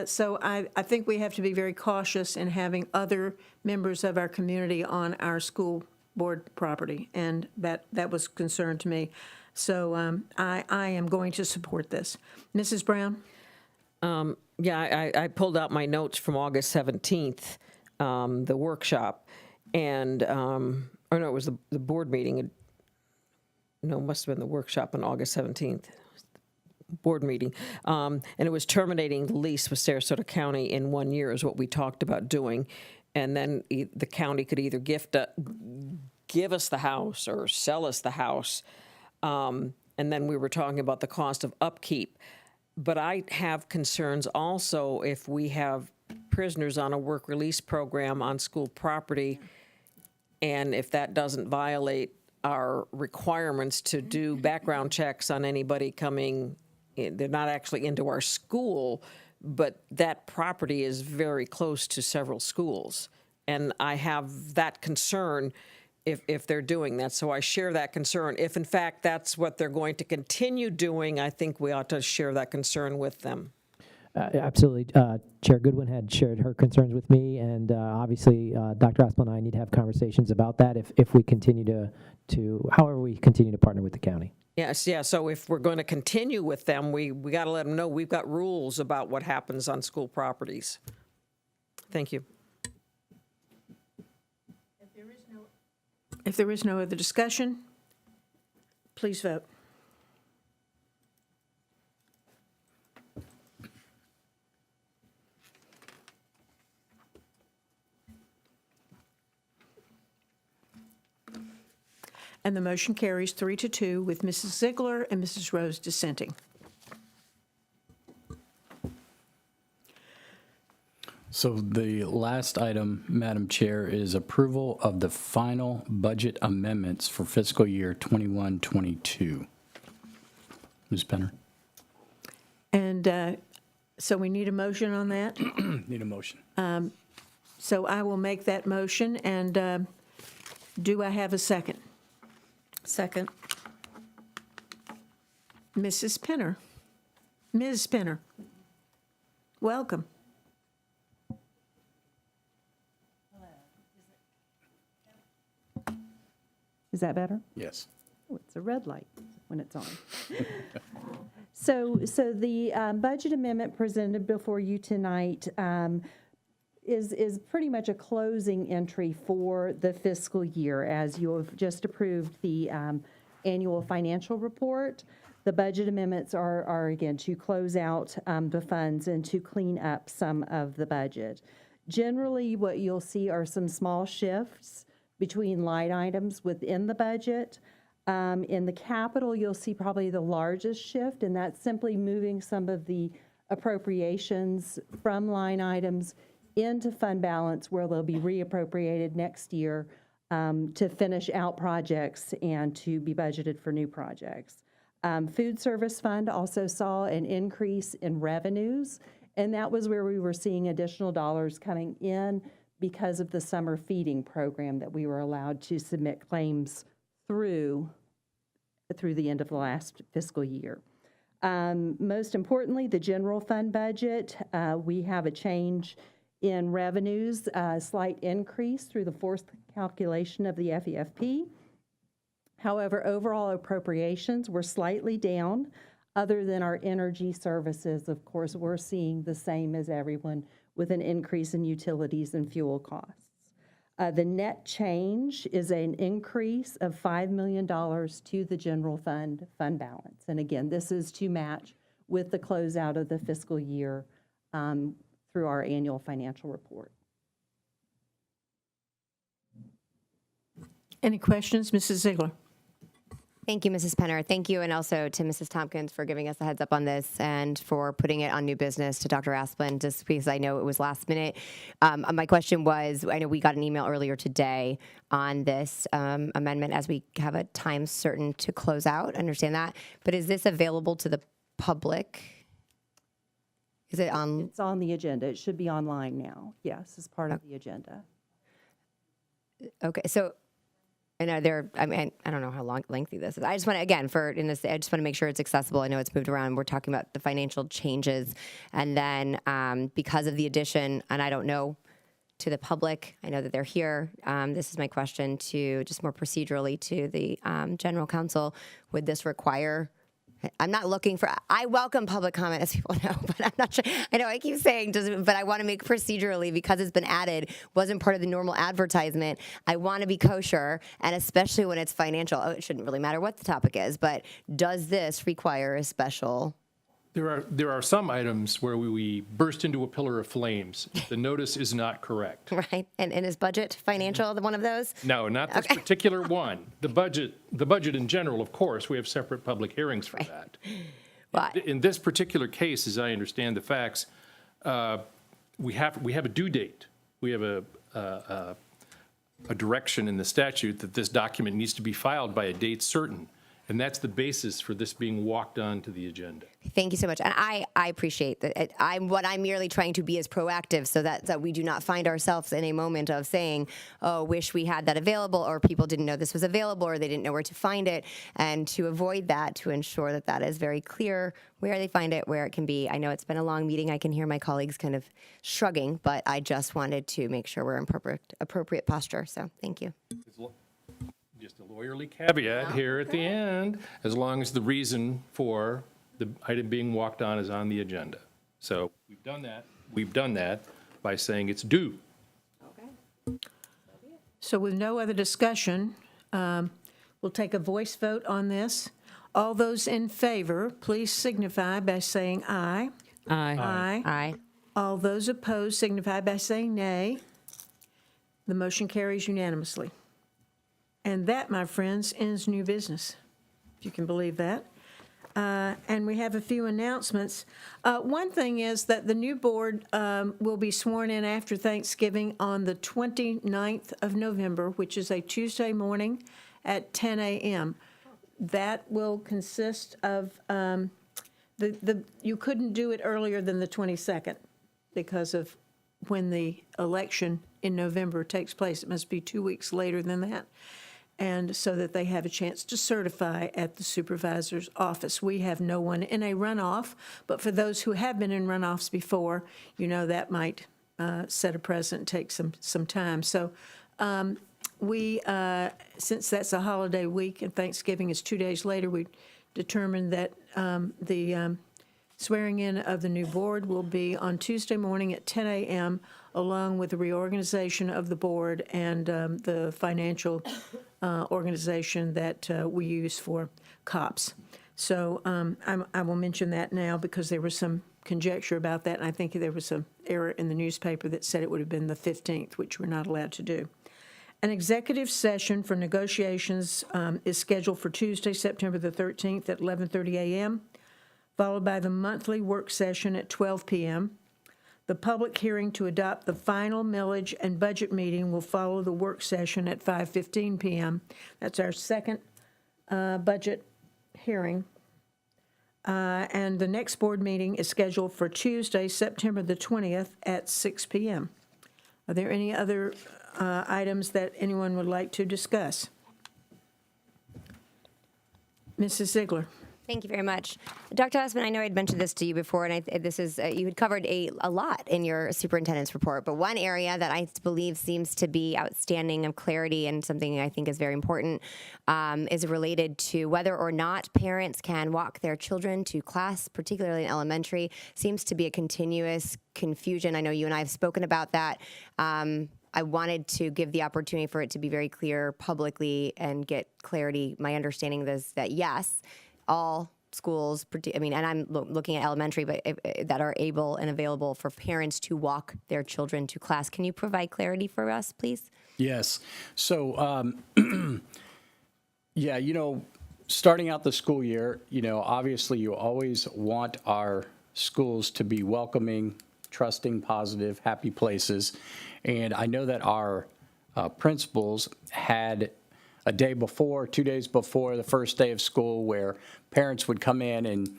so I think we have to be very cautious in having other members of our community on our school board property, and that was concern to me. So I am going to support this. Mrs. Brown? Yeah, I pulled out my notes from August 17th, the workshop, and, or no, it was the board meeting. No, it must have been the workshop on August 17th, board meeting. And it was terminating the lease with Sarasota County in 1 year is what we talked about doing. And then the county could either give us the house or sell us the house. And then we were talking about the cost of upkeep. But I have concerns also if we have prisoners on a work release program on school property, and if that doesn't violate our requirements to do background checks on anybody coming in. They're not actually into our school, but that property is very close to several schools. And I have that concern if they're doing that. So I share that concern. If, in fact, that's what they're going to continue doing, I think we ought to share that concern with them. Absolutely. Chair Goodwin had shared her concerns with me, and obviously Dr. Aspel and I need to have conversations about that if we continue to however we continue to partner with the county. Yes, yeah. So if we're going to continue with them, we got to let them know we've got rules about what happens on school properties. Thank you. If there is no other discussion, please vote. And the motion carries 3-2 with Mrs. Ziegler and Mrs. Rose dissenting. So the last item, Madam Chair, is approval of the final budget amendments for fiscal year 21-22. Ms. Penner? And so we need a motion on that. Need a motion. So I will make that motion, and do I have a second? Second. Mrs. Penner. Ms. Penner. Welcome. Is that better? Yes. Oh, it's a red light when it's on. So the budget amendment presented before you tonight is pretty much a closing entry for the fiscal year, as you have just approved the annual financial report. The budget amendments are again, to close out the funds and to clean up some of the budget. Generally, what you'll see are some small shifts between line items within the budget. In the capital, you'll see probably the largest shift, and that's simply moving some of the appropriations from line items into fund balance where they'll be reappropriated next year to finish out projects and to be budgeted for new projects. Food service fund also saw an increase in revenues, and that was where we were seeing additional dollars coming in because of the summer feeding program that we were allowed to submit claims through the end of the last fiscal year. Most importantly, the general fund budget, we have a change in revenues, a slight increase through the fourth calculation of the FEFP. However, overall appropriations were slightly down, other than our energy services. Of course, we're seeing the same as everyone with an increase in utilities and fuel costs. The net change is an increase of $5 million to the general fund balance. And again, this is to match with the closeout of the fiscal year through our annual financial report. Any questions, Mrs. Ziegler? Thank you, Mrs. Penner. Thank you, and also to Mrs. Tompkins for giving us a heads up on this and for putting it on new business, to Dr. Asplund, just because I know it was last minute. My question was, I know we got an email earlier today on this amendment as we have a time certain to close out. I understand that. But is this available to the public? Is it on? It's on the agenda. It should be online now. Yes, as part of the agenda. Okay, so. And I don't know how lengthy this is. I just want to, again, I just want to make sure it's accessible. I know it's moved around. We're talking about the financial changes. And then because of the addition, and I don't know, to the public, I know that they're here. This is my question to, just more procedurally, to the general counsel. Would this require, I'm not looking for, I welcome public comment, as people know, but I'm not sure. I know I keep saying, but I want to make procedurally, because it's been added, wasn't part of the normal advertisement. I want to be kosher, and especially when it's financial. It shouldn't really matter what the topic is, but does this require a special? There are some items where we burst into a pillar of flames. The notice is not correct. Right, and is budget financial one of those? No, not this particular one. The budget in general, of course, we have separate public hearings for that. But In this particular case, as I understand the facts, we have a due date. We have a direction in the statute that this document needs to be filed by a date certain. And that's the basis for this being walked on to the agenda. thank you so much, and I appreciate that. I'm merely trying to be as proactive so that we do not find ourselves in a moment of saying, "Oh, wish we had that available," or people didn't know this was available, or they didn't know where to find it, and to avoid that, to ensure that that is very clear where they find it, where it can be. I know it's been a long meeting. I can hear my colleagues kind of shrugging, but I just wanted to make sure we're in appropriate posture. So, thank you. Just a lawyerly caveat here at the end, as long as the reason for the item being walked on is on the agenda. So we've done that. We've done that by saying it's due. So with no other discussion, We'll take a voice vote on this. All those in favor, please signify by saying aye. Aye. Aye. Aye. All those opposed signify by saying nay. The motion carries unanimously. And that, my friends, ends new business, if you can believe that. And we have a few announcements. One thing is that the new board will be sworn in after Thanksgiving on the 29th of November, which is a Tuesday morning at 10 a.m. That will consist of, you couldn't do it earlier than the 22nd because of when the election in November takes place. It must be 2 weeks later than that. And so that they have a chance to certify at the supervisor's office. We have no one in a runoff, but for those who have been in runoffs before, you know, that might set a precedent, take some time. So we, since that's a holiday week and Thanksgiving is 2 days later, we determined that the swearing in of the new board will be on Tuesday morning at 10 a.m., along with the reorganization of the board and the financial organization that we use for COPS. So I will mention that now because there was some conjecture about that, and I think there was some error in the newspaper that said it would have been the 15th, which we're not allowed to do. An executive session for negotiations is scheduled for Tuesday, September the 13th at 11:30 a.m., followed by the monthly work session at 12 p.m. The public hearing to adopt the final millage and budget meeting will follow the work session at 5:15 p.m. That's our second budget hearing. And the next board meeting is scheduled for Tuesday, September the 20th at 6 p.m. Are there any other items that anyone would like to discuss? Mrs. Ziegler. Thank you very much. Dr. Asman, I know I'd mentioned this to you before, and this is, you had covered a lot in your superintendent's report, but one area that I believe seems to be outstanding of clarity and something I think is very important is related to whether or not parents can walk their children to class, particularly in elementary. Seems to be a continuous confusion. I know you and I have spoken about that. I wanted to give the opportunity for it to be very clear publicly and get clarity. My understanding is that yes, all schools, I mean, and I'm looking at elementary, but that are able and available for parents to walk their children to class. Can you provide clarity for us, please? Yes. So, yeah, you know, starting out the school year, you know, obviously you always want our schools to be welcoming, trusting, positive, happy places. And I know that our principals had a day before, 2 days before the first day of school, where parents would come in and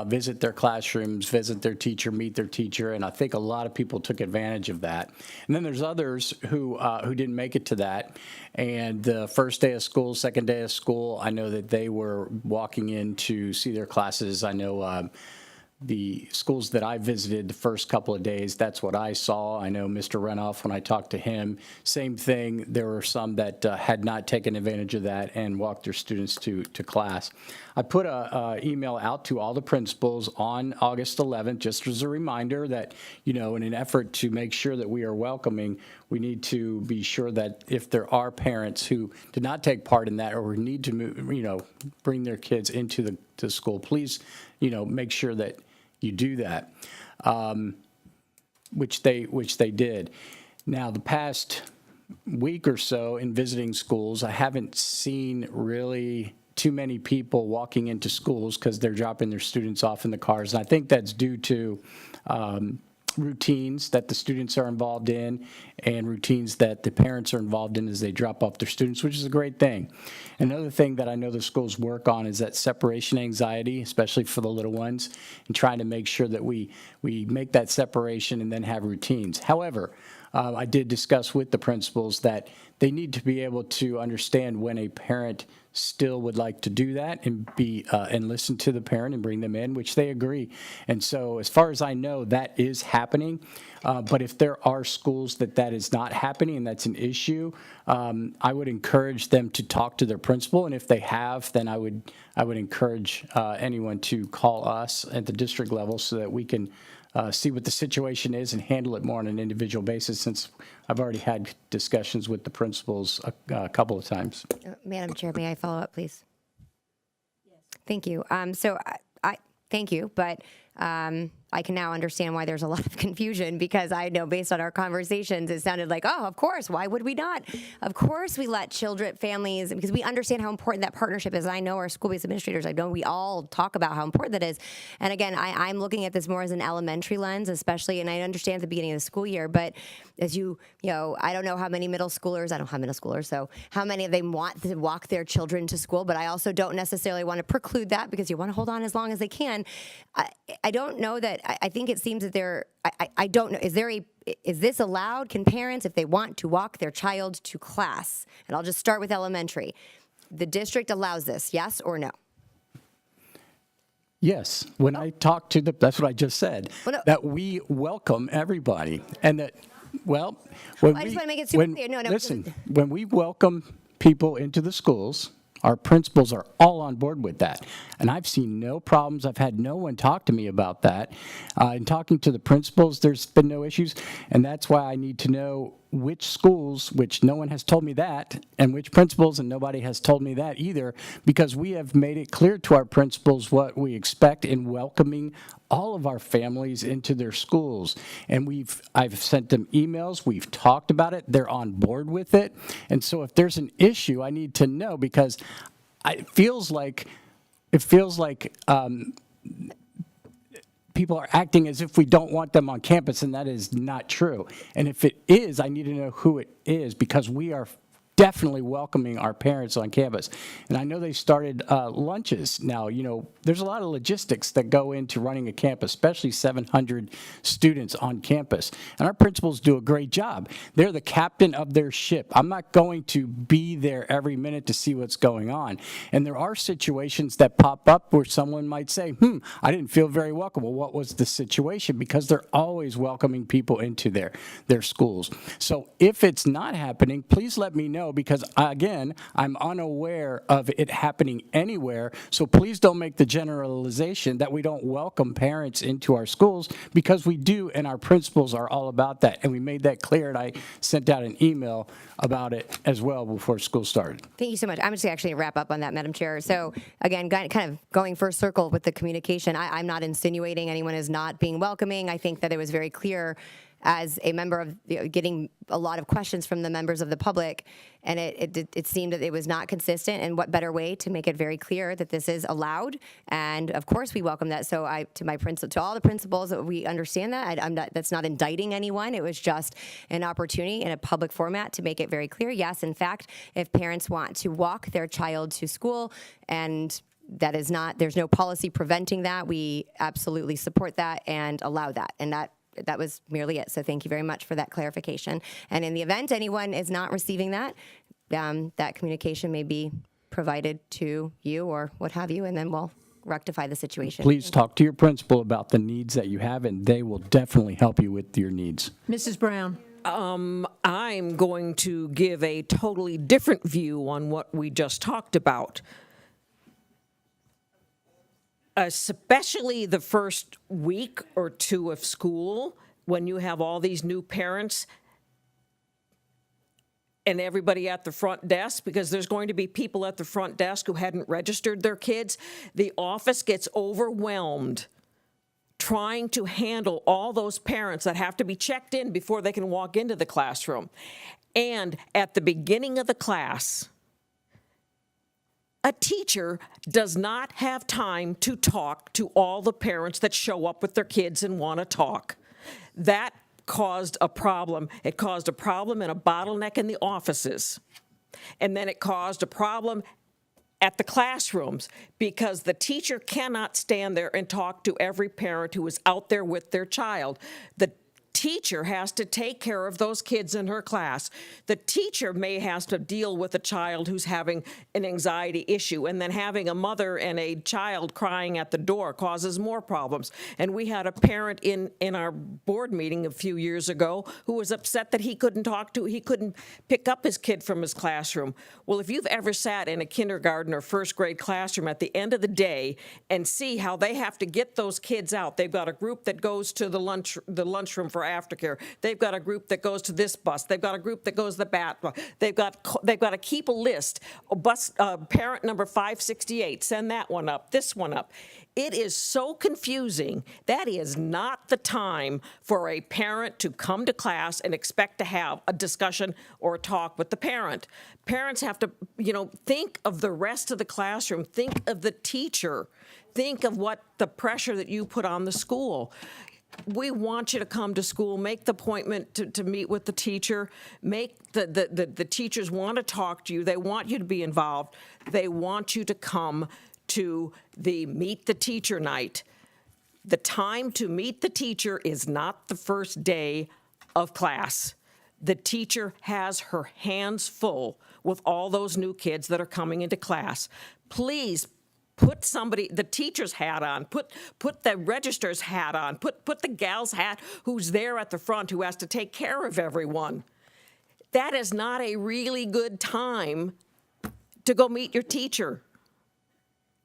visit their classrooms, visit their teacher, meet their teacher, and I think a lot of people took advantage of that. And then there's others who didn't make it to that. And the first day of school, second day of school, I know that they were walking in to see their classes. I know the schools that I visited the first couple of days, that's what I saw. I know Mr. Renoff, when I talked to him, same thing. There were some that had not taken advantage of that and walked their students to class. I put a email out to all the principals on August 11th, just as a reminder that, you know, in an effort to make sure that we are welcoming, we need to be sure that if there are parents who did not take part in that or who need to move, you know, bring their kids into the school, please, you know, make sure that you do that, which they did. Now, the past week or so in visiting schools, I haven't seen really too many people walking into schools because they're dropping their students off in the cars. And I think that's due to routines that the students are involved in and routines that the parents are involved in as they drop off their students, which is a great thing. Another thing that I know the schools work on is that separation anxiety, especially for the little ones, and trying to make sure that we make that separation and then have routines. However, I did discuss with the principals that they need to be able to understand when a parent still would like to do that and and listen to the parent and bring them in, which they agree. And so as far as I know, that is happening. But if there are schools that is not happening and that's an issue, I would encourage them to talk to their principal. And if they have, then I would encourage anyone to call us at the district level so that we can see what the situation is and handle it more on an individual basis, since I've already had discussions with the principals a couple of times. Madam Chair, may I follow up, please? Yes. Thank you. So I thank you, but I can now understand why there's a lot of confusion, because I know based on our conversations, it sounded like, oh, of course, why would we not? Of course we let children, families, because we understand how important that partnership is. I know our school-based administrators, I know we all talk about how important that is. And again, I'm looking at this more as an elementary lens, especially, and I understand at the beginning of the school year, but as you know, I don't know how many middle schoolers, I don't have middle schoolers, so how many of them want to walk their children to school, but I also don't necessarily want to preclude that, because you want to hold on as long as they can. I don't know that, I think it seems that I don't know, is this allowed? Can parents, if they want to walk their child to class, and I'll just start with elementary, the district allows this, yes or no? Yes, when I talk to that's what I just said, Well, no. that we welcome everybody, and that, well, when I just we- wanna make it super when- clear. No, Listen, when we welcome people into the schools, our principals are all on board with that. And I've seen no problems. I've had no one talk to me about that. In talking to the principals, there's been no issues. And that's why I need to know which schools, which no one has told me that, and which principals, and nobody has told me that either, because we have made it clear to our principals what we expect in welcoming all of our families into their schools. And I've sent them emails, we've talked about it, they're on board with it. And so if there's an issue, I need to know, because it feels like people are acting as if we don't want them on campus, and that is not true. And if it is, I need to know who it is, because we are definitely welcoming our parents on campus. And I know they started lunches. Now, you know, there's a lot of logistics that go into running a campus, especially 700 students on campus. And our principals do a great job. They're the captain of their ship. I'm not going to be there every minute to see what's going on. And there are situations that pop up where someone might say, I didn't feel very welcome. Well, what was the situation? Because they're always welcoming people into their schools. So if it's not happening, please let me know, because again, I'm unaware of it happening anywhere. So please don't make the generalization that we don't welcome parents into our schools, because we do, and our principals are all about that. And we made that clear, and I sent out an email about it as well before school started. Thank you so much. I'm just actually going to wrap up on that, Madam Chair. So again, kind of going first circle with the communication, I'm not insinuating anyone is not being welcoming. I think that it was very clear as a member of getting a lot of questions from the members of the public, and it seemed that it was not consistent. And what better way to make it very clear that this is allowed? And of course, we welcome that. So to all the principals, we understand that. That's not indicting anyone. It was just an opportunity in a public format to make it very clear. Yes, in fact, if parents want to walk their child to school, and there's no policy preventing that, we absolutely support that and allow that. And that was merely it. So thank you very much for that clarification. And in the event anyone is not receiving that, that communication may be provided to you or what have you, and then we'll rectify the situation. Please talk to your principal about the needs that you have, and they will definitely help you with your needs. Mrs. Brown. I'm going to give a totally different view on what we just talked about. Especially the first week or two of school, when you have all these new parents and everybody at the front desk, because there's going to be people at the front desk who hadn't registered their kids. The office gets overwhelmed trying to handle all those parents that have to be checked in before they can walk into the classroom. And at the beginning of the class, a teacher does not have time to talk to all the parents that show up with their kids and want to talk. That caused a problem. It caused a problem and a bottleneck in the offices. And then it caused a problem at the classrooms, because the teacher cannot stand there and talk to every parent who is out there with their child. The teacher has to take care of those kids in her class. The teacher may have to deal with a child who's having an anxiety issue, and then having a mother and a child crying at the door causes more problems. And we had a parent in our board meeting a few years ago who was upset that he couldn't pick up his kid from his classroom. Well, if you've ever sat in a kindergarten or first grade classroom at the end of the day and see how they have to get those kids out, they've got a group that goes to the lunchroom for aftercare. They've got a group that goes to this bus. They've got a group that goes to the bat. They've got to keep a list. Parent number 568, send that one up, this one up. It is so confusing. That is not the time for a parent to come to class and expect to have a discussion or a talk with the parent. Parents have to, think of the rest of the classroom. Think of the teacher. Think of what the pressure that you put on the school. We want you to come to school, make the appointment to meet with the teacher, make the teachers want to talk to you. They want you to be involved. They want you to come to the Meet the Teacher night. The time to meet the teacher is not the first day of class. The teacher has her hands full with all those new kids that are coming into class. Please put the teacher's hat on, put the registrar's hat on, put the gal's hat who's there at the front who has to take care of everyone. That is not a really good time to go meet your teacher.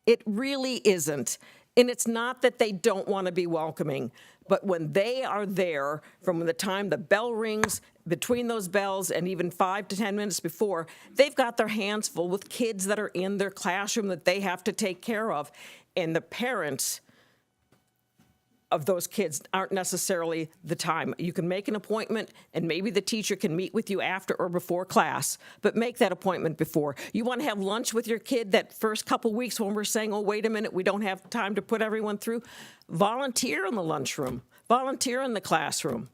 It really isn't. And it's not that they don't want to be welcoming, but when they are there, from the time the bell rings, between those bells, and even 5 to 10 minutes before, they've got their hands full with kids that are in their classroom that they have to take care of. And the parents of those kids aren't necessarily the time. You can make an appointment, and maybe the teacher can meet with you after or before class, but make that appointment before. You want to have lunch with your kid that first couple weeks when we're saying, oh, wait a minute, we don't have time to put everyone through? Volunteer in the lunchroom. Volunteer in the classroom.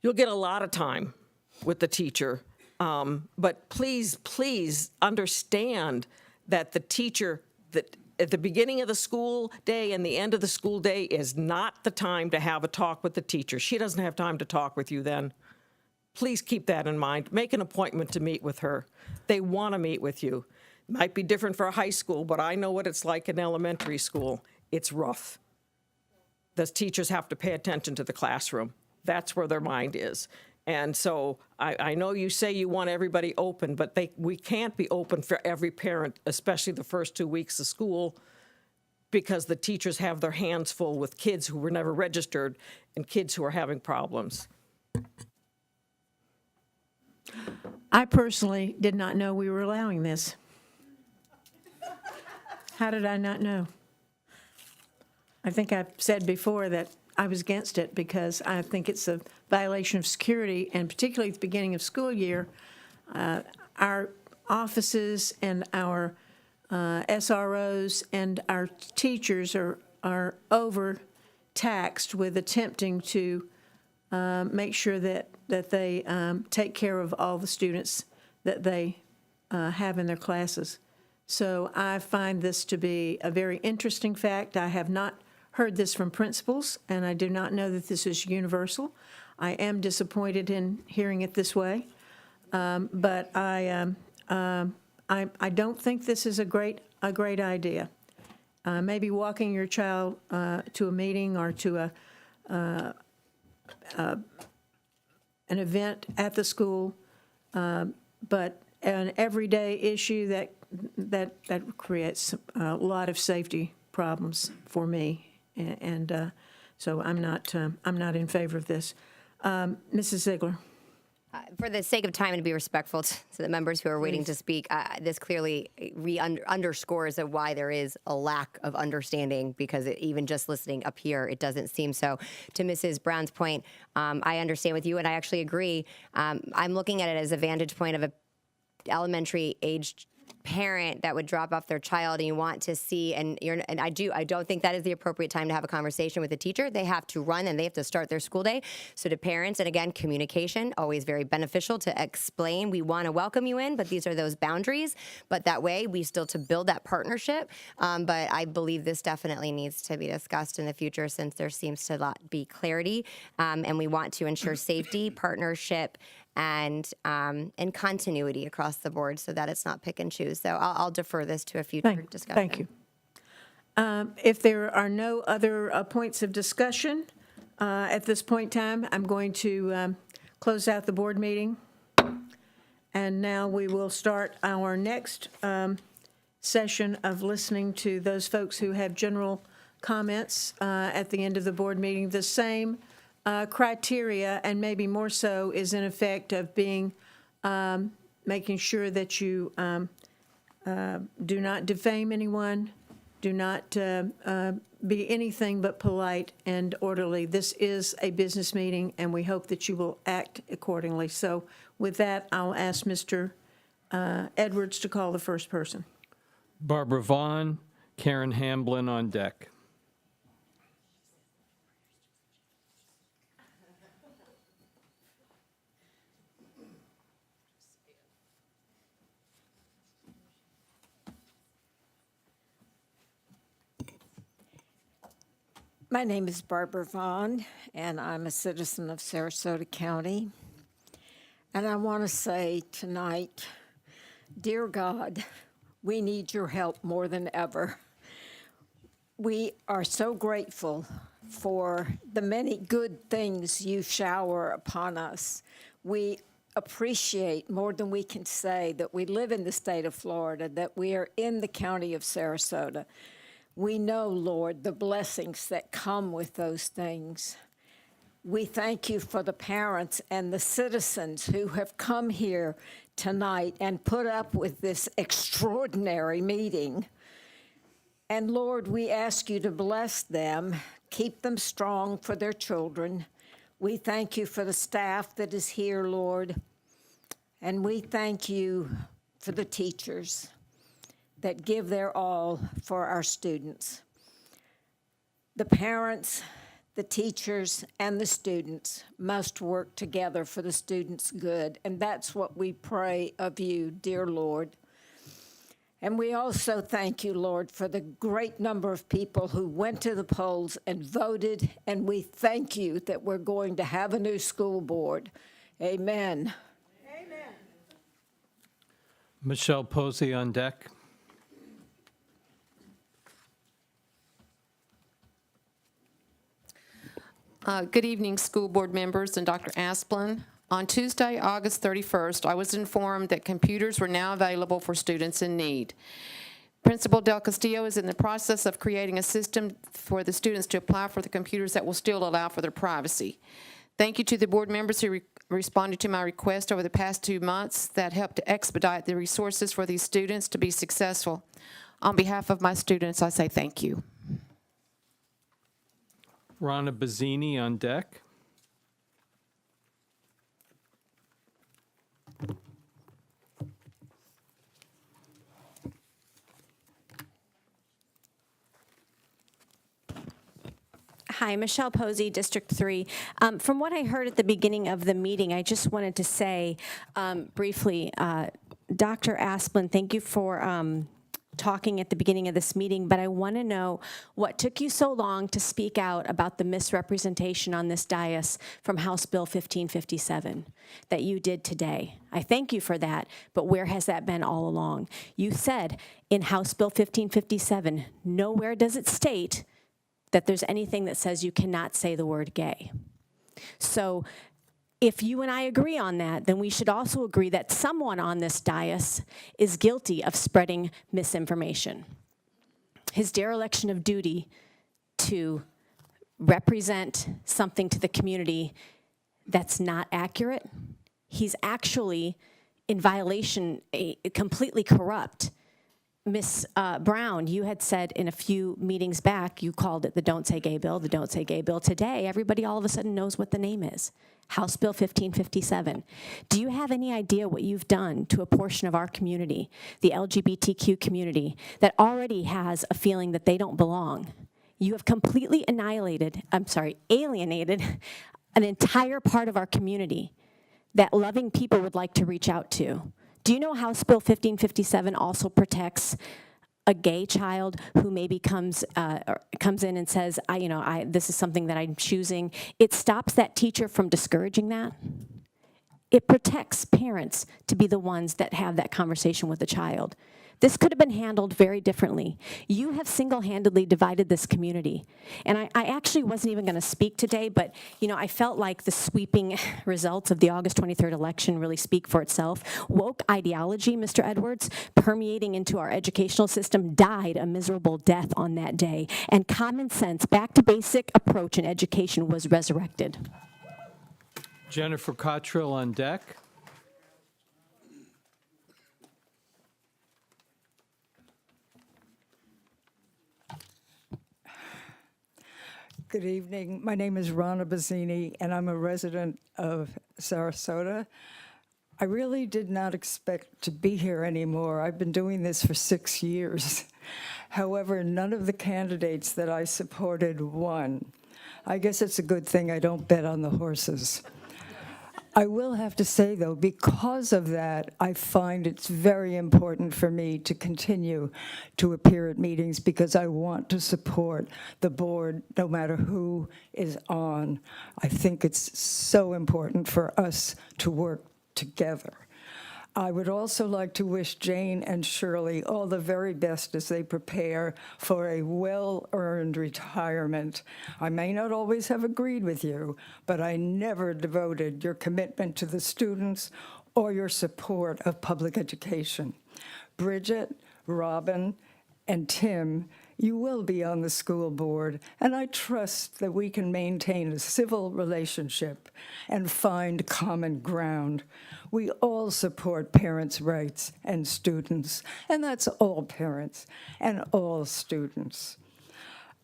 You'll get a lot of time with the teacher. But please understand that the teacher, that at the beginning of the school day and the end of the school day is not the time to have a talk with the teacher. She doesn't have time to talk with you then. Please keep that in mind. Make an appointment to meet with her. They want to meet with you. Might be different for a high school, but I know what it's like in elementary school. It's rough. The teachers have to pay attention to the classroom. That's where their mind is. And so I know you say you want everybody open, but we can't be open for every parent, especially the first 2 weeks of school, because the teachers have their hands full with kids who were never registered and kids who are having problems. I personally did not know we were allowing this. How did I not know? I think I've said before that I was against it because I think it's a violation of security, and particularly at the beginning of school year, our offices and our SROs and our teachers are overtaxed with attempting to make sure that they take care of all the students that they have in their classes. So I find this to be a very interesting fact. I have not heard this from principals, and I do not know that this is universal. I am disappointed in hearing it this way, but I don't think this is a great idea. Maybe walking your child to a meeting or to an event at the school, but an everyday issue that creates a lot of safety problems for me. And so I'm not in favor of this. Mrs. Ziegler. For the sake of time and to be respectful to the members who are waiting to speak, this clearly underscores why there is a lack of understanding, because even just listening up here, it doesn't seem so. To Mrs. Brown's point, I understand with you, and I actually agree. I'm looking at it as a vantage point of a elementary aged parent that would drop off their child and you want to see, and I don't think that is the appropriate time to have a conversation with a teacher. They have to run and they have to start their school day. So to parents, and again, communication, always very beneficial to explain, we want to welcome you in, but these are those boundaries. But that way we still to build that partnership. But I believe this definitely needs to be discussed in the future since there seems to not be clarity. And we want to ensure safety, partnership, and continuity across the board so that it's not pick and choose. So I'll defer this to a future discussion. Thank you. If there are no other points of discussion at this point in time, I'm going to close out the board meeting. And now we will start our next session of listening to those folks who have general comments at the end of the board meeting. The same criteria, and maybe more so, is in effect of being making sure that you do not defame anyone, do not be anything but polite and orderly. This is a business meeting, and we hope that you will act accordingly. So with that, I'll ask Mr. Edwards to call the first person. Barbara Vaughn, Karen Hamblin on deck. My name is Barbara Vaughn, and I'm a citizen of Sarasota County. And I want to say tonight, dear God, we need your help more than ever. We are so grateful for the many good things you shower upon us. We appreciate more than we can say that we live in the state of Florida, that we are in the county of Sarasota. We know, Lord, the blessings that come with those things. We thank you for the parents and the citizens who have come here tonight and put up with this extraordinary meeting. And Lord, we ask you to bless them, keep them strong for their children. We thank you for the staff that is here, Lord. And we thank you for the teachers that give their all for our students. The parents, the teachers, and the students must work together for the students' good, and that's what we pray of you, dear Lord. And we also thank you, Lord, for the great number of people who went to the polls and voted, and we thank you that we're going to have a new school board. Amen. Amen. Michelle Posey on deck. Good evening, school board members and Dr. Asplin. On Tuesday, August 31st, I was informed that computers were now available for students in need. Principal Del Castillo is in the process of creating a system for the students to apply for the computers that will still allow for their privacy. Thank you to the board members who responded to my request over the past 2 months that helped to expedite the resources for these students to be successful. On behalf of my students, I say thank you. Ronna Bazzini on deck. Hi, Michelle Posey, District 3. From what I heard at the beginning of the meeting, I just wanted to say briefly, Dr. Asplin, thank you for talking at the beginning of this meeting, but I want to know what took you so long to speak out about the misrepresentation on this dais from House Bill 1557 that you did today. I thank you for that, but where has that been all along? You said in House Bill 1557, nowhere does it state that there's anything that says you cannot say the word gay. So if you and I agree on that, then we should also agree that someone on this dais is guilty of spreading misinformation. His dereliction of duty to represent something to the community that's not accurate, he's actually in violation, completely corrupt Miss Brown, you had said in a few meetings back, you called it the Don't Say Gay bill, the Don't Say Gay bill. Today, everybody all of a sudden knows what the name is. House Bill 1557. Do you have any idea what you've done to a portion of our community, the LGBTQ community, that already has a feeling that they don't belong? You have completely alienated an entire part of our community that loving people would like to reach out to. Do you know House Bill 1557 also protects a gay child who maybe comes in and says, this is something that I'm choosing? It stops that teacher from discouraging that. It protects parents to be the ones that have that conversation with the child. This could have been handled very differently. You have single-handedly divided this community. And I actually wasn't even going to speak today, but I felt like the sweeping results of the August 23rd election really speak for itself. Woke ideology, Mr. Edwards, permeating into our educational system, died a miserable death on that day. And common sense, back to basic approach in education was resurrected. Jennifer Cottrell on deck. Good evening. My name is Ronna Bazzini, and I'm a resident of Sarasota. I really did not expect to be here anymore. I've been doing this for 6 years. However, none of the candidates that I supported won. I guess it's a good thing I don't bet on the horses. I will have to say, though, because of that, I find it's very important for me to continue to appear at meetings because I want to support the board no matter who is on. I think it's so important for us to work together. I would also like to wish Jane and Shirley all the very best as they prepare for a well-earned retirement. I may not always have agreed with you, but I never devoted your commitment to the students or your support of public education. Bridget, Robin, and Tim, you will be on the school board, and I trust that we can maintain a civil relationship and find common ground. We all support parents' rights and students, and that's all parents and all students.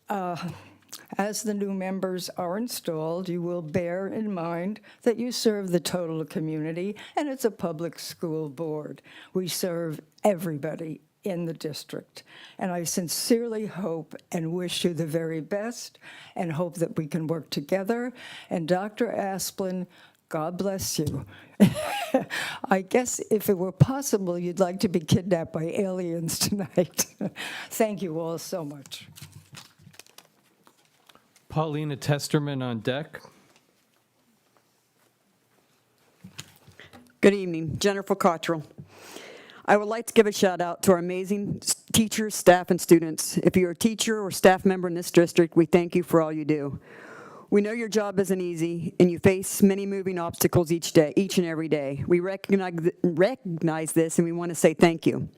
As the new members are installed, you will bear in mind that you serve the total community, and it's a public school board. We serve everybody in the district. And I sincerely hope and wish you the very best and hope that we can work together. And Dr. Asplin, God bless you. I guess if it were possible, you'd like to be kidnapped by aliens tonight. Thank you all so much. Paulina Testerman on deck. Good evening, Jennifer Cottrell. I would like to give a shout out to our amazing teachers, staff, and students. If you're a teacher or staff member in this district, we thank you for all you do. We know your job isn't easy, and you face many moving obstacles each and every day. We recognize this, and we want to say thank you.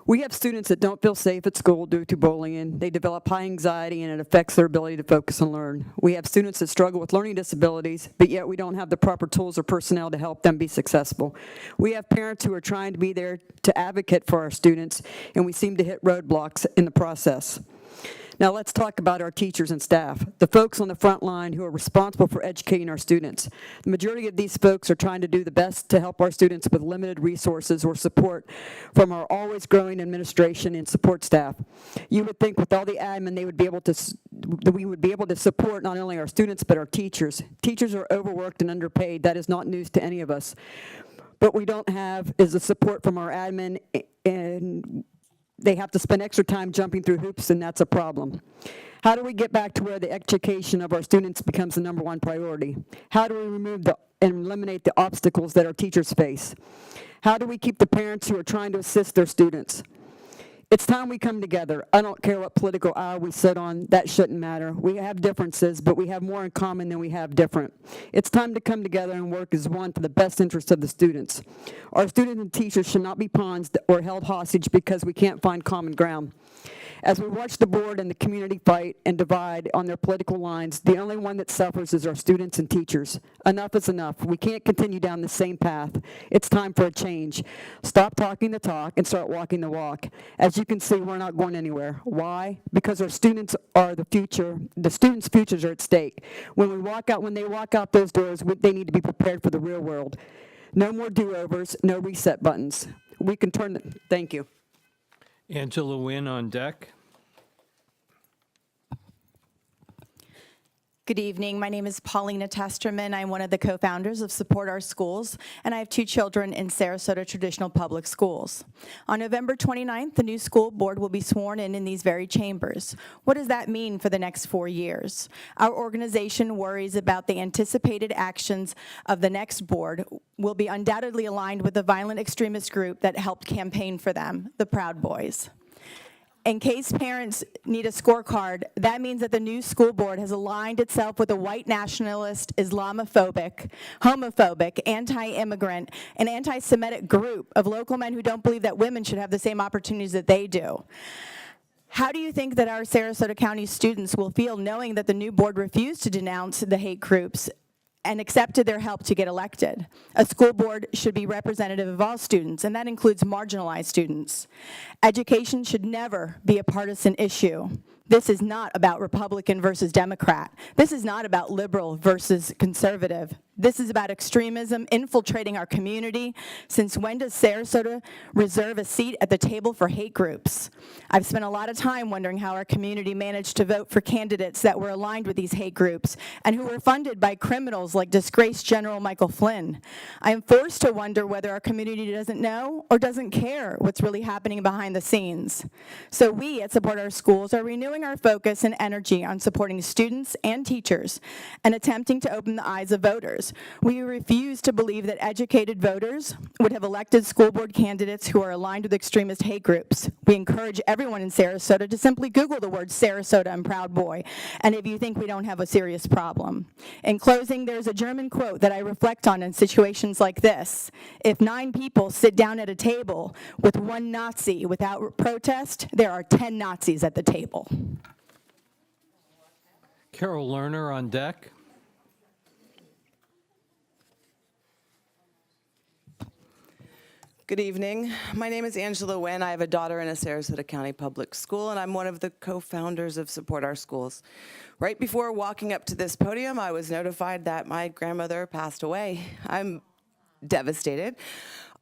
We have students that don't feel safe at school due to bullying. They develop high anxiety, and it affects their ability to focus and learn. We have students that struggle with learning disabilities, but yet we don't have the proper tools or personnel to help them be successful. We have parents who are trying to be there to advocate for our students, and we seem to hit roadblocks in the process. Now let's talk about our teachers and staff, the folks on the front line who are responsible for educating our students. The majority of these folks are trying to do the best to help our students with limited resources or support from our always growing administration and support staff. You would think with all the admin we would be able to support not only our students but our teachers. Teachers are overworked and underpaid. That is not news to any of us. What we don't have is the support from our admin, and they have to spend extra time jumping through hoops, and that's a problem. How do we get back to where the education of our students becomes the #1 priority? How do we remove and eliminate the obstacles that our teachers face? How do we keep the parents who are trying to assist their students? It's time we come together. I don't care what political aisle we sit on. That shouldn't matter. We have differences, but we have more in common than we have different. It's time to come together and work as one for the best interest of the students. Our students and teachers should not be pawns or held hostage because we can't find common ground. As we watch the board and the community fight and divide on their political lines, the only one that suffers is our students and teachers. Enough is enough. We can't continue down the same path. It's time for a change. Stop talking the talk and start walking the walk. As you can see, we're not going anywhere. Why? Because our students are the future. The students' futures are at stake. When they walk out those doors, they need to be prepared for the real world. No more do-overs, no reset buttons. We can thank you. Angela Wynn on deck. Good evening. My name is Paulina Testerman. I'm one of the co-founders of Support Our Schools, and I have 2 children in Sarasota Traditional Public Schools. On November 29th, the new school board will be sworn in these very chambers. What does that mean for the next 4 years? Our organization worries about the anticipated actions of the next board will be undoubtedly aligned with the violent extremist group that helped campaign for them, the Proud Boys. In case parents need a scorecard, that means that the new school board has aligned itself with a white nationalist, Islamophobic, homophobic, anti-immigrant, and anti-Semitic group of local men who don't believe that women should have the same opportunities that they do. How do you think that our Sarasota County students will feel knowing that the new board refused to denounce the hate groups and accepted their help to get elected? A school board should be representative of all students, and that includes marginalized students. Education should never be a partisan issue. This is not about Republican versus Democrat. This is not about liberal versus conservative. This is about extremism infiltrating our community. Since when does Sarasota reserve a seat at the table for hate groups? I've spent a lot of time wondering how our community managed to vote for candidates that were aligned with these hate groups and who were funded by criminals like disgraced General Michael Flynn. I am forced to wonder whether our community doesn't know or doesn't care what's really happening behind the scenes. So we at Support Our Schools are renewing our focus and energy on supporting students and teachers and attempting to open the eyes of voters. We refuse to believe that educated voters would have elected school board candidates who are aligned with extremist hate groups. We encourage everyone in Sarasota to simply Google the words Sarasota and Proud Boy, and if you think we don't have a serious problem. In closing, there's a German quote that I reflect on in situations like this. If 9 people sit down at a table with 1 Nazi without protest, there are 10 Nazis at the table. Carol Lerner on deck. Good evening. My name is Angela Wynn. I have a daughter in a Sarasota County public school, and I'm one of the co-founders of Support Our Schools. Right before walking up to this podium, I was notified that my grandmother passed away. I'm devastated.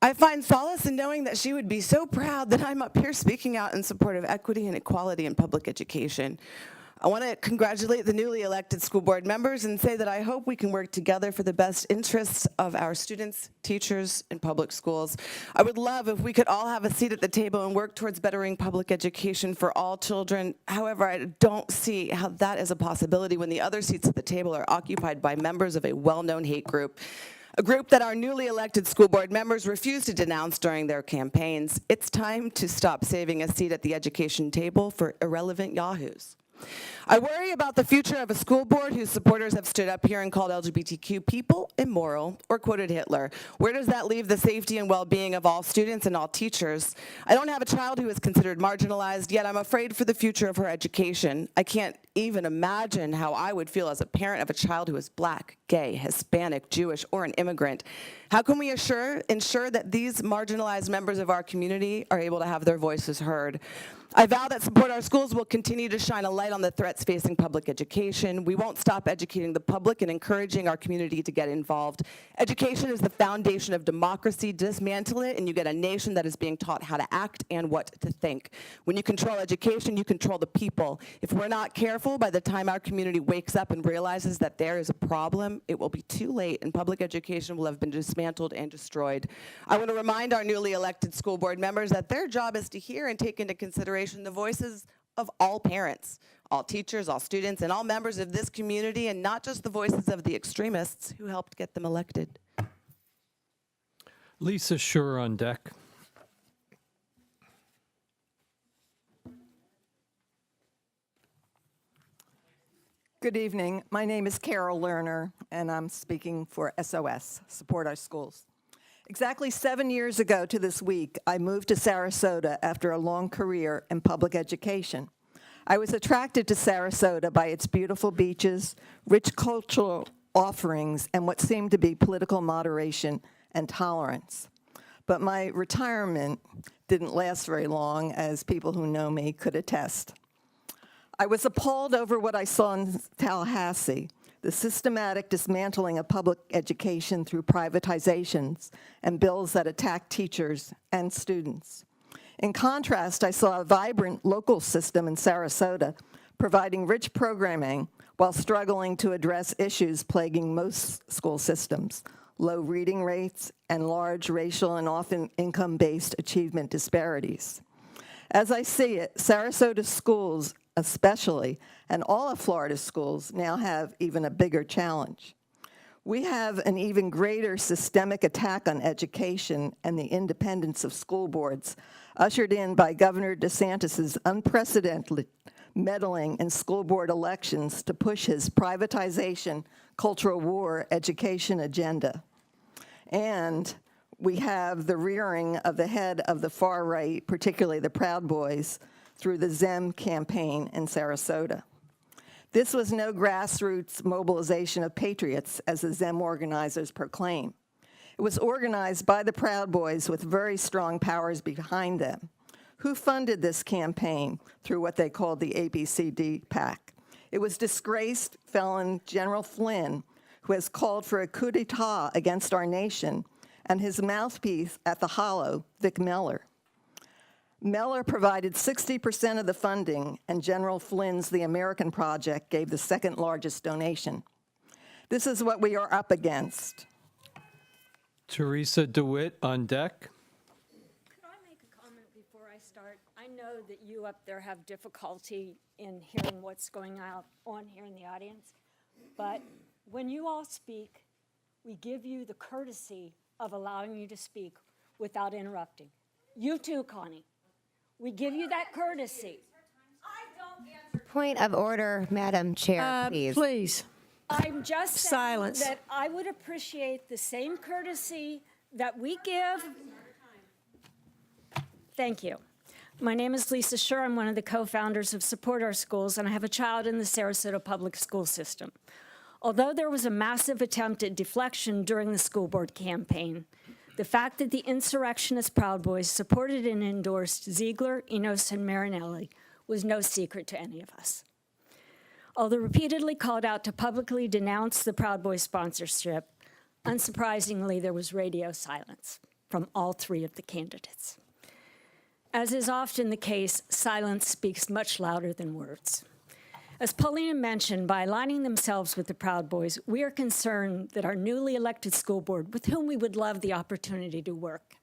I find solace in knowing that she would be so proud that I'm up here speaking out in support of equity and equality in public education. I want to congratulate the newly elected school board members and say that I hope we can work together for the best interests of our students, teachers, and public schools. I would love if we could all have a seat at the table and work towards bettering public education for all children. However, I don't see how that is a possibility when the other seats at the table are occupied by members of a well-known hate group. A group that our newly elected school board members refuse to denounce during their campaigns. It's time to stop saving a seat at the education table for irrelevant yahoos. I worry about the future of a school board whose supporters have stood up here and called LGBTQ people immoral or quoted Hitler. Where does that leave the safety and well-being of all students and all teachers? I don't have a child who is considered marginalized, yet I'm afraid for the future of her education. I can't even imagine how I would feel as a parent of a child who is Black, gay, Hispanic, Jewish, or an immigrant. How can we ensure that these marginalized members of our community are able to have their voices heard? I vow that Support Our Schools will continue to shine a light on the threats facing public education. We won't stop educating the public and encouraging our community to get involved. Education is the foundation of democracy. Dismantle it, and you get a nation that is being taught how to act and what to think. When you control education, you control the people. If we're not careful, by the time our community wakes up and realizes that there is a problem, it will be too late, and public education will have been dismantled and destroyed. I want to remind our newly elected school board members that their job is to hear and take into consideration the voices of all parents, all teachers, all students, and all members of this community, and not just the voices of the extremists who helped get them elected. Lisa Schur on deck. Good evening. My name is Carol Lerner, and I'm speaking for SOS, Support Our Schools. Exactly 7 years ago to this week, I moved to Sarasota after a long career in public education. I was attracted to Sarasota by its beautiful beaches, rich cultural offerings, and what seemed to be political moderation and tolerance. But my retirement didn't last very long, as people who know me could attest. I was appalled over what I saw in Tallahassee, the systematic dismantling of public education through privatizations and bills that attack teachers and students. In contrast, I saw a vibrant local system in Sarasota providing rich programming while struggling to address issues plaguing most school systems: low reading rates and large racial and often income-based achievement disparities. As I see it, Sarasota schools especially, and all of Florida's schools now have even a bigger challenge. We have an even greater systemic attack on education and the independence of school boards, ushered in by Governor DeSantis's unprecedented meddling in school board elections to push his privatization, cultural war, education agenda. And we have the rearing of the head of the far right, particularly the Proud Boys, through the Zem campaign in Sarasota. This was no grassroots mobilization of patriots, as the Zem organizers proclaim. It was organized by the Proud Boys with very strong powers behind them. Who funded this campaign through what they called the ABCD PAC? It was disgraced felon General Flynn, who has called for a coup d'etat against our nation, and his mouthpiece at the Hollow, Vic Miller. Miller provided 60% of the funding, and General Flynn's The American Project gave the second largest donation. This is what we are up against. Teresa DeWitt on deck. Could I make a comment before I start? I know that you up there have difficulty in hearing what's going on here in the audience, but when you all speak, we give you the courtesy of allowing you to speak without interrupting. You too, Connie. We give you that courtesy. Point of order, Madam Chair, please. Please. I'm just saying Silence. that I would appreciate the same courtesy that we give. Thank you. My name is Lisa Schur. I'm one of the co-founders of Support Our Schools, and I have a child in the Sarasota public school system. Although there was a massive attempt at deflection during the school board campaign, the fact that the insurrectionist Proud Boys supported and endorsed Ziegler, Enos, and Marinelli was no secret to any of us. Although repeatedly called out to publicly denounce the Proud Boys sponsorship, unsurprisingly, there was radio silence from all three of the candidates. As is often the case, silence speaks much louder than words. As Paulina mentioned, by aligning themselves with the Proud Boys, we are concerned that our newly elected school board, with whom we would love the opportunity to work,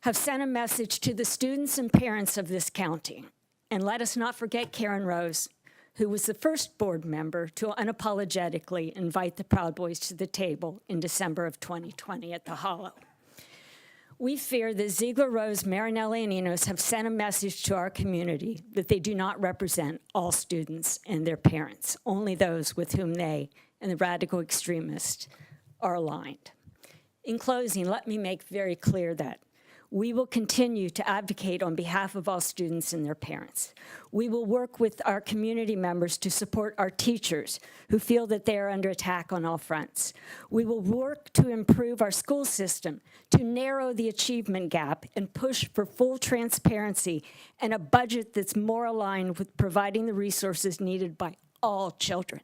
have sent a message to the students and parents of this county. And let us not forget Karen Rose, who was the first board member to unapologetically invite the Proud Boys to the table in December of 2020 at the Hollow. We fear that Ziegler, Rose, Marinelli, and Enos have sent a message to our community that they do not represent all students and their parents, only those with whom they and the radical extremists are aligned. In closing, let me make very clear that we will continue to advocate on behalf of all students and their parents. We will work with our community members to support our teachers who feel that they are under attack on all fronts. We will work to improve our school system, to narrow the achievement gap, and push for full transparency and a budget that's more aligned with providing the resources needed by all children.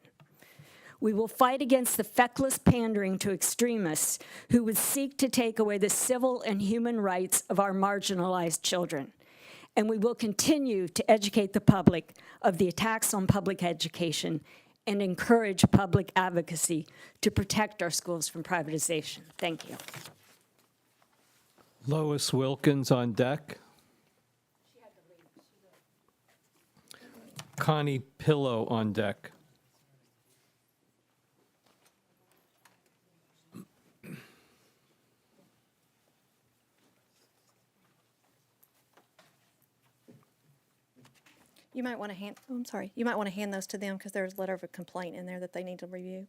We will fight against the feckless pandering to extremists who would seek to take away the civil and human rights of our marginalized children. And we will continue to educate the public of the attacks on public education and encourage public advocacy to protect our schools from privatization. Thank you. Lois Wilkins on deck. Connie Pillow on deck. You might want to hand, oh, I'm sorry, you might want to hand those to them because there's a letter of a complaint in there that they need to review.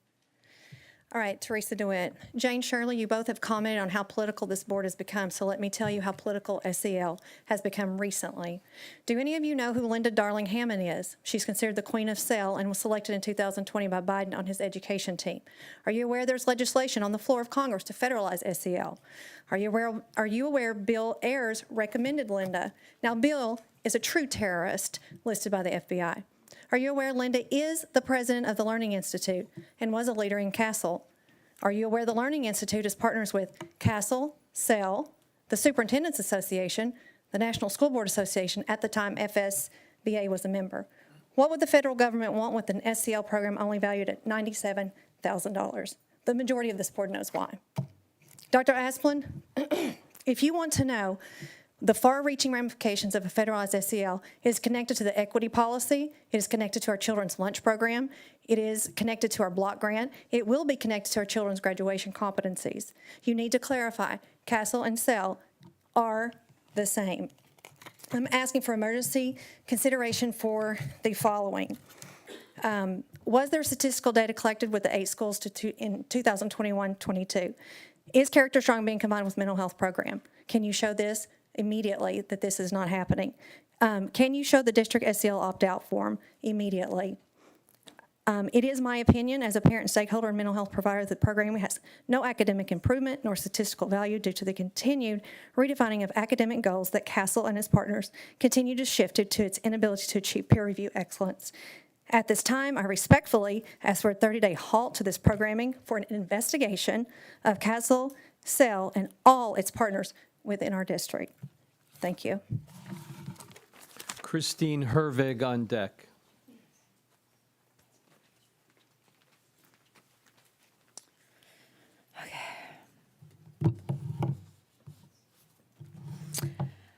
All right, Teresa DeWitt. Jane, Shirley, you both have commented on how political this board has become, so let me tell you how political SEL has become recently. Do any of you know who Linda Darling Hammond is? She's considered the queen of SEL and was selected in 2020 by Biden on his education team. Are you aware there's legislation on the floor of Congress to federalize SEL? Are you aware Bill Ayers recommended Linda? Now, Bill is a true terrorist listed by the FBI. Are you aware Linda is the president of the Learning Institute and was a leader in Castle? Are you aware the Learning Institute is partners with Castle, SEL, the Superintendent's Association, the National School Board Association, at the time FSBA was a member? What would the federal government want with an SEL program only valued at $97,000? The majority of this board knows why. Dr. Asplund, if you want to know the far-reaching ramifications of a federalized SEL, it is connected to the equity policy, it is connected to our children's lunch program, it is connected to our block grant, it will be connected to our children's graduation competencies. You need to clarify, Castle and SEL are the same. I'm asking for emergency consideration for the following. Was there statistical data collected with the 8 schools in 2021-22? Is Character Strong being combined with mental health program? Can you show this immediately that this is not happening? Can you show the district SEL opt-out form immediately? It is my opinion as a parent and stakeholder and mental health provider that the program has no academic improvement nor statistical value due to the continued redefining of academic goals that Castle and its partners continue to shift it to its inability to achieve peer review excellence. At this time, I respectfully ask for a 30-day halt to this programming for an investigation of Castle, SEL, and all its partners within our district. Thank you. Christine Hervig on deck.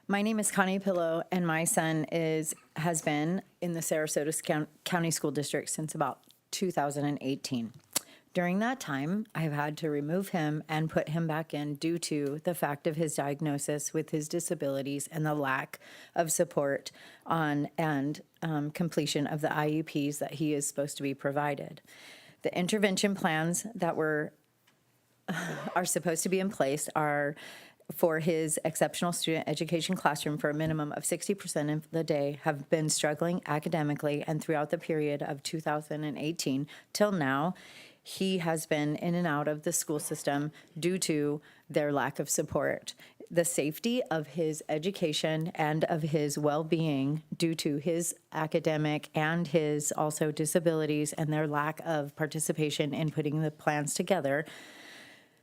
My name is Connie Pillow, and my son has been in the Sarasota County School District since about 2018. During that time, I've had to remove him and put him back in due to the fact of his diagnosis with his disabilities and the lack of support on and completion of the IEPs that he is supposed to be provided. The intervention plans that are supposed to be in place are for his exceptional student education classroom for a minimum of 60% of the day have been struggling academically, and throughout the period of 2018 till now, he has been in and out of the school system due to their lack of support. The safety of his education and of his well-being due to his academic and his also disabilities and their lack of participation in putting the plans together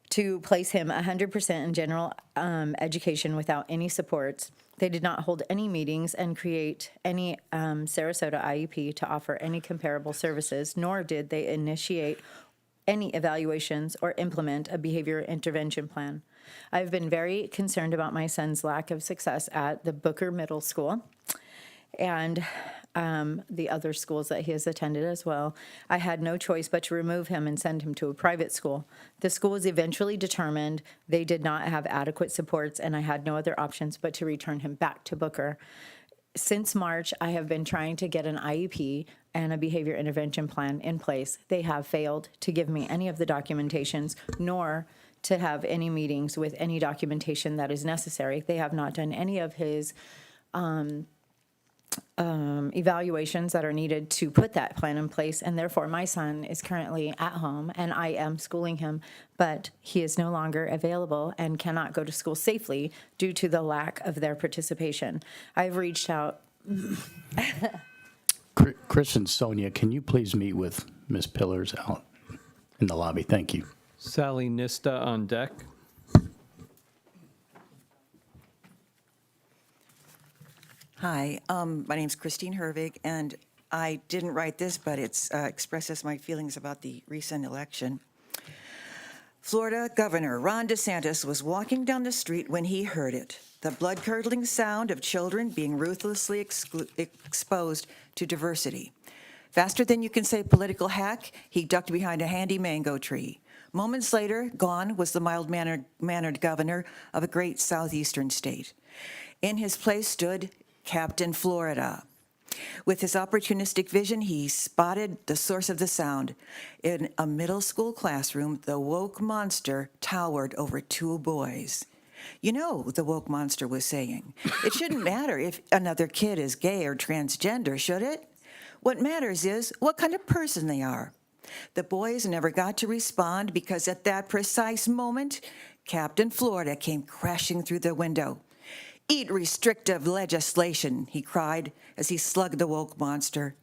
to place him 100% in general education without any supports. They did not hold any meetings and create any Sarasota IEP to offer any comparable services, nor did they initiate any evaluations or implement a behavior intervention plan. I've been very concerned about my son's lack of success at the Booker Middle School and the other schools that he has attended as well. I had no choice but to remove him and send him to a private school. The school was eventually determined they did not have adequate supports, and I had no other options but to return him back to Booker. Since March, I have been trying to get an IEP and a behavior intervention plan in place. They have failed to give me any of the documentations, nor to have any meetings with any documentation that is necessary. They have not done any of his evaluations that are needed to put that plan in place, and therefore my son is currently at home and I am schooling him, but he is no longer available and cannot go to school safely due to the lack of their participation. I've reached out. Chris and Sonia, can you please meet with Ms. Pillars out in the lobby? Thank you. Sally Nista on deck. Hi, my name's Christine Hervig, and I didn't write this, but it expresses my feelings about the recent election. Florida Governor Ron DeSantis was walking down the street when he heard it, the blood-curdling sound of children being ruthlessly exposed to diversity. Faster than you can say political hack, he ducked behind a handy mango tree. Moments later, gone was the mild-mannered governor of a great southeastern state. In his place stood Captain Florida. With his opportunistic vision, he spotted the source of the sound. In a middle school classroom, the woke monster towered over two boys. You know, the woke monster was saying, it shouldn't matter if another kid is gay or transgender, should it? What matters is what kind of person they are. The boys never got to respond because at that precise moment, Captain Florida came crashing through the window. "Eat restrictive legislation," he cried as he slugged the woke monster.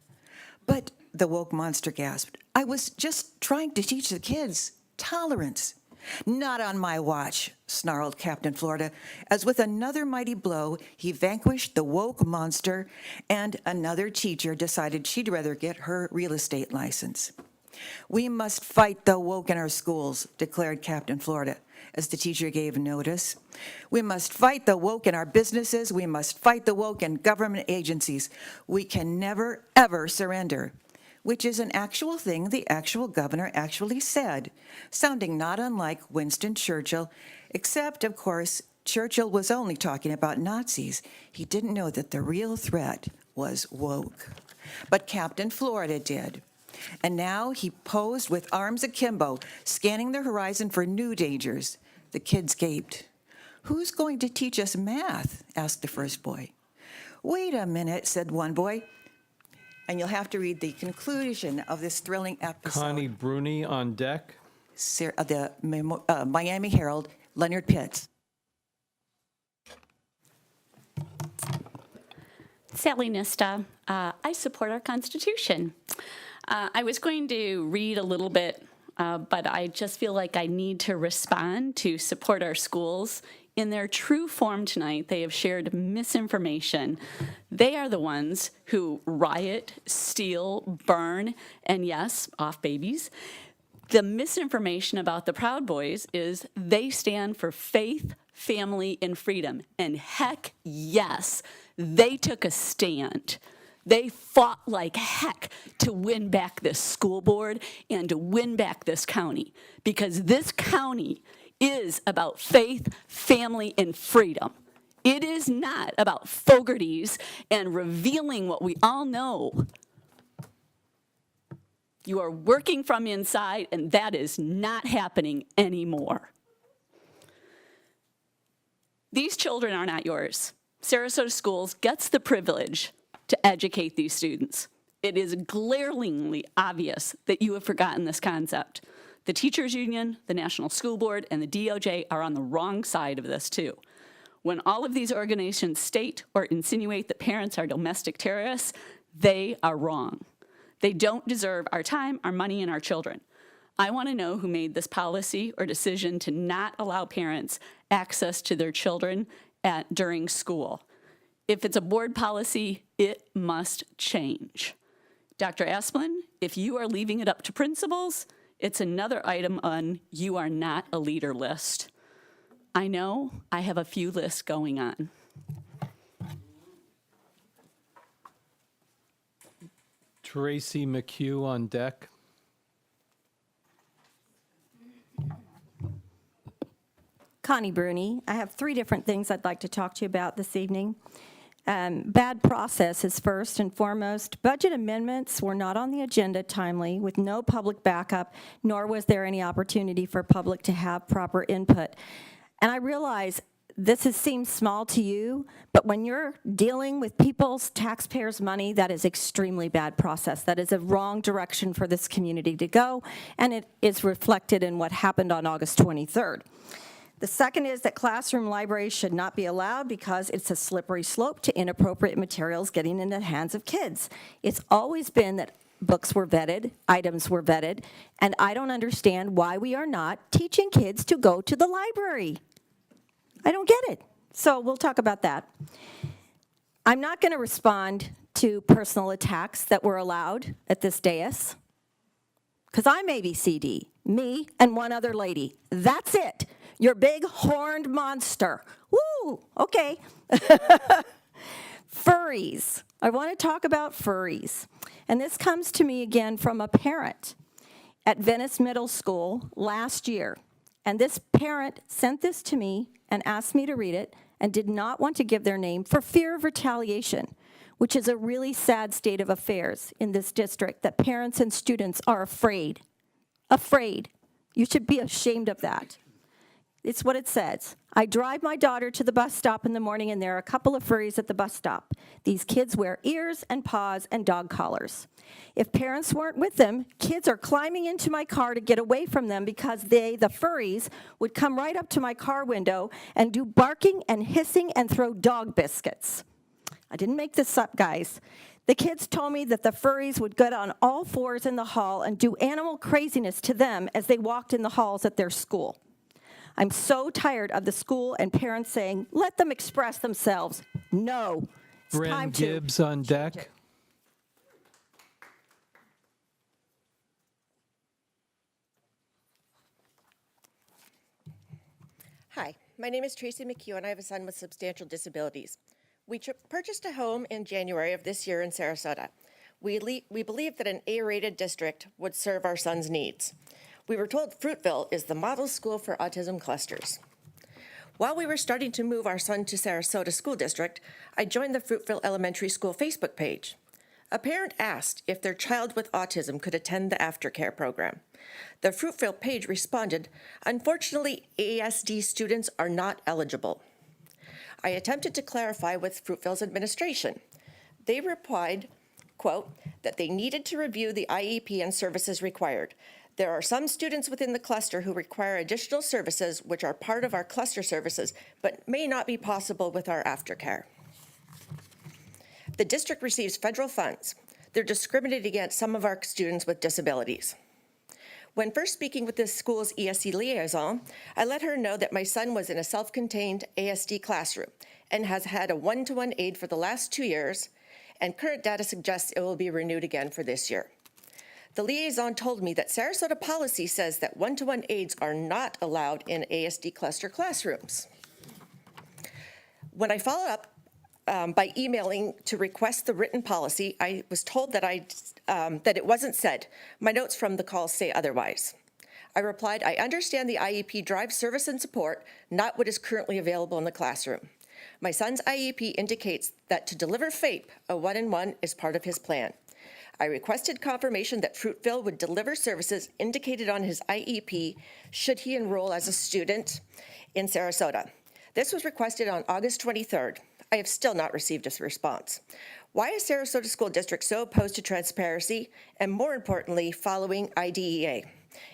"But," the woke monster gasped, "I was just trying to teach the kids tolerance." "Not on my watch," snarled Captain Florida, as with another mighty blow, he vanquished the woke monster, and another teacher decided she'd rather get her real estate license. "We must fight the woke in our schools," declared Captain Florida, as the teacher gave notice. "We must fight the woke in our businesses. We must fight the woke in government agencies. We can never, ever surrender," which is an actual thing the actual governor actually said, sounding not unlike Winston Churchill, except, of course, Churchill was only talking about Nazis. He didn't know that the real threat was woke. But Captain Florida did. And now he posed with arms akimbo, scanning the horizon for new dangers. The kids gaped. "Who's going to teach us math?" asked the first boy. "Wait a minute," said one boy. And you'll have to read the conclusion of this thrilling episode. Connie Bruni on deck. The Miami Herald, Leonard Pitts. Sally Nista. I support our Constitution. I was going to read a little bit, but I just feel like I need to respond to support our schools. In their true form tonight, they have shared misinformation. They are the ones who riot, steal, burn, and yes, off babies. The misinformation about the Proud Boys is they stand for faith, family, and freedom. And heck yes, they took a stand. They fought like heck to win back this school board and to win back this county, because this county is about faith, family, and freedom. It is not about Fogarty's and revealing what we all know. You are working from inside, and that is not happening anymore. These children are not yours. Sarasota Schools gets the privilege to educate these students. It is glaringly obvious that you have forgotten this concept. The teachers union, the National School Board, and the DOJ are on the wrong side of this too. When all of these organizations state or insinuate that parents are domestic terrorists, they are wrong. They don't deserve our time, our money, and our children. I want to know who made this policy or decision to not allow parents access to their children during school. If it's a board policy, it must change. Dr. Asplin, if you are leaving it up to principals, it's another item on you are not a leader list. I know I have a few lists going on. Tracy McHugh on deck. Connie Bruni. I have 3 different things I'd like to talk to you about this evening. Bad process is first and foremost. Budget amendments were not on the agenda timely with no public backup, nor was there any opportunity for public to have proper input. And I realize this seems small to you, but when you're dealing with people's taxpayers' money, that is extremely bad process. That is a wrong direction for this community to go, and it is reflected in what happened on August 23rd. The second is that classroom libraries should not be allowed because it's a slippery slope to inappropriate materials getting into the hands of kids. It's always been that books were vetted, items were vetted, and I don't understand why we are not teaching kids to go to the library. I don't get it. So we'll talk about that. I'm not going to respond to personal attacks that were allowed at this dais, because I'm ABCD, me and one other lady. That's it. Your big horned monster. Woo, okay. Furries. I want to talk about furries. And this comes to me again from a parent at Venice Middle School last year. And this parent sent this to me and asked me to read it and did not want to give their name for fear of retaliation. which is a really sad state of affairs in this district, that parents and students are afraid. Afraid. You should be ashamed of that. It's what it says. I drive my daughter to the bus stop in the morning, and there are a couple of furries at the bus stop. These kids wear ears and paws and dog collars. If parents weren't with them, kids are climbing into my car to get away from them because they, the furries, would come right up to my car window and do barking and hissing and throw dog biscuits. I didn't make this up, guys. The kids told me that the furries would get on all fours in the hall and do animal craziness to them as they walked in the halls at their school. I'm so tired of the school and parents saying, let them express themselves. No, it's Bryn time to. Gibbs on deck. Hi, my name is Tracy McHugh, and I have a son with substantial disabilities. We purchased a home in January of this year in Sarasota. We believe that an A-rated district would serve our son's needs. We were told Fruitville is the model school for autism clusters. While we were starting to move our son to Sarasota School District, I joined the Fruitville Elementary School Facebook page. A parent asked if their child with autism could attend the aftercare program. The Fruitville page responded, "Unfortunately, ASD students are not eligible." I attempted to clarify with Fruitville's administration. They replied, quote, that they needed to review the IEP and services required. There are some students within the cluster who require additional services which are part of our cluster services, but may not be possible with our aftercare. The district receives federal funds. They're discriminating against some of our students with disabilities. When first speaking with the school's ESC liaison, I let her know that my son was in a self-contained ASD classroom and has had a one-to-one aide for the last 2 years, and current data suggests it will be renewed again for this year. The liaison told me that Sarasota policy says that one-to-one aides are not allowed in ASD cluster classrooms. When I followed up by emailing to request the written policy, I was told that that it wasn't said. My notes from the call say otherwise. I replied, I understand the IEP drives service and support, not what is currently available in the classroom. My son's IEP indicates that to deliver FAPE, a one-on-one is part of his plan. I requested confirmation that Fruitville would deliver services indicated on his IEP should he enroll as a student in Sarasota. This was requested on August 23rd. I have still not received a response. Why is Sarasota School District so opposed to transparency and, more importantly, following IDEA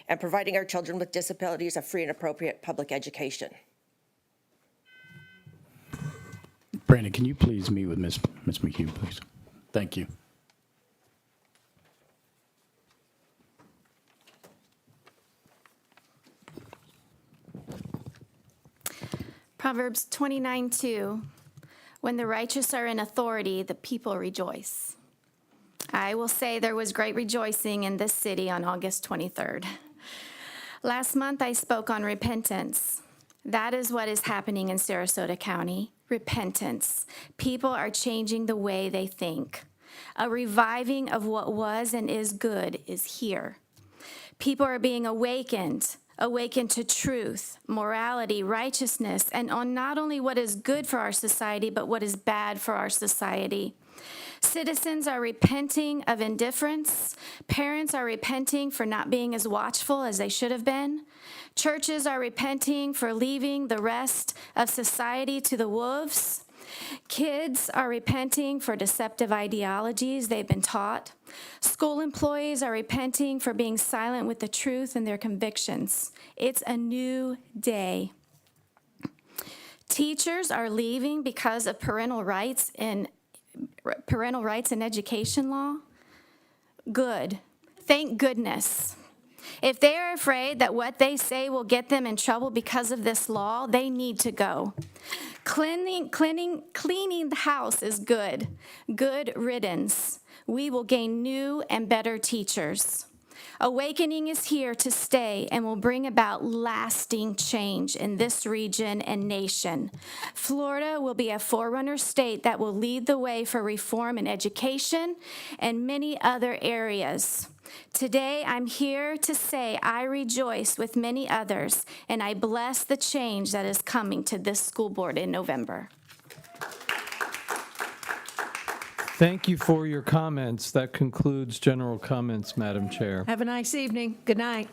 and providing our children with disabilities a free and appropriate public education? Brandon, can you please meet with Ms. McHugh, please? Thank you. Proverbs 29:2, when the righteous are in authority, the people rejoice. I will say there was great rejoicing in this city on August 23rd. Last month, I spoke on repentance. That is what is happening in Sarasota County, repentance. People are changing the way they think. A reviving of what was and is good is here. People are being awakened to truth, morality, righteousness, and on not only what is good for our society, but what is bad for our society. Citizens are repenting of indifference. Parents are repenting for not being as watchful as they should have been. Churches are repenting for leaving the rest of society to the wolves. Kids are repenting for deceptive ideologies they've been taught. School employees are repenting for being silent with the truth and their convictions. It's a new day. Teachers are leaving because of parental rights and education law. Good. Thank goodness. If they are afraid that what they say will get them in trouble because of this law, they need to go. Cleaning the house is good. Good riddance. We will gain new and better teachers. Awakening is here to stay and will bring about lasting change in this region and nation. Florida will be a forerunner state that will lead the way for reform in education and many other areas. Today, I'm here to say I rejoice with many others, and I bless the change that is coming to this school board in November. Thank you for your comments. That concludes general comments, Madam Chair. Have a nice evening. Good night.